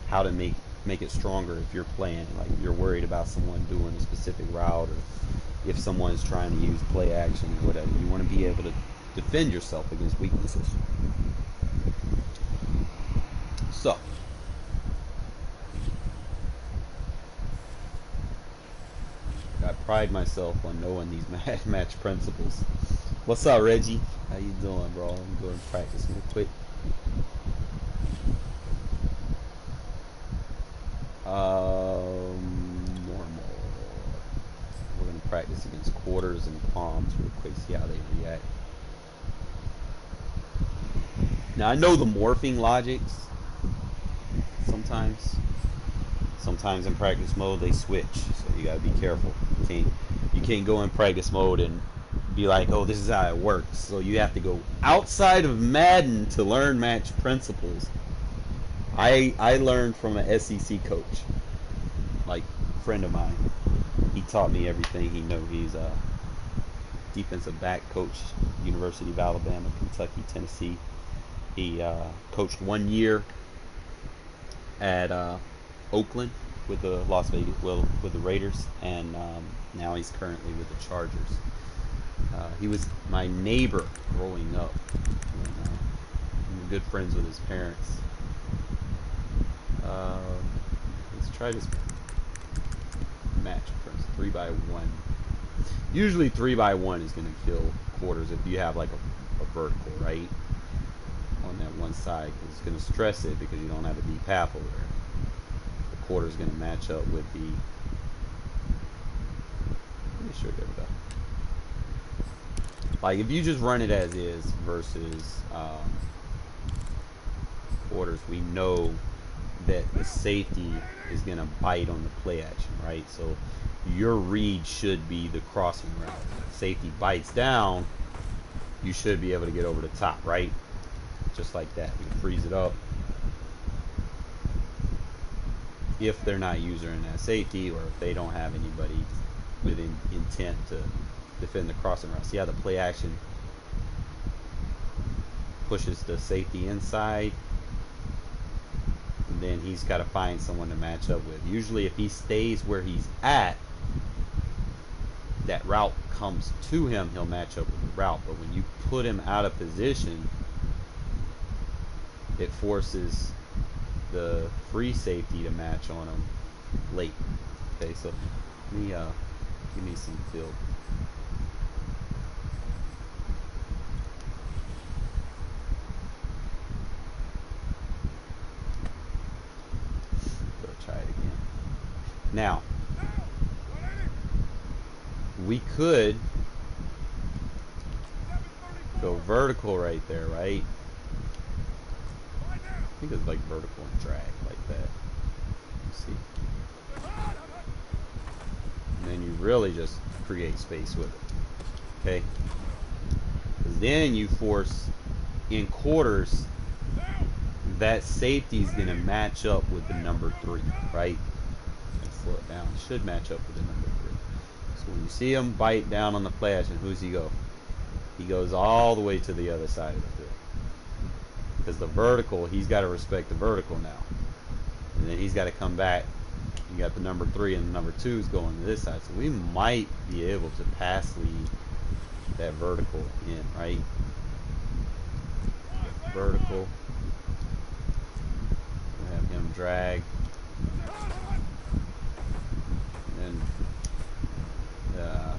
[SPEAKER 1] how to make it stronger if you're playing, like if you're worried about someone doing a specific route, or if someone's trying to use play action or whatever. You want to be able to defend yourself against weaknesses. So I pride myself on knowing these match principles. What's up, Reggie? How you doing, bro? I'm going to practice real quick. Normal. We're going to practice against quarters and palms real quick, see how they react. Now, I know the morphing logics sometimes. Sometimes in practice mode they switch, so you got to be careful. You can't go in practice mode and be like, oh, this is how it works. So you have to go outside of Madden to learn match principles. I learned from an SEC coach, like a friend of mine. He taught me everything he knows. He's a defensive back coach, University of Alabama, Kentucky, Tennessee. He coached 1 year at Oakland with the Las Vegas, with the Raiders, and now he's currently with the Chargers. He was my neighbor growing up. And, I'm good friends with his parents. Let's try this match first. 3x1. Usually 3x1 is going to kill quarters if you have like a vertical, right? On that one side, because it's going to stress it because you don't have a deep half over there. The quarter is going to match up with the. Let me show you that. Like if you just run it as is versus quarters, we know that the safety is going to bite on the play action, right? So your read should be the crossing route. If safety bites down, you should be able to get over the top, right? Just like that. We can freeze it up. if they're not using that safety, or if they don't have anybody with intent to defend the crossing route. See how the play action pushes the safety inside, and then he's got to find someone to match up with. Usually if he stays where he's at, that route comes to him, he'll match up with the route. But when you put him out of position, it forces the free safety to match on him late. Okay, so let me give me some field. Go try it again. Now, we could go vertical right there, right? I think it's like vertical and drag like that. Let's see. And then you really just create space with it. Okay? Because then you force in quarters, that safety is going to match up with the number 3, right? Let's slow it down. It should match up with the number 3. So when you see him bite down on the play action, who's he go? He goes all the way to the other side of the field. Because the vertical, he's got to respect the vertical now. And then he's got to come back. You got the number 3 and the number 2 is going to this side. So we might be able to pass lead that vertical in, right? Vertical. We'll have him drag. And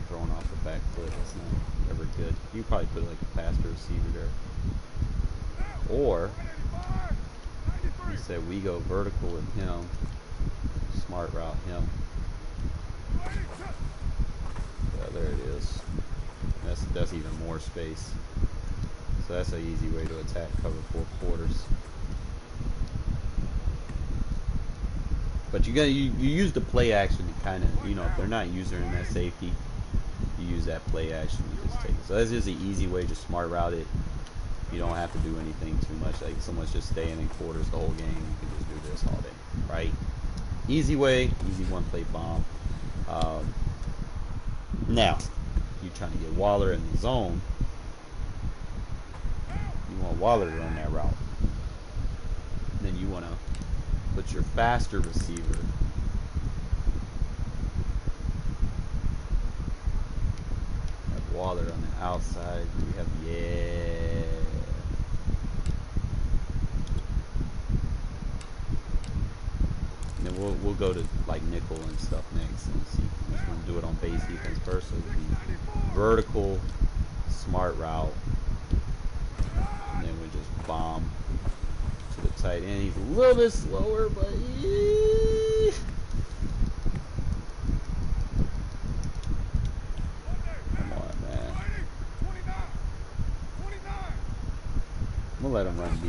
[SPEAKER 1] throwing off the back foot. That's not ever good. You probably put like a faster receiver there. Or, you say we go vertical with him, smart route him. Yeah, there it is. That's even more space. So that's an easy way to attack cover 4 quarters. But you use the play action to kind of, you know, if they're not using that safety, you use that play action. You just take it. So that's just an easy way to smart route it. You don't have to do anything too much. Like someone's just staying in quarters the whole game. You can just do this all day, right? Easy way, easy one-play bomb. Now, you're trying to get Waller in the zone. You want Waller to run that route. Then you want to put your faster receiver have Waller on the outside. We have and then we'll go to like nickel and stuff next and see. I'm just gonna do it on base defense first. So it'll be vertical, smart route, and then we just bomb to the tight end. He's a little bit slower, but come on, man. I'm gonna let him run B.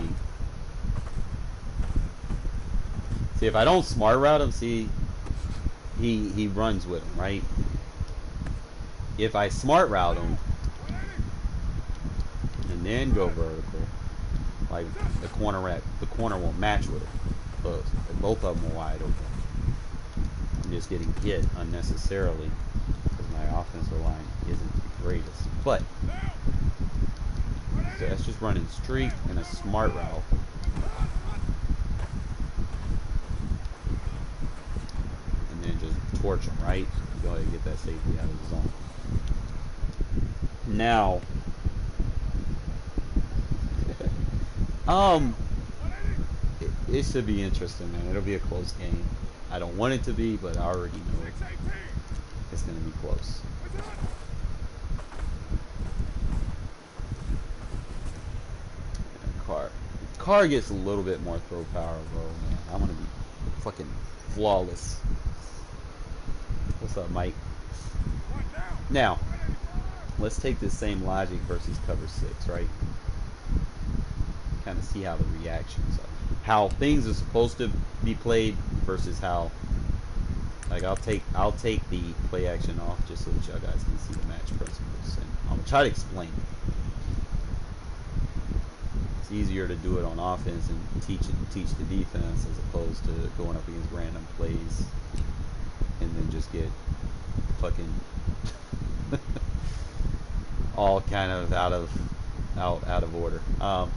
[SPEAKER 1] See, if I don't smart route him, see, he runs with him, right? If I smart route him and then go vertical, like the corner won't match with it. But both of them are wide open. I'm just getting hit unnecessarily because my offensive line isn't the greatest. But so that's just running streak and a smart route. Torch him, right? Go ahead and get that safety out of the zone. Now, it should be interesting, man. It'll be a close game. I don't want it to be, but I already know it's going to be close. Carr gets a little bit more throw power, bro, man. I'm going to be fucking flawless. What's up, Mike? Now, let's take this same logic versus cover 6, right? Kind of see how the reactions are. How things are supposed to be played versus how, like, I'll take the play action off just so that y'all guys can see the match principles. And I'm going to try to explain it. It's easier to do it on offense and teach the defense as opposed to going up against random plays and then just get fucking all kind of out of order. Let's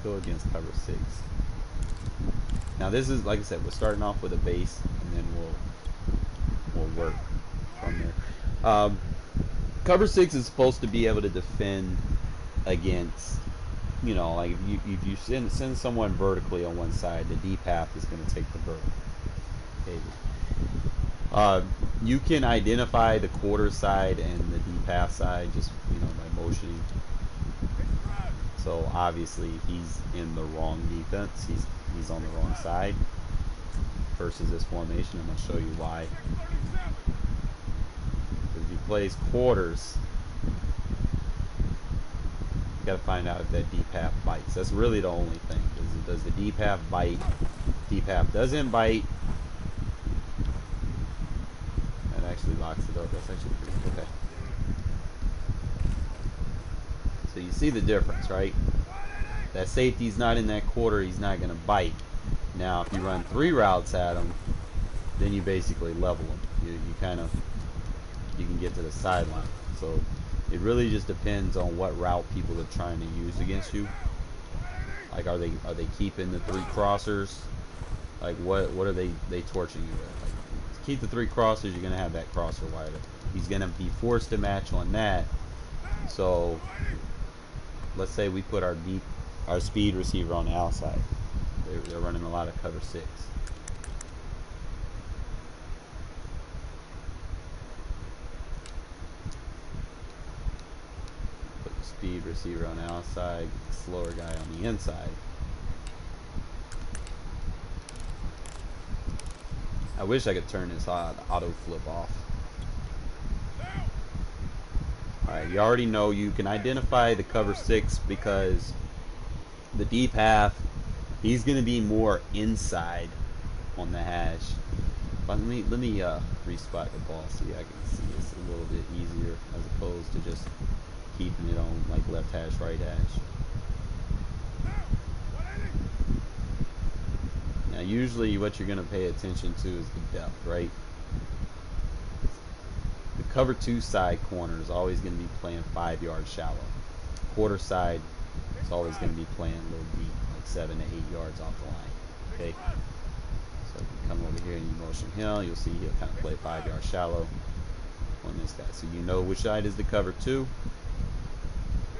[SPEAKER 1] go against cover 6. Now this is, like I said, we're starting off with a base and then we'll work from there. Cover 6 is supposed to be able to defend against, you know, like if you send someone vertically on one side, the D path is going to take the vertical. Okay. You can identify the quarter side and the D path side just, you know, by motioning. So obviously he's in the wrong defense. He's on the wrong side versus this formation. I'm going to show you why. If he plays quarters, you got to find out if that D path bites. That's really the only thing. Does the D path bite? D path doesn't bite. That actually locks it up. That's actually pretty okay. So you see the difference, right? That safety's not in that quarter. He's not going to bite. Now, if you run 3 routes at him, then you basically level him. You can get to the sideline. So it really just depends on what route people are trying to use against you. Like, are they keeping the 3 crossers? Like, what are they torching you with? Like, to keep the 3 crossers, you're gonna have that crosser wider. He's gonna be forced to match on that. So let's say we put our speed receiver on the outside. They're running a lot of cover 6. Put the speed receiver on the outside, slower guy on the inside. I wish I could turn this auto flip off. Alright, you already know you can identify the cover 6 because the D path, he's going to be more inside on the hash. But let me respot the ball so I can see this a little bit easier as opposed to just keeping it on like left hash, right hash. Now usually what you're going to pay attention to is the depth, right? The cover 2 side corner is always going to be playing 5 yards shallow. Quarter side is always going to be playing a little deep, like 7 to 8 yards off the line. Okay? So if you come over here and you motion him, you'll see he'll kind of play 5 yards shallow on this guy. So you know which side is the cover 2,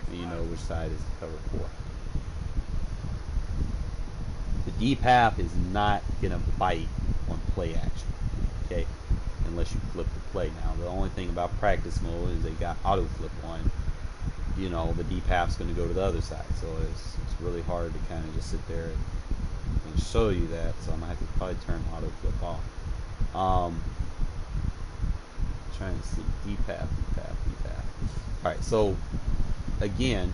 [SPEAKER 1] and you know which side is the cover 4. The D path is not going to bite on play action, okay, unless you flip the play. Now, the only thing about practice mode is they got auto flip on. You know, the D path's going to go to the other side, so it's really hard to kind of just sit there and show you that. So I'm going to have to probably turn auto flip off. Trying to see D path. Alright, so again,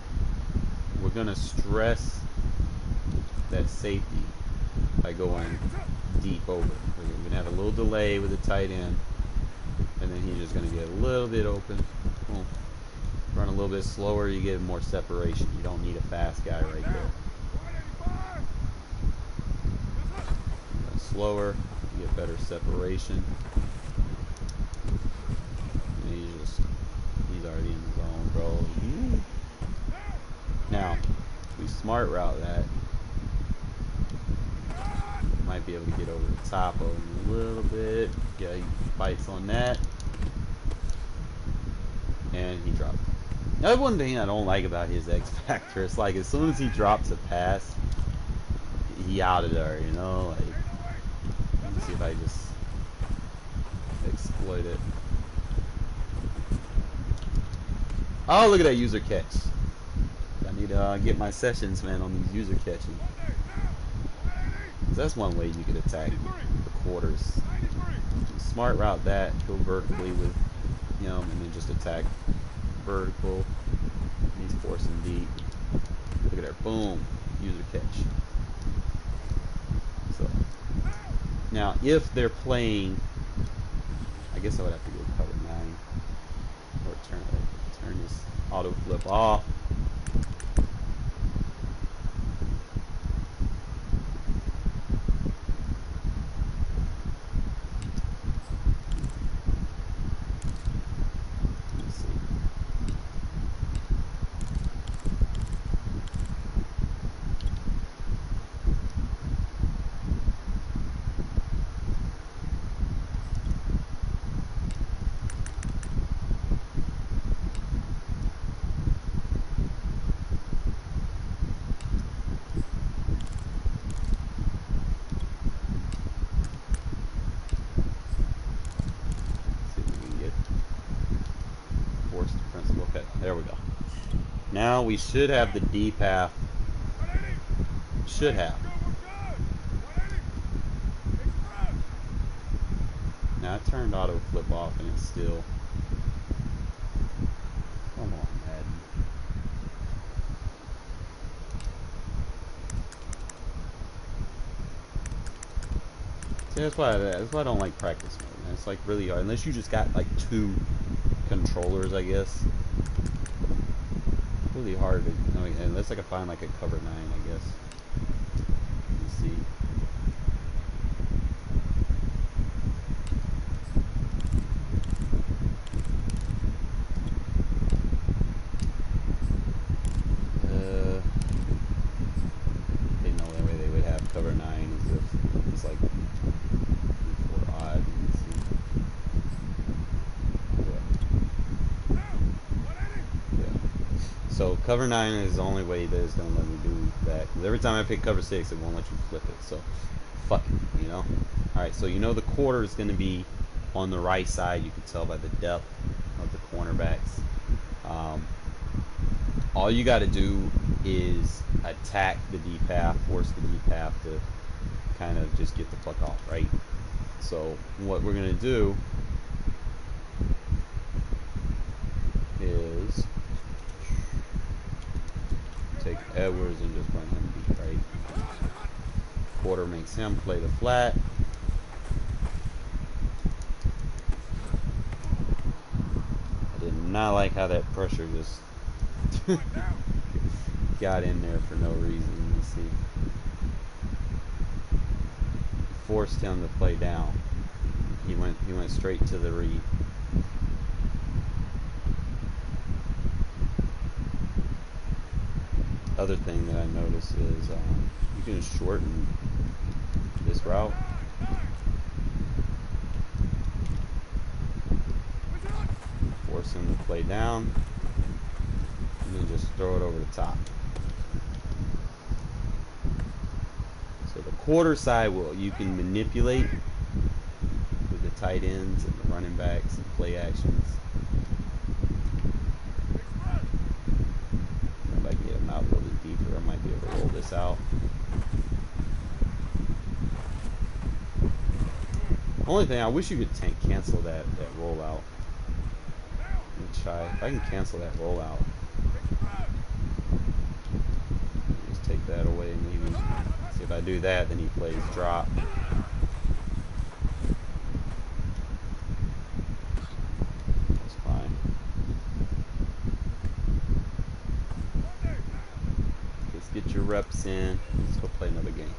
[SPEAKER 1] we're going to stress that safety by going deep over. We're going to have a little delay with the tight end, and then he's just going to get a little bit open. Boom. Run a little bit slower, you get more separation. You don't need a fast guy right there. Slower, you get better separation. And he's already in the zone, bro. Now, if we smart route that, might be able to get over the top of him a little bit. Yeah, he bites on that. And he dropped. Now, one thing I don't like about his X Factor, it's like as soon as he drops a pass, he out of there, you know? Like, let me see if I just exploit it. Oh, look at that user catch. I need to get my sessions, man, on these user catching. That's one way you could attack the quarters. Smart route that, go vertically with him, and then just attack vertical. He's forcing deep. Look at that, boom, user catch. So now, if they're playing, I guess I would have to go cover 9 or turn this auto flip off. we go. Now we should have the deep half. Should have. Now I turned auto flip off and it's still. Come on, Madden. See, that's why I don't like practice mode, man. It's like really hard unless you just got like 2 controllers, I guess. Really hard to, I mean, unless I can find like a cover 9, I guess. Let's see. They know that way they would have cover 9 as if it's like 4 odd. Let's see. So cover 9 is the only way that it's gonna let me do that. Because every time I pick cover 6, it won't let you flip it. So fuck it, you know. All right, so you know the quarter is gonna be on the right side. You can tell by the depth of the cornerbacks. All you got to do is attack the deep half, force the deep half to kind of just get the fuck off, right? So what we're gonna do is take Edwards and just run him deep, right? Quarter makes him play the flat. I did not like how that pressure just got in there for no reason. Let's see. Forced him to play down. He went straight to the read. Other thing that I noticed is you can shorten this route. Force him to play down. And then just throw it over the top. So the quarter side you can manipulate with the tight ends and the running backs and play actions. If I can get them out a little bit deeper, I might be able to roll this out. Only thing, I wish you could cancel that rollout. Let me try. If I can cancel that rollout. Just take that away maybe. See if I do that, then he plays drop. That's fine. Just get your reps in. Let's go play another game.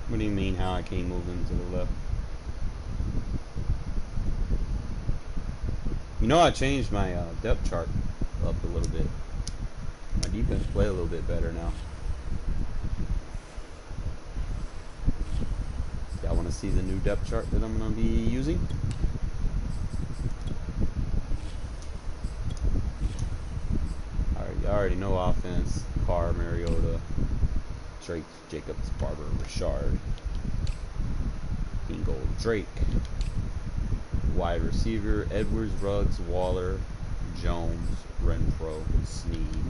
[SPEAKER 1] What do you mean how I can't move him to the left? You know I changed my depth chart up a little bit. My defense play a little bit better now. Y'all want to see the new depth chart that I'm going to be using? Alright, you already know offense. Carr, Mariota, Drake, Jacobs, Barber, Richard, Ingold, Drake. Wide receiver, Edwards, Ruggs, Waller, Jones, Renfro, Snead.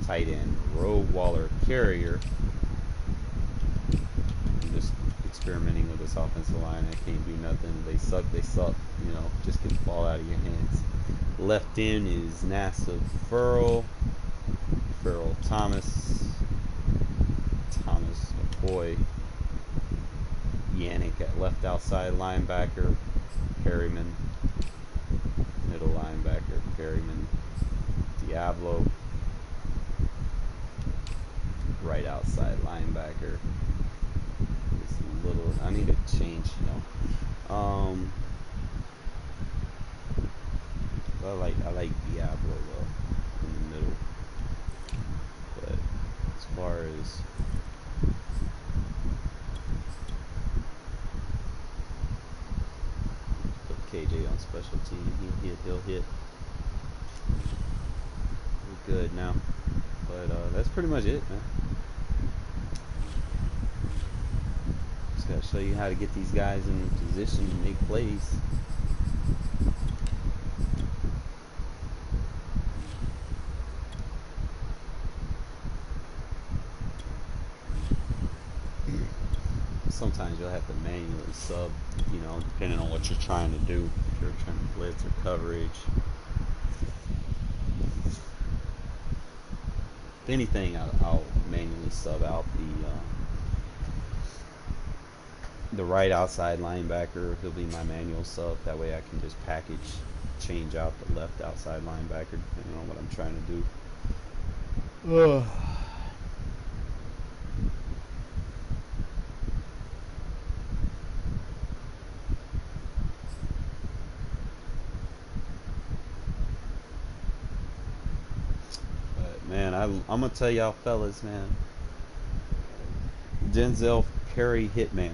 [SPEAKER 1] Tight end, Rowe, Waller, Carrier. I'm just experimenting with this offensive line. I can't do nothing. They suck. You know, just get the ball out of your hands. Left end is Nassib Farrell, Thomas, McCoy, Yannick at left outside linebacker, Perryman, middle linebacker, Perryman, Diablo, right outside linebacker. It's a little, I need to change, you know. I like Diablo though in the middle, but as far as KJ on special team, he'll hit. We're good now, but that's pretty much it, man. Gotta show you how to get these guys in position to make plays. Sometimes you'll have to manually sub, you know, depending on what you're trying to do. If you're trying to blitz or coverage. If anything, I'll manually sub out the right outside linebacker. He'll be my manual sub. That way I can just package, change out the left outside linebacker depending on what I'm trying to do. Ugh. Man, I'm gonna tell y'all fellas, man. Denzel Perry Hitman.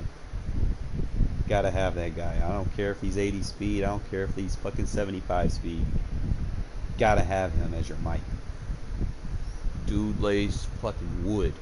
[SPEAKER 1] Gotta have that guy. I don't care if he's 80 speed. I don't care if he's fucking 75 speed. Gotta have him as your Mike. Dude lays fucking wood.